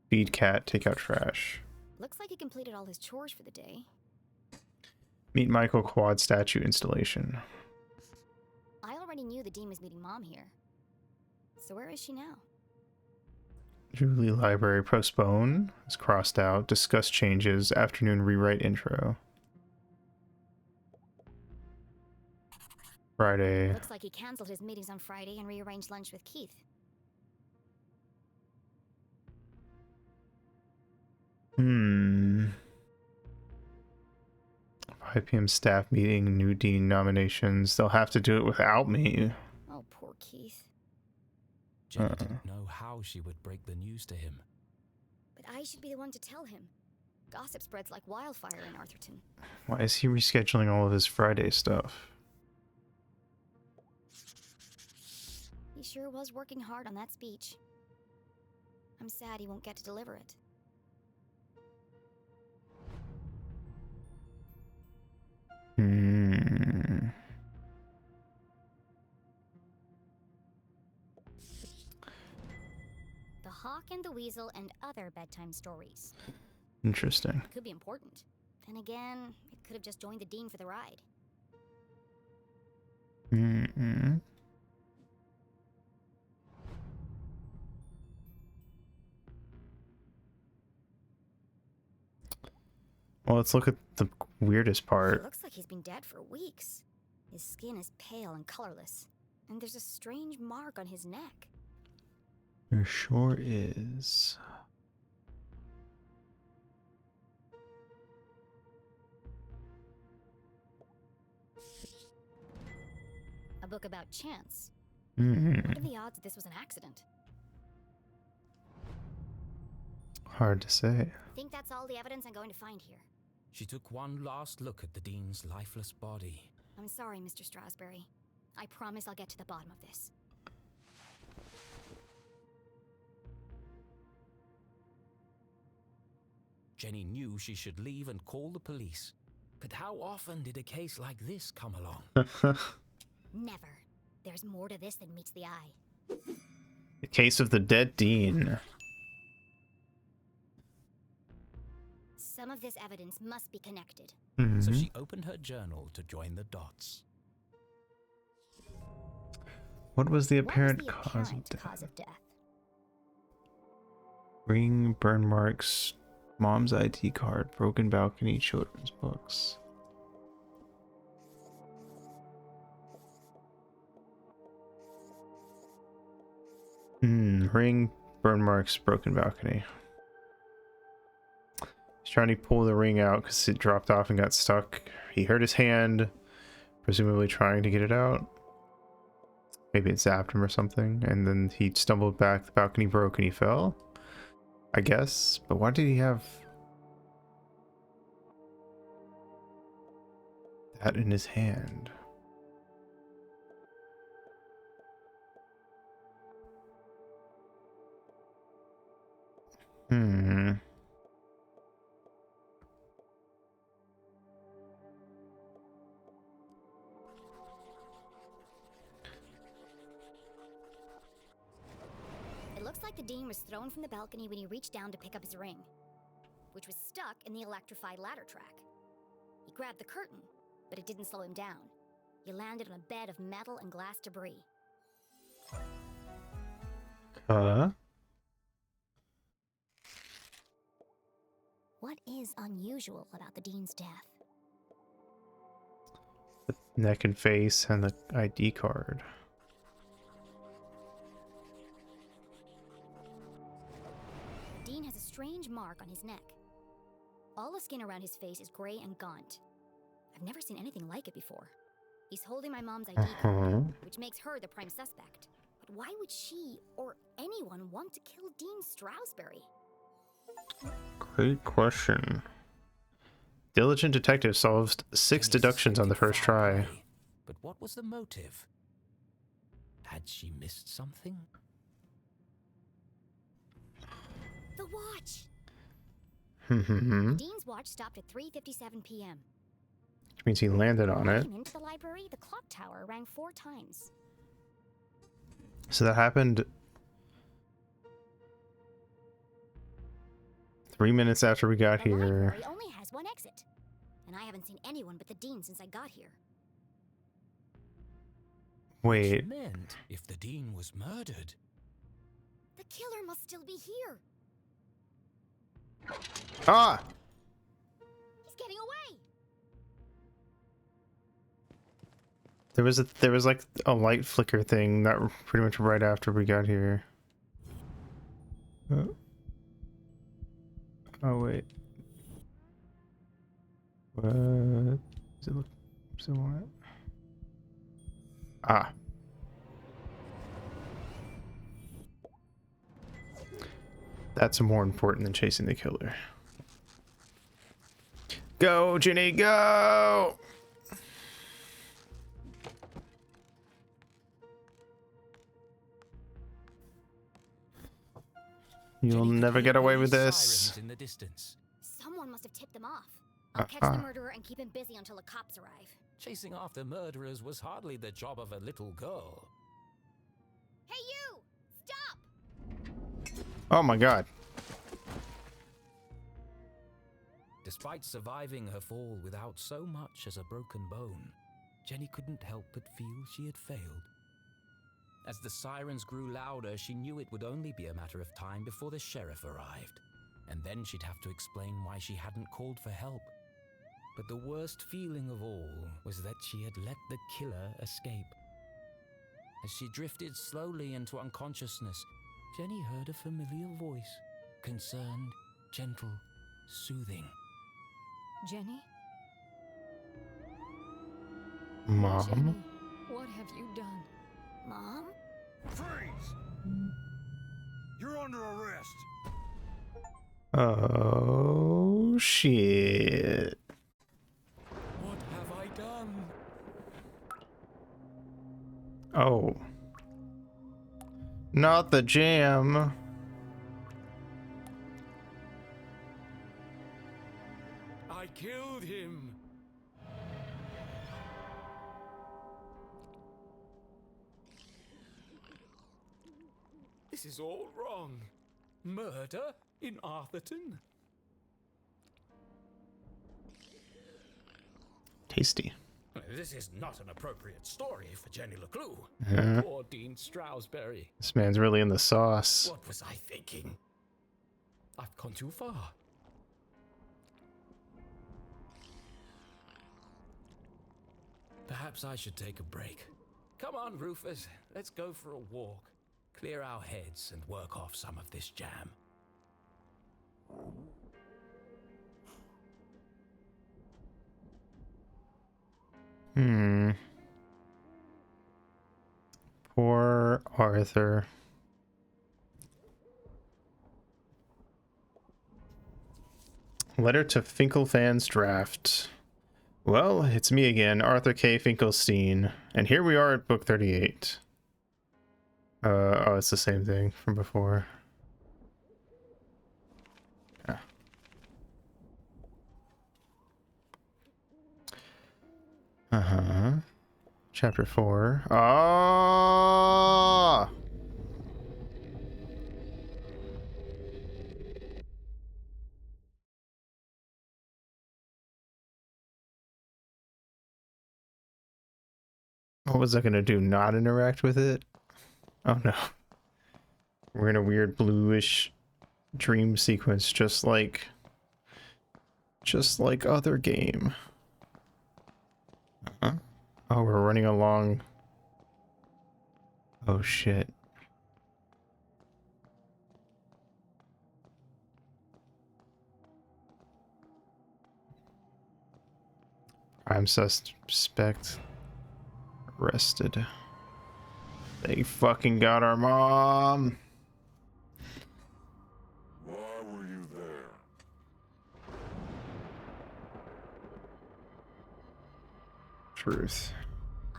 feed cat, take out trash. Looks like he completed all his chores for the day. Meet Michael quad statue installation. I already knew the Dean was meeting Mom here. So where is she now? Julie library postpone is crossed out. Discuss changes. Afternoon rewrite intro. Friday. Looks like he canceled his meetings on Friday and rearranged lunch with Keith. 5 p.m. staff meeting, new dean nominations. They'll have to do it without me. Oh, poor Keith. Jenny didn't know how she would break the news to him. But I should be the one to tell him. Gossip spreads like wildfire in Arthurton. Why is he rescheduling all of his Friday stuff? He sure was working hard on that speech. I'm sad he won't get to deliver it. The Hawk and the Weasel and other bedtime stories. Interesting. Could be important. Then again, it could have just joined the Dean for the ride. Well, let's look at the weirdest part. It looks like he's been dead for weeks. His skin is pale and colorless, and there's a strange mark on his neck. There sure is. A book about chance. Mm-hmm. What are the odds that this was an accident? Hard to say. Think that's all the evidence I'm going to find here. She took one last look at the Dean's lifeless body. I'm sorry, Mr. Strasberry. I promise I'll get to the bottom of this. Jenny knew she should leave and call the police. But how often did a case like this come along? Never. There's more to this than meets the eye. The case of the dead dean. Some of this evidence must be connected. So she opened her journal to join the dots. What was the apparent cause of death? Ring, burn marks, mom's ID card, broken balcony, children's books. Ring, burn marks, broken balcony. He's trying to pull the ring out because it dropped off and got stuck. He hurt his hand, presumably trying to get it out. Maybe it zapped him or something, and then he stumbled back, the balcony broke and he fell, I guess. But why did he have that in his hand? It looks like the dean was thrown from the balcony when he reached down to pick up his ring, which was stuck in the electrified ladder track. He grabbed the curtain, but it didn't slow him down. He landed on a bed of metal and glass debris. What is unusual about the dean's death? The neck and face and the ID card. The dean has a strange mark on his neck. All the skin around his face is gray and gaunt. I've never seen anything like it before. He's holding my mom's ID card, which makes her the prime suspect. But why would she or anyone want to kill Dean Stroudsbury? Great question. Diligent detective solved 6 deductions on the first try. But what was the motive? Had she missed something? The watch! The Dean's watch stopped at 3:57 p.m. Which means he landed on When I it. came into the library, the clock tower rang 4 times. So that happened 3 minutes after we got The here. library only has one exit, and I haven't seen anyone but the dean since I got here. Wait. Which meant if the dean was murdered, The killer must still be here. Ah! He's getting away. There was like a light flicker thing that pretty much right after we got here. Oh wait. What? Does it look similar? Ah. That's more important than chasing the killer. Go, Ginny, go! You'll never get away with this. sirens in the distance. Someone must have tipped them off. I'll catch the murderer and keep him busy until the cops arrive. Chasing after murderers was hardly the job of a little girl. Hey you! Stop! Oh my god. Despite surviving her fall without so much as a broken bone, Jenny couldn't help but feel she had failed. As the sirens grew louder, she knew it would only be a matter of time before the sheriff arrived, and then she'd have to explain why she hadn't called for help. But the worst feeling of all was that she had let the killer escape. As she drifted slowly into unconsciousness, Jenny heard a familiar voice, concerned, gentle, soothing. Jenny? Mom? Jenny, what have you done? Mom? Freeze! You're under arrest. Oh shit. What have I done? Oh. Not the jam. I killed him. This is all wrong. Murder in Arthurton? Tasty. This is not an appropriate story for Jenny LeClue. Yeah. Poor Dean Stroudsbury. This man's really in the sauce. What was I thinking? I've gone too far. Perhaps I should take a break. Come on, Rufus. Let's go for a walk. Clear our heads and work off some of this jam. Poor Arthur. Letter to Finkelfan's draft. Well, it's me again, Arthur K. Finkelstein, and here we are at book 38. Oh, it's the same thing from before. Yeah. Chapter 4. Ah! What was I gonna do? Not interact with it? Oh no. We're in a weird bluish dream sequence, just like other game. Oh, we're running along. Oh shit. Prime suspect arrested. They fucking got our mom. Why were you there? Truth.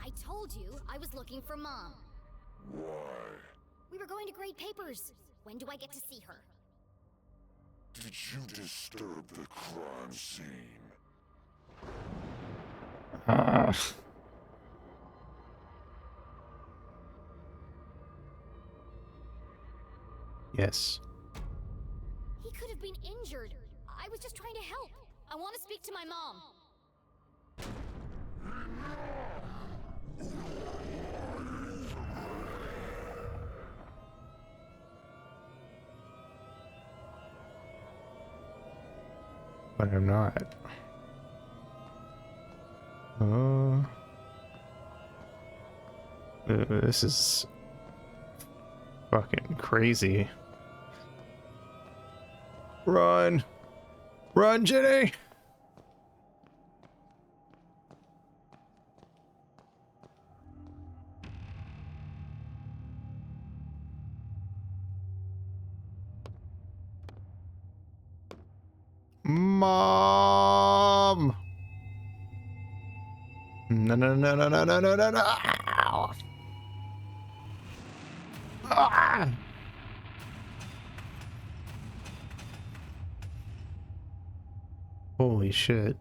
I told you I was looking for Mom. Why? We were going to grade papers. When do I get to see her? Did you disturb the crime scene? Yes. He could have been injured. I was just trying to help. I want to speak to my mom. But I'm not. Oh. This is fucking crazy. Run! Run, Jenny! Mom! No, no, no, no, no, no, no, no, no! Ah! Holy shit.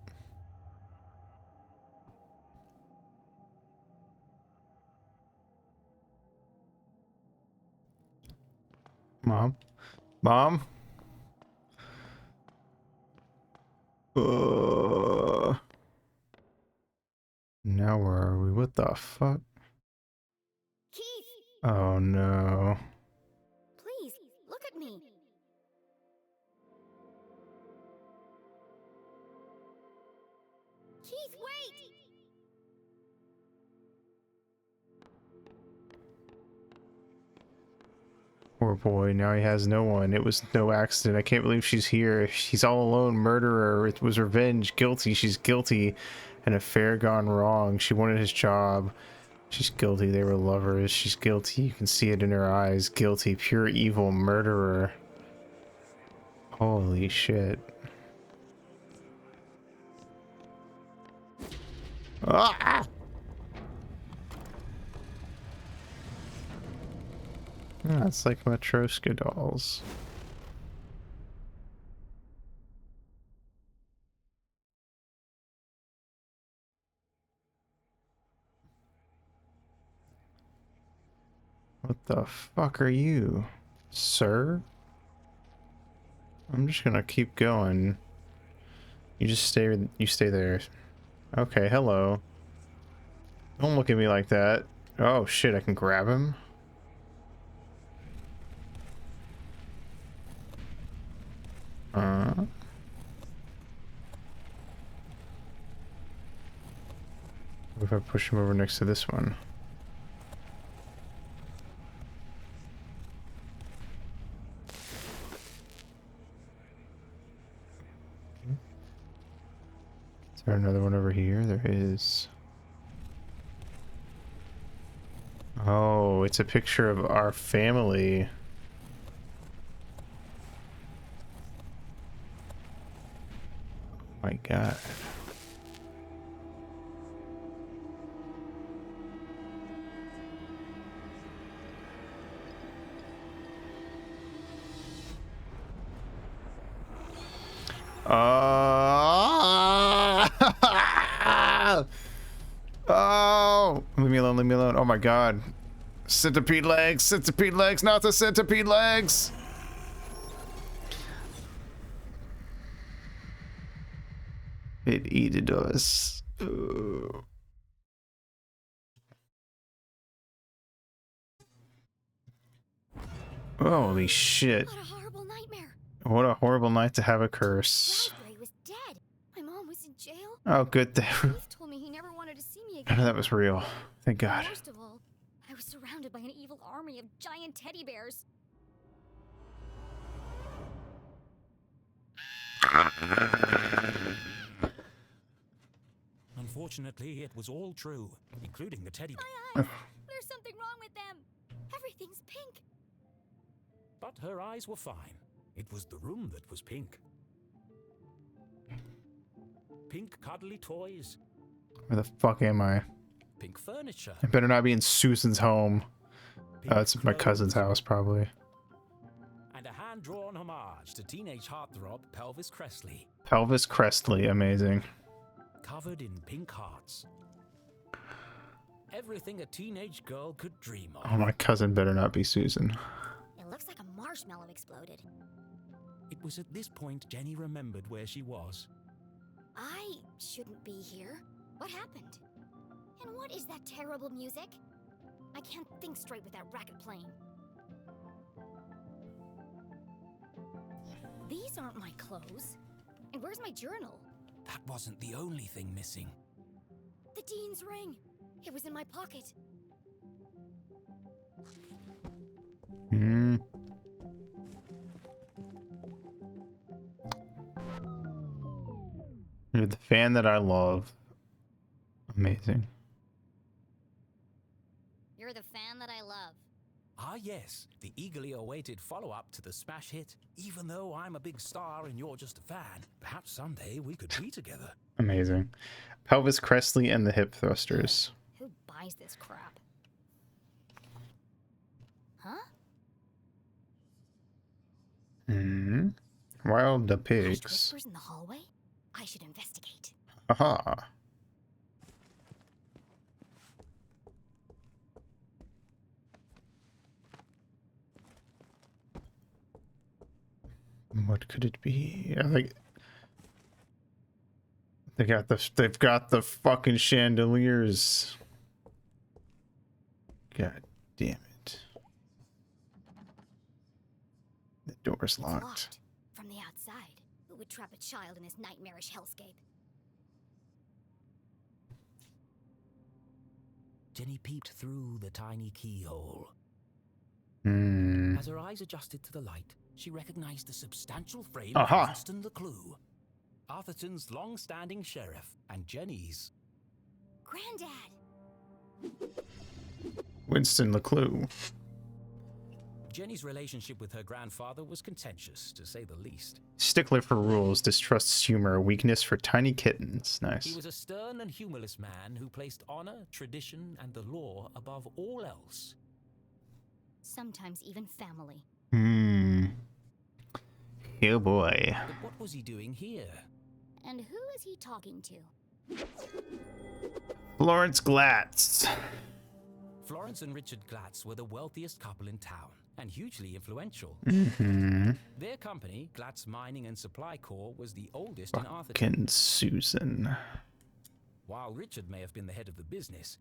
Mom? Mom? Now where are we? What the fuck? Keith! Oh no. Please, look at me. Keith, wait! Poor boy, now he has no one. It was no accident. I can't believe she's here. She's all alone. Murderer. It was revenge. Guilty. She's guilty. An affair gone wrong. She wanted his job. She's guilty. They were lovers. She's guilty. You can see it in her eyes. Guilty. Pure evil. Murderer. Holy shit. Ah! That's like Matryoshka dolls. What the fuck are you, sir? I'm just gonna keep going. You just stay. You stay there. Okay. Hello. Don't look at me like that. Oh shit! I can grab him. What if I push him over next to this one? Is there another one over here? There is. Oh, it's a picture of our family. Oh my God. Oh, leave me alone, leave me alone. Oh my God. Centipede legs, not the centipede legs. It eated us. Ugh. Holy shit. What a horrible nightmare. What a horrible night to have a curse. Raspberry was dead. My mom was in jail. Oh, good. Ruth told me he never wanted to see me again. That was real. Thank God. Worst of all, I was surrounded by an evil army of giant teddy bears. Unfortunately, it was all true, including the teddy My eyes! There's something wrong with them. Everything's pink. But her eyes were fine. It was the room that was pink. Pink cuddly toys. Where the fuck am I? Pink furniture. I better not be in Susan's home. It's my cousin's house, probably. And a hand-drawn homage to teenage heartthrob Pelvis Cressley. Pelvis Crestley, amazing. Covered in pink hearts. Everything a teenage girl could dream of. Oh, my cousin better not be Susan. It looks like a marshmallow exploded. It was at this point Jenny remembered where she was. I shouldn't be here. What happened? And what is that terrible music? I can't think straight with that racket playing. These aren't my clothes. And where's my journal? That wasn't the only thing missing. The dean's ring. It was in my pocket. Hmm. You're the fan that I love. Amazing. You're the fan that I love. Ah yes, the eagerly awaited follow-up to the smash hit. Even though I'm a big star and you're just a fan, perhaps someday we could be together. Amazing. Pelvis Crestley and the Hip Thrusters. Who buys this crap? Huh? Hmm. Wild the Hushed pigs. whispers in the hallway? I should investigate. Aha. What could it be? I think they've got the fucking chandeliers. God damn it. The door's It's locked. from the outside. Who would trap a child in this nightmarish hellscape? Jenny peeped through the tiny keyhole. Hmm. As her eyes adjusted to the light, she recognized the substantial frame Aha. of Winston LeClue, Arthurton's long-standing sheriff, and Jenny's. Granddad! Winston LeClue. Jenny's relationship with her grandfather was contentious, to say the least. Stickler for rules, distrusts humor, weakness for tiny kittens. He Nice. was a stern and humorless man who placed honor, tradition, and the law above all else. Sometimes even family. Hmm. Oh boy. But what was he doing here? And who is he talking to? Florence Glatz. Florence and Richard Glatz were the wealthiest couple in town and hugely influential. Their company, Glatz Mining and Supply Corps, was the oldest in Arthurton. Fucking Susan. While Richard may have been the head of the business,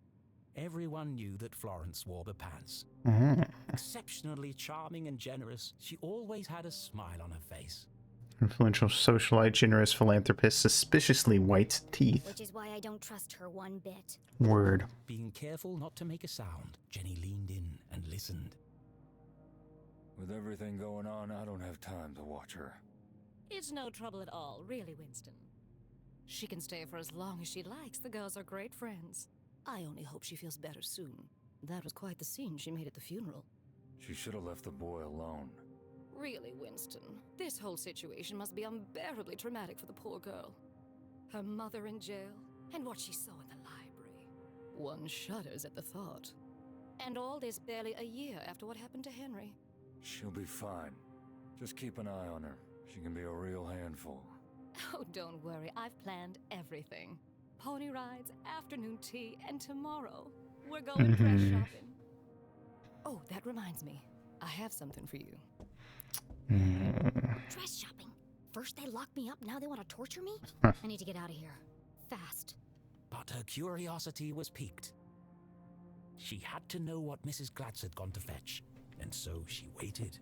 everyone knew that Florence wore the pants. Exceptionally charming and generous, she always had a smile on her face. Influential socialite, generous philanthropist, suspiciously white teeth. Which is why I don't trust her one bit. Word. Being careful not to make a sound, Jenny leaned in and listened. With everything going on, I don't have time to watch her. It's no trouble at all, really, Winston. She can stay for as long as she likes. The girls are great friends. I only hope she feels better soon. That was quite the scene she made at the funeral. She should have left the boy alone. Really, Winston, this whole situation must be unbearably traumatic for the poor girl. Her mother in jail, and what she saw in the library. One shudders at the thought. And all this barely a year after what happened to Henry. She'll be fine. Just keep an eye on her. She can be a real handful. Oh, don't worry, I've planned everything. Pony rides, afternoon tea, and tomorrow we're going dress shopping. Oh, that reminds me. I have something for you. Dress shopping? First they locked me up, now they want to torture me? I need to get out of here. Fast. But her curiosity was piqued. She had to know what Mrs. Glatz had gone to fetch, and so she waited.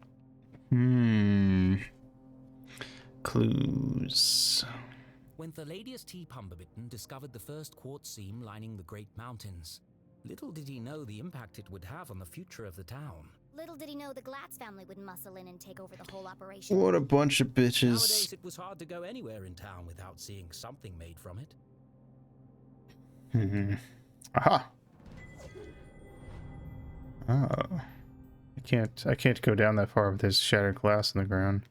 Clues. When Thaddeus T. Pumberbitten discovered the first quartz seam lining the Great Mountains, little did he know the impact it would have on the future of the town. Little did he know the Glatz family would muscle in and take over the whole operation. What a bunch of bitches. Nowadays, it was hard to go anywhere in town without seeing something made from it. Aha. Oh. I can't go down that far with this shattered glass in the ground.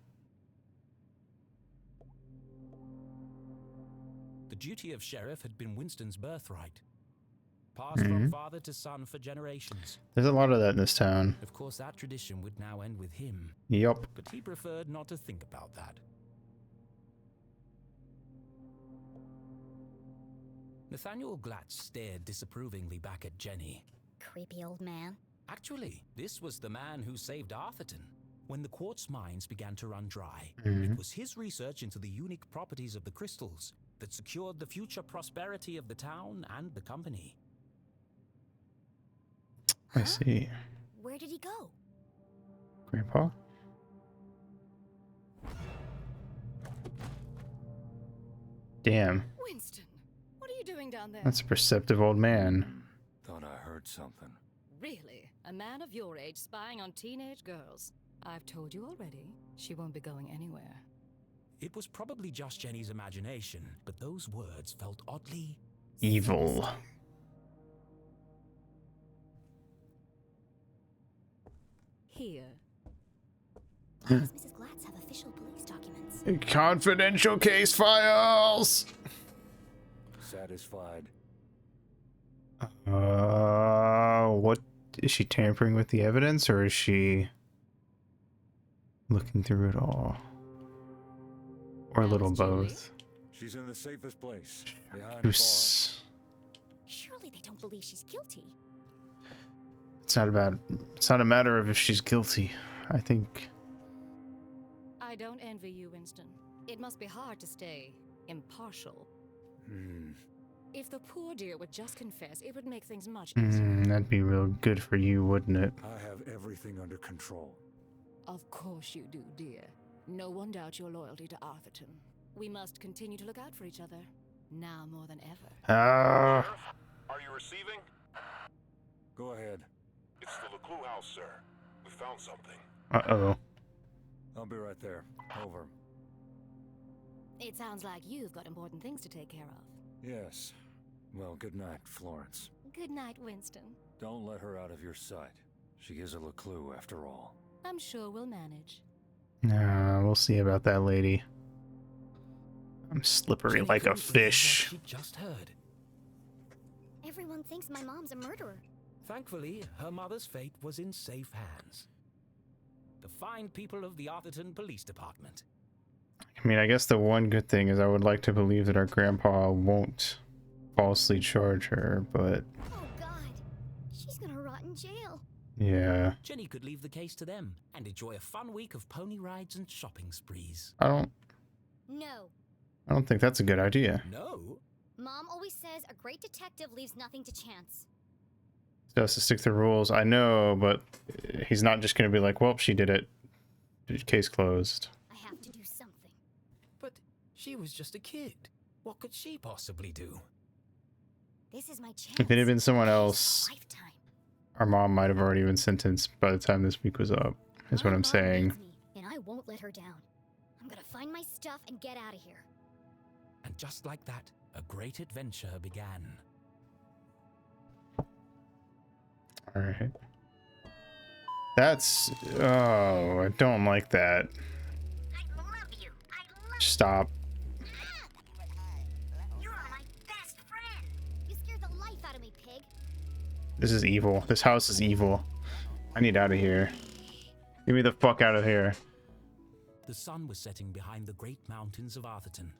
The duty of sheriff had been Winston's birthright, passed from father to son for generations. There's a lot of that in this town. Of course, that tradition would now end with him. Yup. But he preferred not to think about that. Nathaniel Glatz stared disapprovingly back at Jenny. Creepy old man. Actually, this was the man who saved Arthurton. When the quartz mines began to run dry, it was his research into the unique properties of the crystals that secured the future prosperity of the town and the company. I see. Where did he go? Grandpa? Damn. Winston, what are you doing down there? That's a perceptive old man. Thought I heard something. Really? A man of your age spying on teenage girls? I've told you already, she won't be going anywhere. It was probably just Jenny's imagination, but those words felt oddly evil. Here. Why does Mrs. Glatz have official police documents? Confidential case files! Satisfied. What is she tampering with the evidence, or is she looking through it all? Or a little both? She's in the safest place. Behind bars. Surely they don't believe she's guilty. It's not a matter of if she's guilty. I think. I don't envy you, Winston. It must be hard to stay impartial. If the poor dear would just confess, it would make things much easier. That'd be real good for you, wouldn't it? I have everything under control. Of course you do, dear. No one doubts your loyalty to Arthurton. We must continue to look out for each other, now more than ever. Sheriff, are you receiving? Go ahead. It's the LeClue house, sir. We found something. Uh-oh. I'll be right there. Over. It sounds like you've got important things to take care of. Yes. Well, good night, Florence. Good night, Winston. Don't let her out of your sight. She is a LeClue, after all. I'm sure we'll manage. Nah, we'll see about that lady. I'm slippery like a fish. She just heard. Everyone thinks my mom's a murderer. Thankfully, her mother's fate was in safe hands. The fine people of the Arthurton Police Department. I mean, I guess the one good thing is I would like to believe that our grandpa won't falsely charge her, but... Oh God, she's gonna rot in Yeah. Jenny could leave the case to them and enjoy a fun week of pony rides and shopping sprees. No. I don't think that's a good idea. No? Mom always says a great detective leaves nothing to chance. He has to stick to the rules. I know, but he's not just going to be like, well, she did it. Case closed. I have to do something. But she was just a kid. What could she possibly do? This is my chance. If it had been someone else, our mom might have already been sentenced by the time this week was up, is what I'm saying. And I won't let her down. I'm gonna find my stuff and get out of here. And just like that, a great adventure began. All right. That's... Oh, I don't like that. Stop. You're my best friend. You scared the life out of me, pig. This is evil. This house is evil. I need out of here. Get me the fuck out of here. The sun was setting behind the great mountains of Arthurton,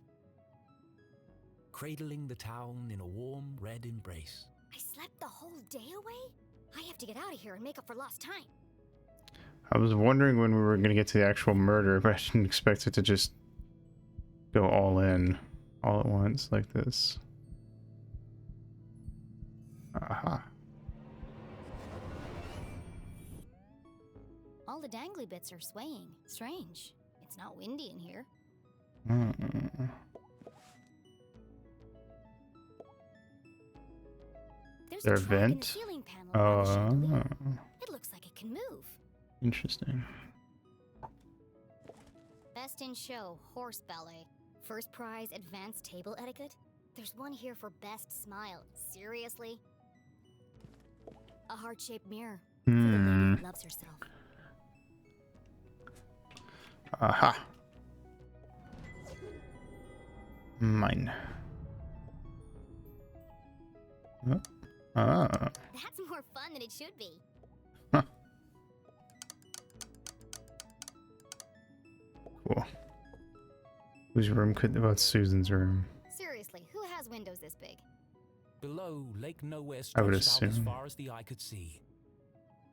cradling the town in a warm red embrace. I slept the whole day away? I have to get out of here and make up for lost time. I was wondering when we were going to get to the actual murder, but I didn't expect it to just go all in, all at once like this. Aha. All the dangly bits are swaying. Strange. It's not windy in here. There's Their a track in the vent? ceiling panel around the chandelier. Oh, It looks like it can move. interesting. Best in show, horse ballet. First prize, advanced table etiquette. There's one here for best smile. Seriously? A heart-shaped mirror. For the lady who loves herself. Aha. Mine. Oh. Ah. That's more fun than it should be. Huh. Cool. Whose room could... Oh, it's Susan's room. Seriously, who has windows this big? Below, Lake Nowhere I would stretched out as assume. far as the eye could see.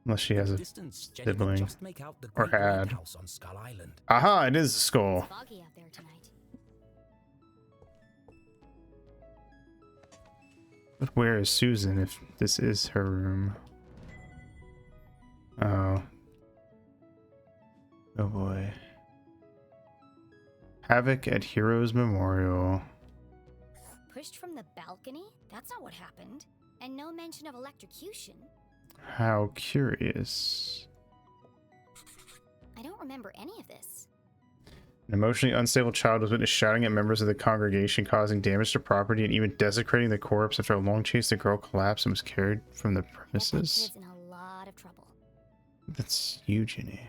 Unless she has a Distance, Jenny could sibling. just make out the Or great had. lighthouse on Skull Island. Aha, it is a skull. It's foggy out there tonight. But where is Susan if this is her room? Oh. Oh boy. Havoc at Heroes Memorial. Pushed from the balcony? That's not what happened. And no mention of electrocution. How curious. I don't remember any of this. An emotionally unstable child was witnessed shouting at members of the congregation, causing damage to property and even desecrating the corpse. After a long chase, the girl collapsed and was carried from the premises. Kid's in a lot of trouble. That's you, Jenny.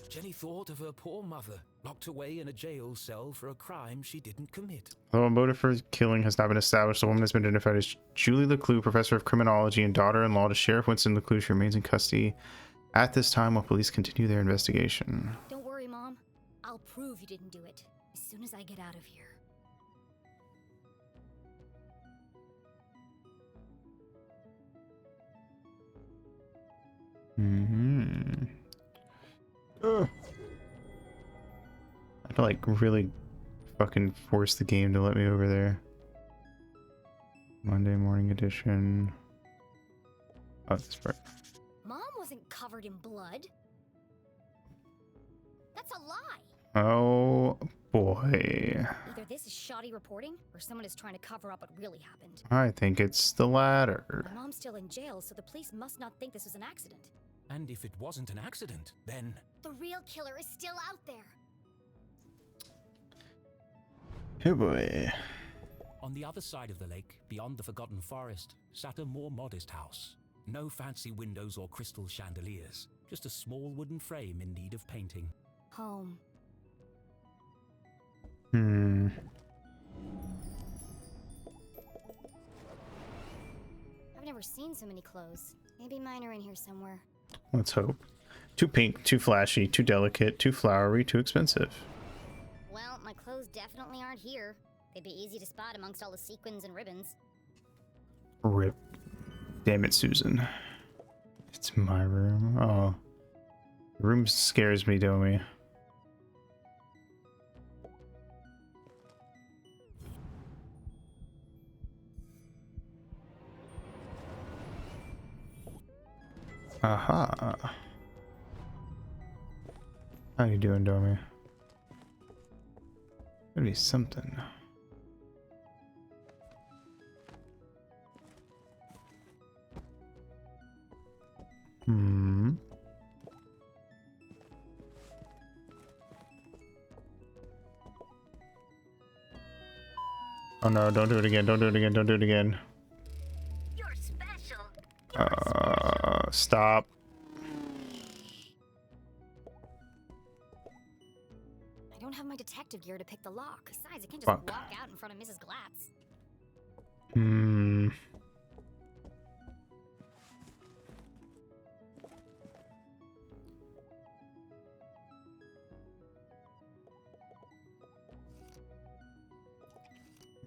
Jenny thought of her poor mother, locked away in a jail cell for a crime she didn't commit. Although a motive for killing has not been established, the woman has been identified as Julie LeClue, professor of criminology and daughter-in-law to Sheriff Winston LeClue. She remains in custody at this time while police continue their investigation. Don't worry, Mom. I'll prove you didn't do it as soon as I get out of here. I have to like really fucking force the game to let me over there. Monday morning edition. Oh, this part. Mom wasn't covered in blood. That's a lie. Oh boy. Either this is shoddy reporting, or someone is trying to cover up what really happened. I think it's the latter. My mom's still in jail, so the police must not think this was an accident. And if it wasn't an accident, then... The real killer is still out there. Oh boy. On the other side of the lake, beyond the Forgotten Forest, sat a more modest house. No fancy windows or crystal chandeliers, just a small wooden frame in need of painting. Home. I've never seen so many clothes. Maybe mine are in here somewhere. Let's hope. Too pink, too flashy, too delicate, too flowery, too expensive. Well, my clothes definitely aren't here. They'd be easy to spot amongst all the sequins and ribbons. Rip. Damn it, Susan. It's my room. Oh. The room scares me, Domi. Aha. How you doing, Domi? Gotta be something. Hmm. Oh no, don't do it again, don't do it again, don't do it again. You're special. Stop. I don't have my detective gear to pick the lock. Besides, I can't just Fuck. walk out in front of Mrs. Glatz. Hmm.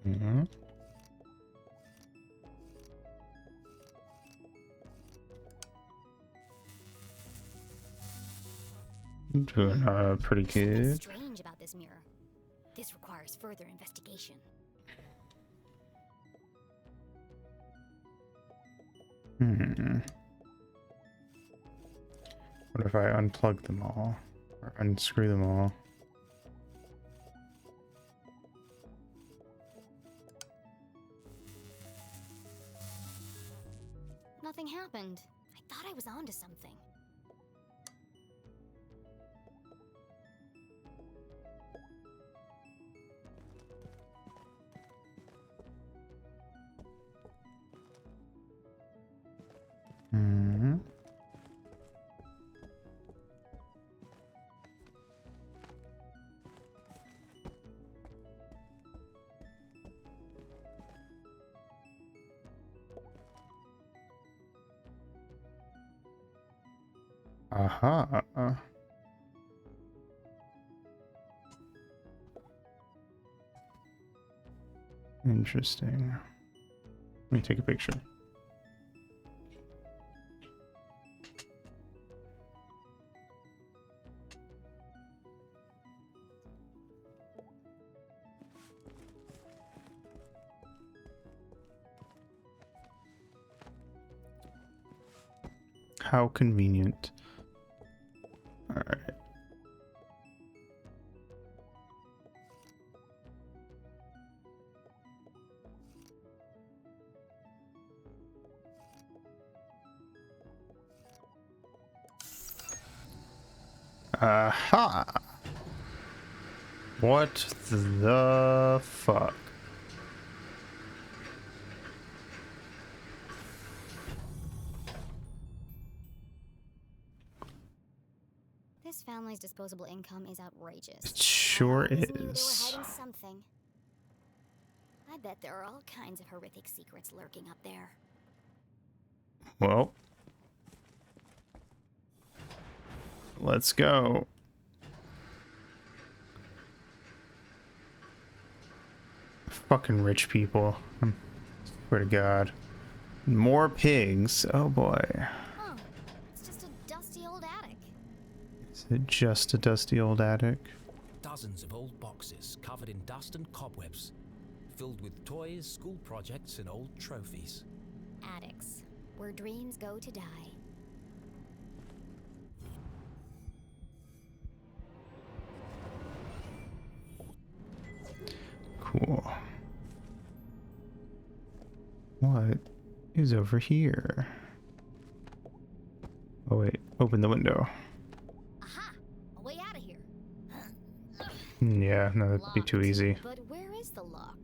Mm-hmm. Doing pretty Something good. strange about this mirror. This requires further investigation. Hmm. What if I unplug them all? Or unscrew them all? Nothing happened. I thought I was onto something. Hmm. Aha. Interesting. Let me take a picture. How convenient. All right. Aha! What the fuck? This family's disposable income is outrageous. It sure I always knew they were is. hiding something. I bet there are all kinds of horrific secrets lurking up there. Well, let's go. Fucking rich people. Swear to God. More pigs. Oh boy. Oh, it's just a dusty old attic. Is it just a dusty old attic? Dozens of old boxes covered in dust and cobwebs, filled with toys, school projects, and old trophies. Attics, where dreams go to die. Cool. What is over here? Oh wait, open the window. Aha! A way out of here. Yeah, no, that'd be too easy. But where is the lock?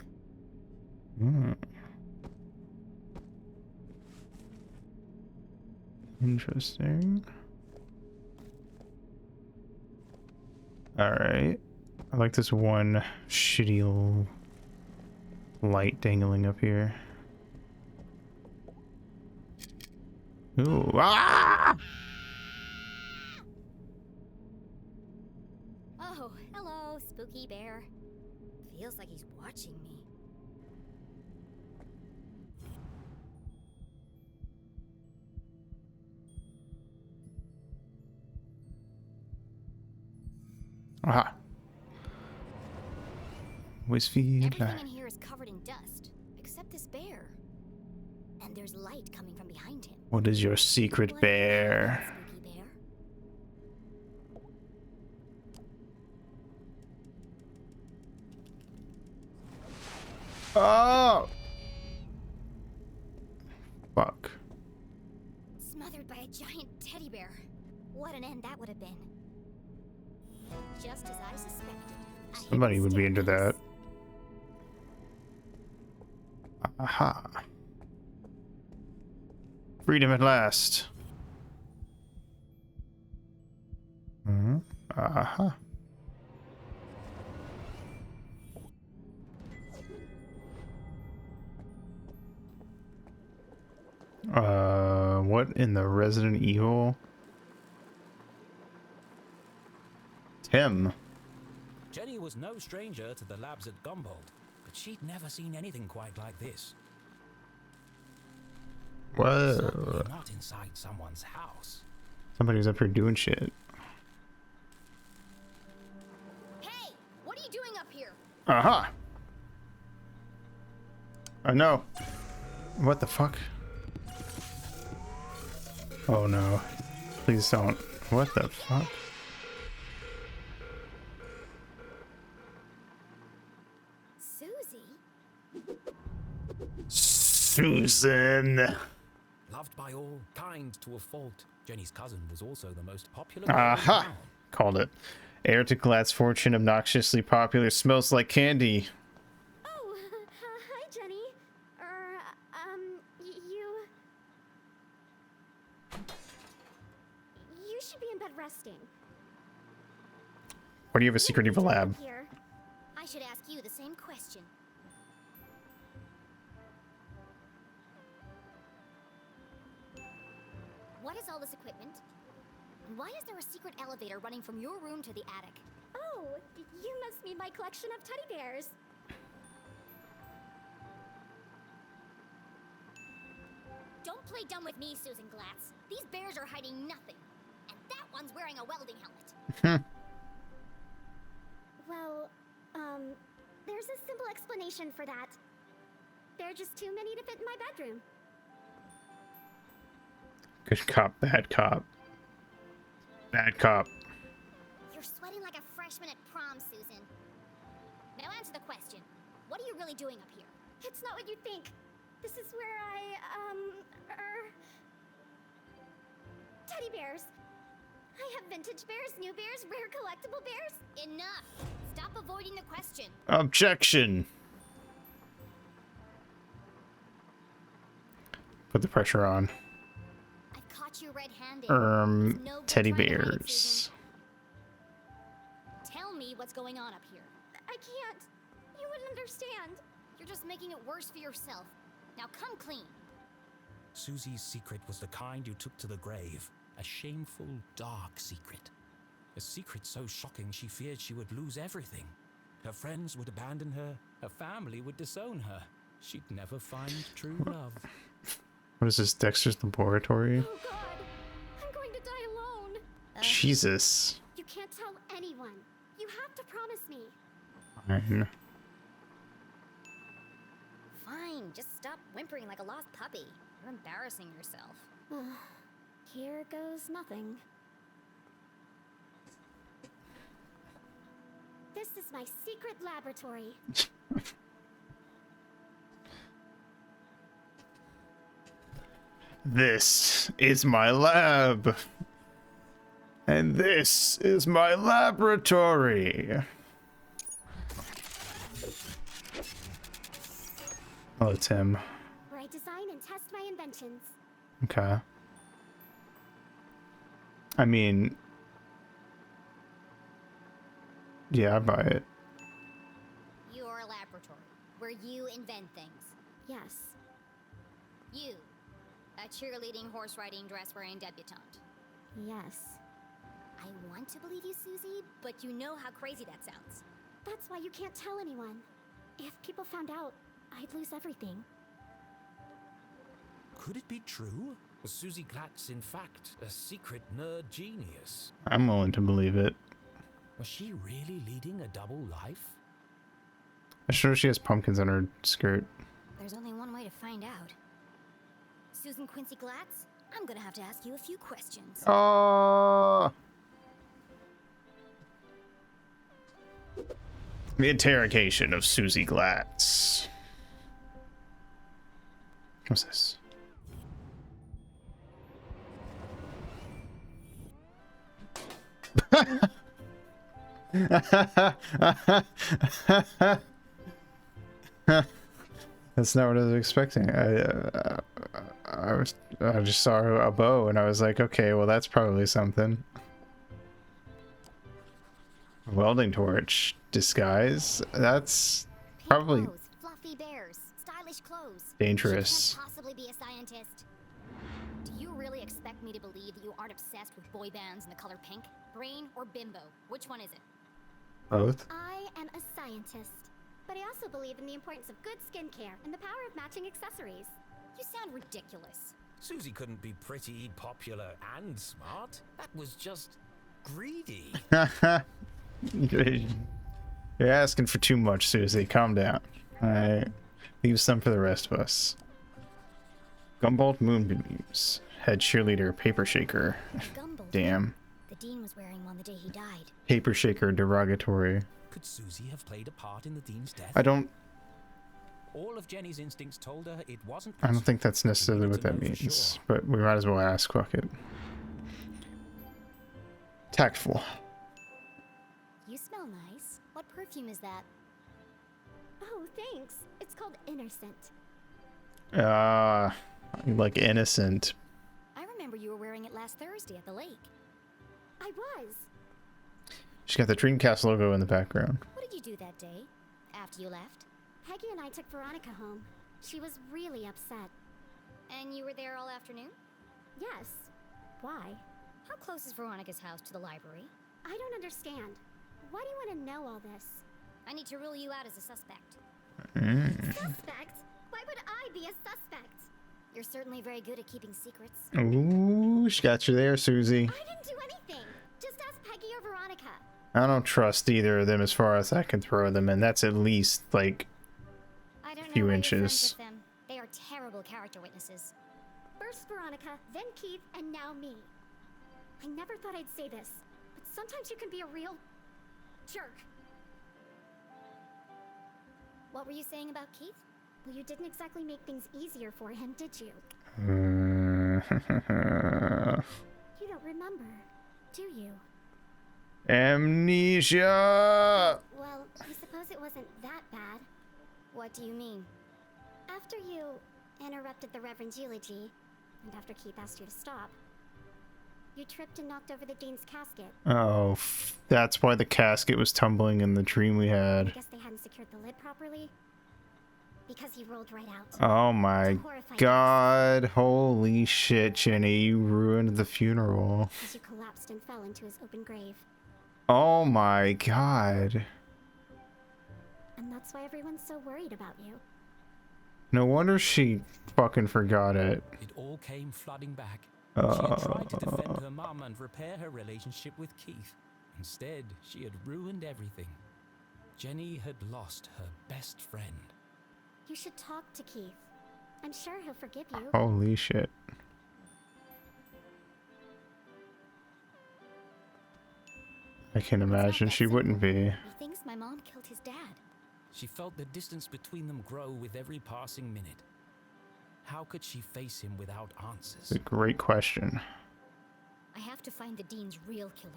Hmm. Interesting. Alright. I like this one shitty little light dangling up here. Ooh. Ah! Oh, hello, spooky bear. Feels like he's watching me. Aha. Whisfield. Everything in here is covered in dust, except this bear. And there's light coming from behind him. What is your secret What bear? happened, spooky bear? Oh! Fuck. Smothered by a giant teddy bear. What an end that would have been. Just as I suspected. Somebody would be into that. Aha. Freedom at last. Aha. What in the Resident Evil? Tim. Jenny was no stranger to the labs at Gumboldt, but she'd never seen anything quite like this. Whoa. Certainly not inside someone's house. Somebody's up here doing shit. Hey, what are you doing up here? Aha. Oh no. What the fuck? Oh no. Please don't. What the fuck? Susan. Loved by all, kind to a fault. Jenny's cousin was also the most popular. Aha. Called it. Heir to Glad's fortune, obnoxiously popular, smells like candy. Oh, hi, Jenny. You should be in bed resting. Why do you have a secret evil lab? Here. I should ask you the same question. What is all this equipment? And why is there a secret elevator running from your room to the attic? Oh, you must mean my collection of teddy bears. Don't play dumb with me, Susan Glatz. These bears are hiding nothing. And that one's wearing a welding helmet. Well, there's a simple explanation for that. There are just too many to fit in my bedroom. Good cop, bad cop. Bad cop. You're sweating like a freshman at prom, Susan. Now answer the question. What are you really doing up here? It's not what you think. This is where teddy bears. I have vintage bears, new bears, rare collectible bears. Enough. Stop avoiding the question. Objection. Put the pressure on. I've caught you red-handed. Teddy bears. Tell me what's going on up here. I can't. You wouldn't understand. You're just making it worse for yourself. Now come clean. Susie's secret was the kind you took to the grave. A shameful, dark secret. A secret so shocking she feared she would lose everything. Her friends would abandon her. Her family would disown her. She'd never find true love. What is this, Dexter's Laboratory? Oh God, I'm going to die alone. Jesus. You can't tell anyone. You have to promise me. Fine. Fine, just stop whimpering like a lost puppy. You're embarrassing yourself. Here goes nothing. This is my secret laboratory. This is my lab. And this is my laboratory. Oh, Tim. Where I design and test my inventions. Okay. I mean, yeah, I buy it. Your laboratory, where you invent things. Yes. You, a cheerleading, horse-riding, dress-wearing debutante. Yes. I want to believe you, Susie, but you know how crazy that sounds. That's why you can't tell anyone. If people found out, I'd lose everything. Could it be true? Was Susie Glatz, in fact, a secret nerd genius? I'm willing to believe it. Was she really leading a double life? I'm sure she has pumpkins on her skirt. There's only one way to find out. Susan Quincy Glatz, I'm gonna have to ask you a few questions. Oh. The interrogation of Susie Glatz. What's this? That's not what I was expecting. I just saw a bow and I was like, okay, well that's probably something. Welding torch disguise. That's probably Clothes, fluffy bears, stylish clothes. dangerous. She can't possibly be a scientist. Do you really expect me to believe that you aren't obsessed with boy bands and the color pink? Brain or bimbo? Which one is it? Both. I am a scientist, but I also believe in the importance of good skincare and the power of matching accessories. You sound ridiculous. Susie couldn't be pretty, popular, and smart. That was just greedy. You're asking for too much, Susie. Calm down. Alright. Leave some for the rest of us. Gumboldt moonbeams. Head cheerleader, paper shaker. Damn. The dean was wearing one the day he died. Paper shaker, derogatory. Could Susie have played a part in the dean's death? I don't All of Jenny's instincts told her it wasn't. I don't think that's necessarily what that means, but we might as well ask. Fuck it. Tactful. You smell nice. What perfume is that? Oh, thanks. It's called Innocent. Like innocent. I remember you were wearing it last Thursday at the lake. I was. She's got the Dreamcast logo in the background. What did you do that day, after you left? Peggy and I took Veronica home. She was really upset. And you were there all afternoon? Yes. Why? How close is Veronica's house to the library? I don't understand. Why do you want to know all this? I need to rule you out as a suspect. Suspect? Why would I be a suspect? You're certainly very good at keeping secrets. Ooh, she got you there, Susie. I didn't do anything. Just ask Peggy or Veronica. I don't trust either of them as far as I can throw them, and that's at least like I don't know few why you're inches. friends with them. They are terrible character witnesses. First Veronica, then Keith, and now me. I never thought I'd say this, but sometimes you can be a real jerk. What were you saying about Keith? Well, you didn't exactly make things easier for him, did you? You don't remember, do you? Amnesia. Well, I suppose it wasn't that bad. What do you mean? After you interrupted the Reverend's eulogy, and after Keith asked you to stop, you tripped and knocked over the Dean's casket. Oh, that's why the casket was tumbling in the dream we I had. guess they hadn't secured the lid properly. Because he rolled right out. Oh my god. Holy shit, Jenny. You ruined the funeral. As you collapsed and fell into his open grave. Oh my god. And that's why everyone's so worried about you. No wonder she fucking forgot it. It all came flooding back. She had tried to defend her mum and repair her relationship with Keith. Instead, she had ruined everything. Jenny had lost her best friend. You should talk to Keith. I'm sure he'll forgive you. Holy shit. I can imagine she wouldn't be. He thinks my mom killed his dad. She felt the distance between them grow with every passing minute. How could she face him without answers? It's a great question. I have to find the Dean's real killer.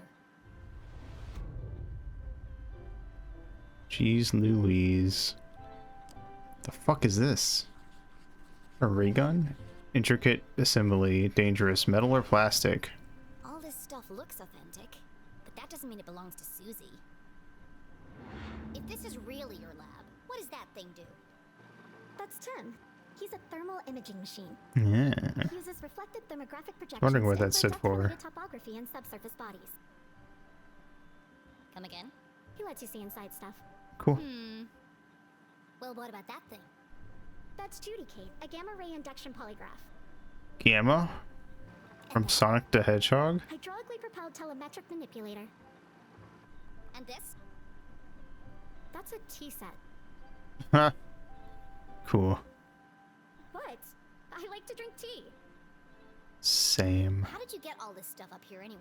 Jeez Louise. The fuck is this? A ray gun? Intricate assembly, dangerous, metal or plastic? All this stuff looks authentic, but that doesn't mean it belongs to Susie. If this is really your lab, what does that thing do? That's Tim. He's a thermal imaging machine. Yeah. He uses reflected thermographic projections Wondering what to that stood influence for. estimated topography and subsurface bodies. Come again? He lets you see inside stuff. Cool. Well, what about that thing? That's Judy Kate, a gamma ray induction polygraph. Gamma? From Sonic the Hedgehog? Hydraulically propelled telemetric manipulator. And this? That's a tea set. Cool. What? I like to drink tea. Same. How did you get all this stuff up here anyway?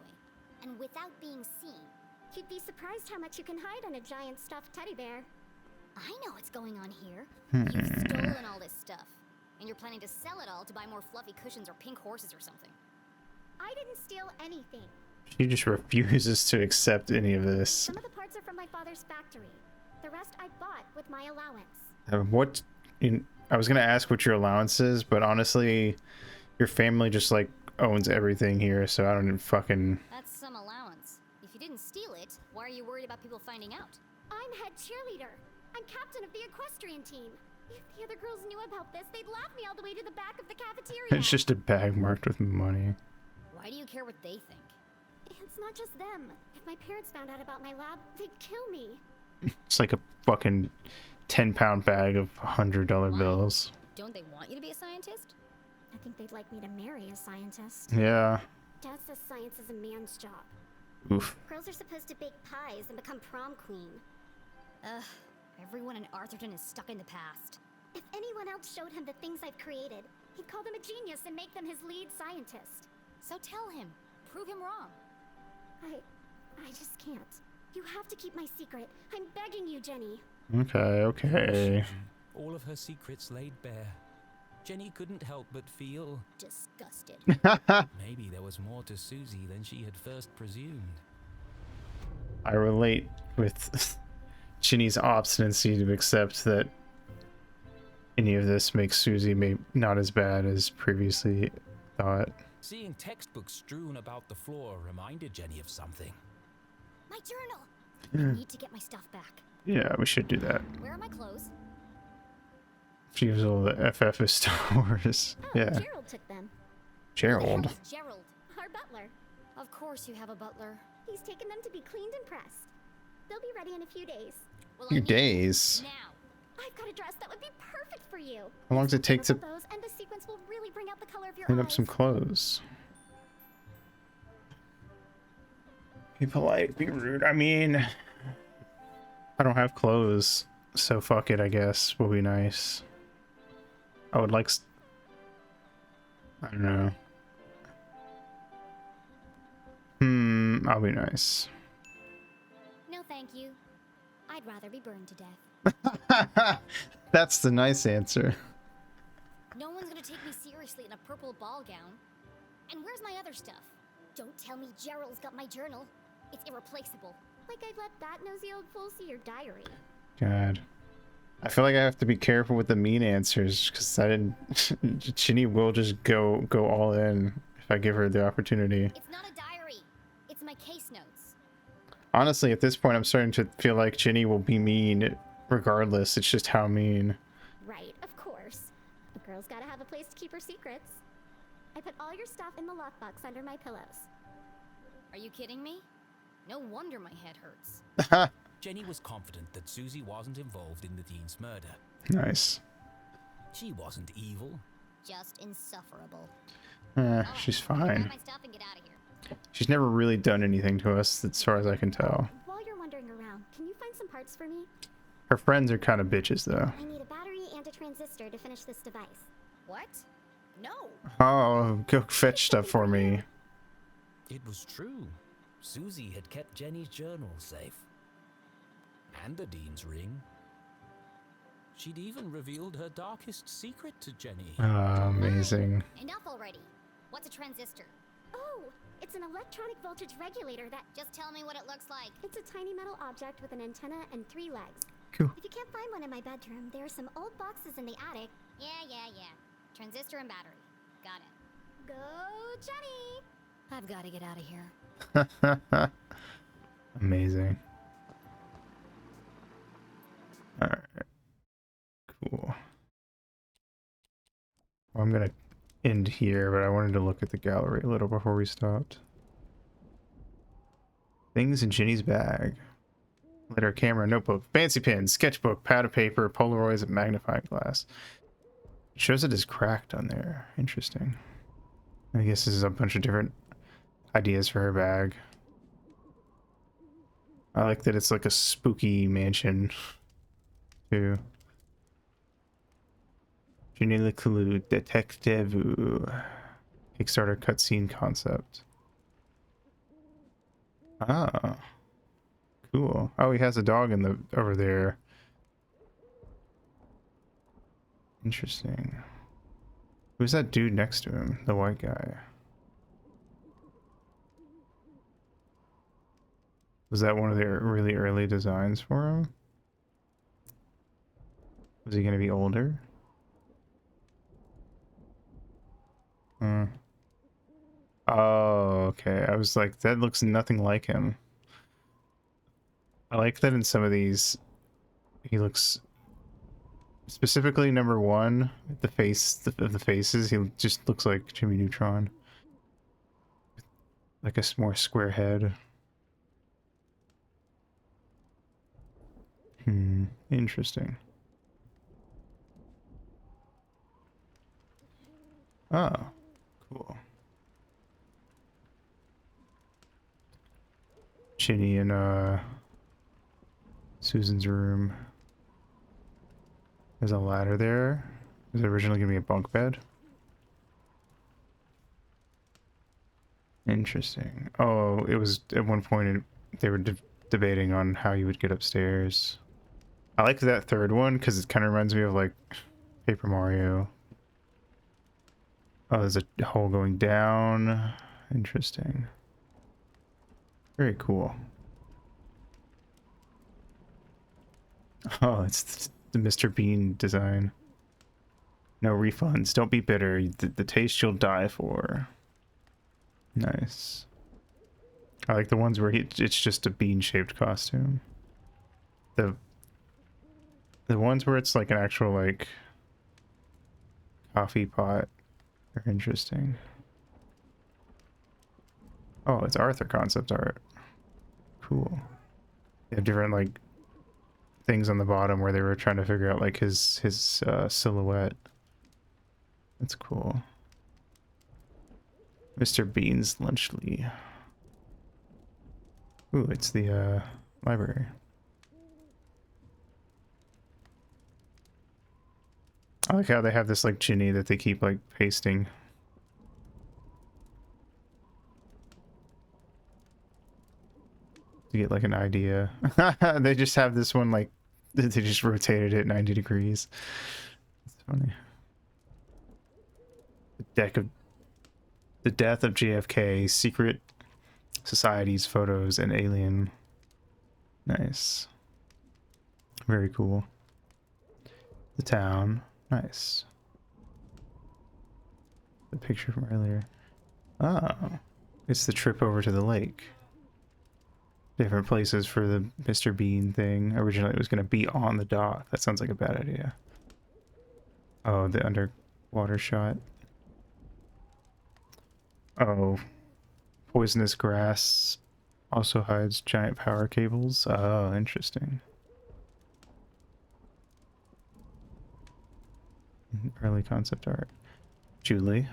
And without being seen? You'd be surprised how much you can hide on a giant stuffed teddy bear. I know what's going on here. You've stolen all this stuff. And you're planning to sell it all to buy more fluffy cushions or pink horses or something. I didn't steal anything. She just refuses to accept any of this. Some of the parts are from my father's factory. The rest I bought with my allowance. I was gonna ask what your allowance is, but honestly, your family just like owns everything here, so I don't even fucking. That's some allowance. If you didn't steal it, why are you worried about people finding out? I'm head cheerleader. I'm captain of the equestrian team. If the other girls knew about this, they'd laugh me all the way to the back of the cafeteria. It's just a bag marked with money. Why do you care what they think? It's not just them. If my parents found out about my lab, they'd kill me. It's like a fucking 10-pound bag of $100 bills. Don't they want you to be a scientist? I think they'd like me to marry a scientist. Yeah. Dad says science is a man's job. Oof. Girls are supposed to bake pies and become prom queen. Ugh, everyone in Arthurton is stuck in the past. If anyone else showed him the things I've created, he'd call them a genius and make them his lead scientist. So tell him. Prove him wrong. I just can't. You have to keep my secret. I'm begging you, Jenny. Okay. All of her secrets laid bare. Jenny couldn't help but feel disgusted. Maybe there was more to Susie than she had first presumed. I relate with Ginny's obstinacy to accept that any of this makes Susie not as bad as previously thought. Seeing textbooks strewn about the floor reminded Jenny of something. My journal! I need to get my stuff back. Yeah, we should do that. Where are my clothes? She was all the FF is Star Wars. Oh, Yeah. Gerald took them. Gerald. Gerald. Our butler. Of course you have a butler. He's taken them to be cleaned and pressed. They'll be ready in a few days. Well, Few days. Now. I've got a dress that would be perfect for you. How long does it take to Those and the sequins will really bring out the color of your clean eyes. up some clothes? Be polite, be rude. I mean, I don't have clothes, so fuck it, I guess. Will be nice. I would like... I don't know. I'll be nice. No, thank you. I'd rather be burned to death. That's the nice answer. No one's gonna take me seriously in a purple ball gown. And where's my other stuff? Don't tell me Gerald's got my journal. It's irreplaceable. Like I'd let that nosy old fool see your diary. God. I feel like I have to be careful with the mean answers, because I didn't... Ginny will just go all in if I give her the opportunity. It's not a diary. It's my case notes. Honestly, at this point, I'm starting to feel like Ginny will be mean regardless. It's just how mean. Right, of course. A girl's gotta have a place to keep her secrets. I put all your stuff in the lockbox under my pillows. Are you kidding me? No wonder my head hurts. Jenny was confident that Susie wasn't involved in the Dean's murder. Nice. She wasn't evil. Just insufferable. She's Grab fine. my stuff and get out of here. She's never really done anything to us, as far as I can tell. While you're wandering around, can you find some parts for me? Her friends are kind of bitches, though. I need a battery and a transistor to finish this device. What? No. Oh, go fetch stuff for me. It was true. Susie had kept Jenny's journal safe. And the Dean's ring. She'd even revealed her darkest secret to Jenny. Amazing. Enough already. What's a transistor? Oh, it's an electronic voltage regulator that... Just tell me what it looks like. It's a tiny metal object with an antenna and 3 legs. Cool. If you can't find one in my bedroom, there are some old boxes in the attic. Yeah. Transistor and battery. Got it. Go, Jenny! I've got to get out of here. Amazing. Alright. Cool. Well, I'm gonna end here, but I wanted to look at the gallery a little before we stopped. Things in Ginny's bag. Letter, camera, notebook, fancy pen, sketchbook, pad of paper, Polaroids, and magnifying glass. It shows it is cracked on there. Interesting. I guess this is a bunch of different ideas for her bag. I like that it's like a spooky mansion, too. LeClue, Detectivu. Kickstarter cutscene concept. Ah, cool. Oh, he has a dog in the over there. Interesting. Who's that dude next to him? The white guy. Was that one of their really early designs for him? Was he going to be older? Hmm. Oh, okay. I was like, that looks nothing like him. I like that in some of these, he looks, specifically number one, the face of the faces, he just looks like Jimmy Neutron. Like a more square head. Hmm, interesting. Oh, cool. Ginny in Susan's room. There's a ladder there. Was it originally gonna be a bunk bed? Interesting. Oh, it was at one point they were debating on how you would get upstairs. I like that third one because it kind of reminds me of like Paper Mario. Oh, there's a hole going down. Interesting. Very cool. Oh, it's the Mr. Bean design. No refunds. Don't be bitter. The taste you'll die for. Nice. I like the ones where it's just a bean-shaped costume. The ones where it's like an actual like coffee pot are interesting. Oh, it's Arthur concept art. Cool. They have different like things on the bottom where they were trying to figure out like his silhouette. That's cool. Mr. Bean's Lunchley. Ooh, it's the library. I like how they have this like Ginny that they keep like pasting. To get like an idea. They just have this one like they just rotated it 90 degrees. It's funny. The death of JFK, secret societies, photos, and alien. Nice. Very cool. The town. Nice. The picture from earlier. Oh. It's the trip over to the lake. Different places for the Mr. Bean thing. Originally it was going to be on the dock. That sounds like a bad idea. Oh, the underwater shot. Oh. Poisonous grass also hides giant power cables. Oh, interesting. Early concept art. Julie.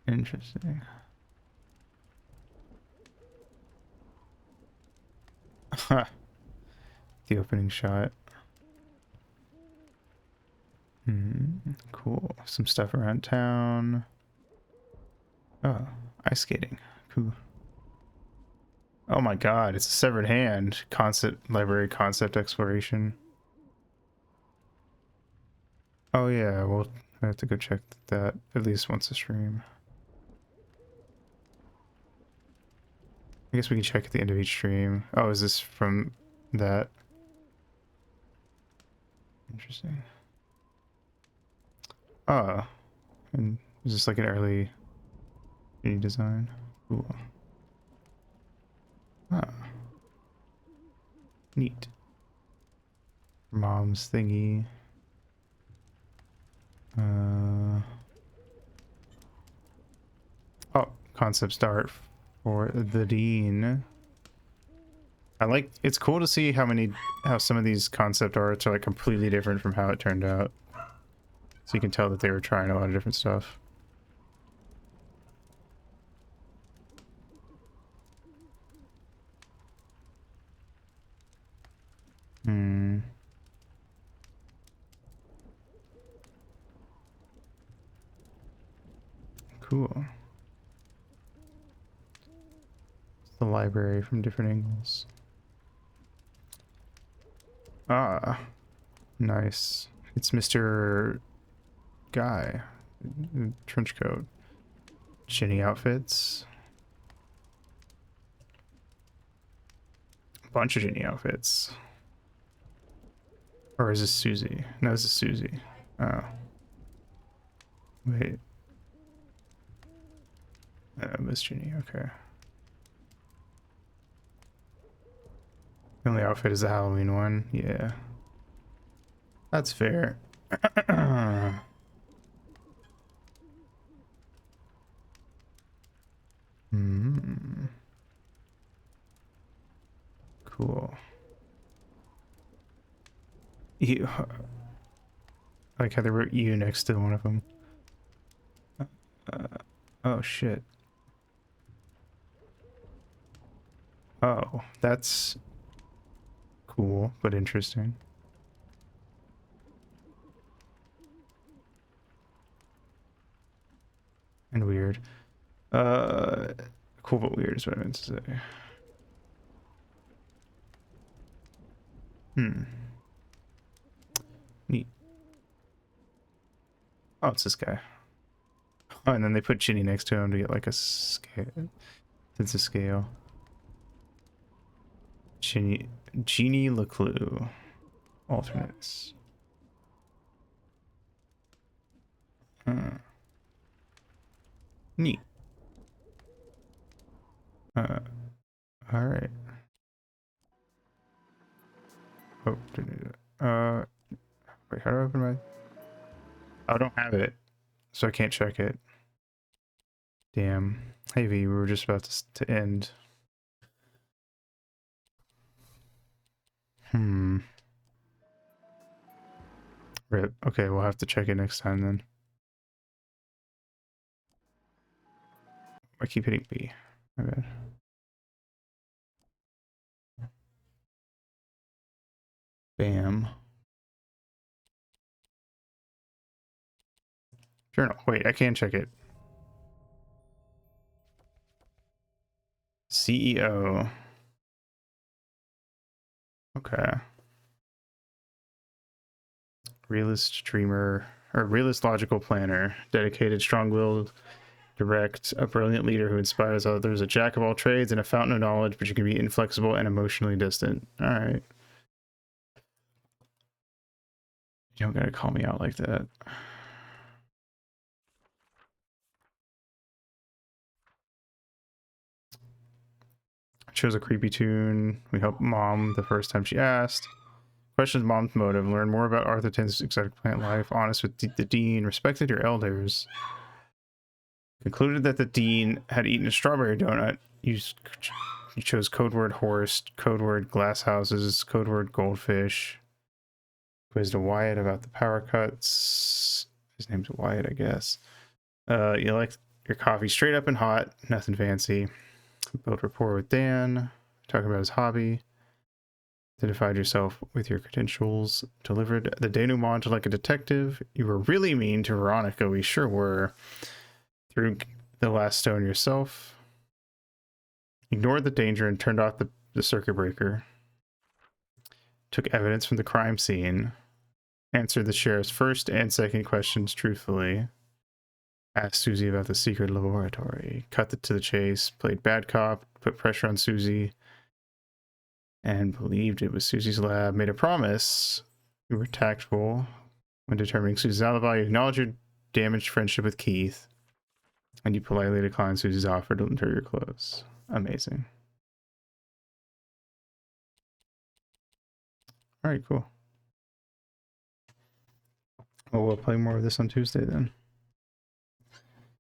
Interesting. The opening shot. Cool. Some stuff around town. Oh, ice skating. Cool. Oh my god, it's a severed hand. Concept library concept exploration. Oh yeah, well, I have to go check that at least once a stream. I guess we can check at the end of each stream. Oh, is this from that? Interesting. Oh, and is this like an early Unity design? Cool. Ah. Neat. Mom's thingy. Oh, concept start for the Dean. I like, it's cool to see how some of these concept arts are like completely different from how it turned out. So you can tell that they were trying a lot of different stuff. the library from different angles. Ah, nice. It's Mr. Guy. Trench coat. Shinny outfits. A bunch of Ginny outfits. Or is this Susie? No, this is Susie. Oh. Wait. Miss Ginny, okay. The only outfit is the Halloween one. Yeah. That's fair. Hmm. Cool. You, I like how they wrote you next to one of them. Oh shit. Oh, that's cool, but interesting. And weird. Cool but weird is what I meant to say. Hmm. Neat. Oh, it's this guy. Oh, and then they put Ginny next to him to get like a scale. It's a scale. Genie LeClue. Alternates. Neat. Alright. Oh, didn't do it. Wait, how do I open my... I don't have it, so I can't check it. Damn. Hey V, we were just about to end. Rip. Okay, we'll have to check it next time then. I keep hitting B. My bad. Bam. Journal. Wait, I can check it. CEO. Okay. Realist dreamer, or realist logical planner. Dedicated, strong-willed, direct, a brilliant leader who inspires others, a jack of all trades and a fountain of knowledge, but you can be inflexible and emotionally distant. All right. You don't gotta call me out like that. Chose a creepy tune. We helped Mom the first time she asked. Questions Mom's motive. Learn more about Arthurton's exotic plant life. Honest with the Dean. Respected your elders. Concluded that the Dean had eaten a strawberry donut. You chose code word horse, code word glass houses, code word goldfish. Quizzed a Wyatt about the power cuts. His name's Wyatt, I guess. You like your coffee straight up and hot. Nothing fancy. Built rapport with Dan. Talk about his hobby. Identified yourself with your credentials. Delivered the denouement like a detective. You were really mean to Veronica. We sure were. Threw the last stone yourself. Ignored the danger and turned off the circuit breaker. Took evidence from the crime scene. Answered the sheriff's first and second questions truthfully. Asked Susie about the secret laboratory. Cut to the chase. Played bad cop. Put pressure on Susie. And believed it was Susie's lab. Made a promise. You were tactful when determining Susie's alibi. You acknowledged your damaged friendship with Keith. And you politely declined Susie's offer to lend her your clothes. Amazing. Alright, cool. Well, we'll play more of this on Tuesday then.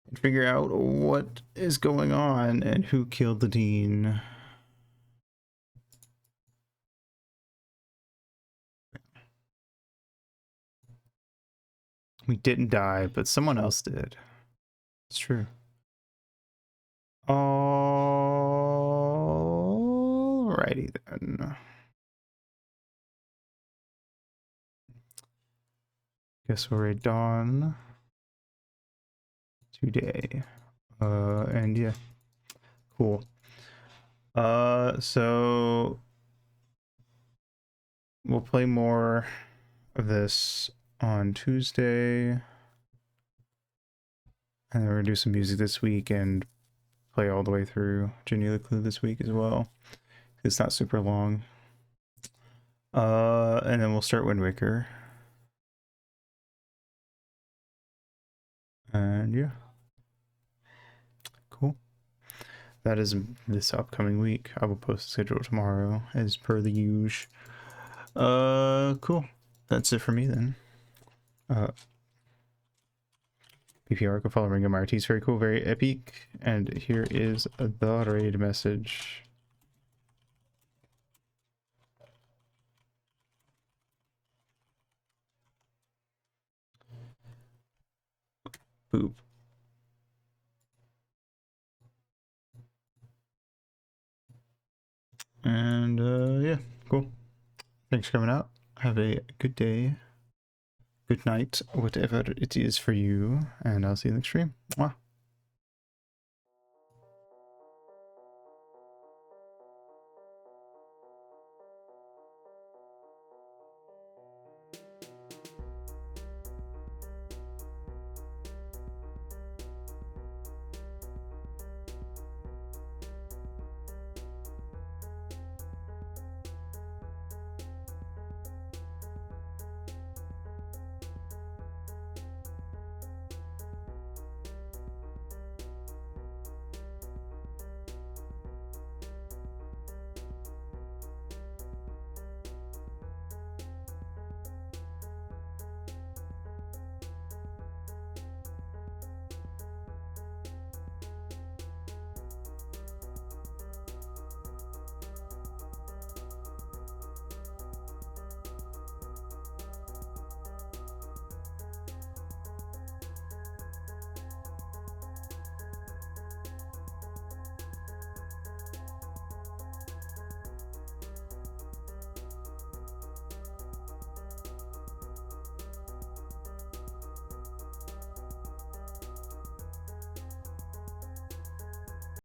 And figure out what is going on and who killed the Dean. We didn't die, but someone else did. It's true. Alrighty then. Guess we're at dawn today. And yeah, cool. So we'll play more of this on Tuesday. And then we're gonna do some music this week and play all the way through Jenny LeClue this week as well. It's not super long. And then we'll start Wind Waker. And yeah. Cool. That is this upcoming week. I will post the schedule tomorrow as per the usual. Cool. That's it for me then. PPR, go follow Ring of Marty's. Very cool, very epic. And here is the raid message. Boop. And yeah, cool. Thanks for coming out. Have a good day, good night, whatever it is for you, and I'll see you next stream. Mwah.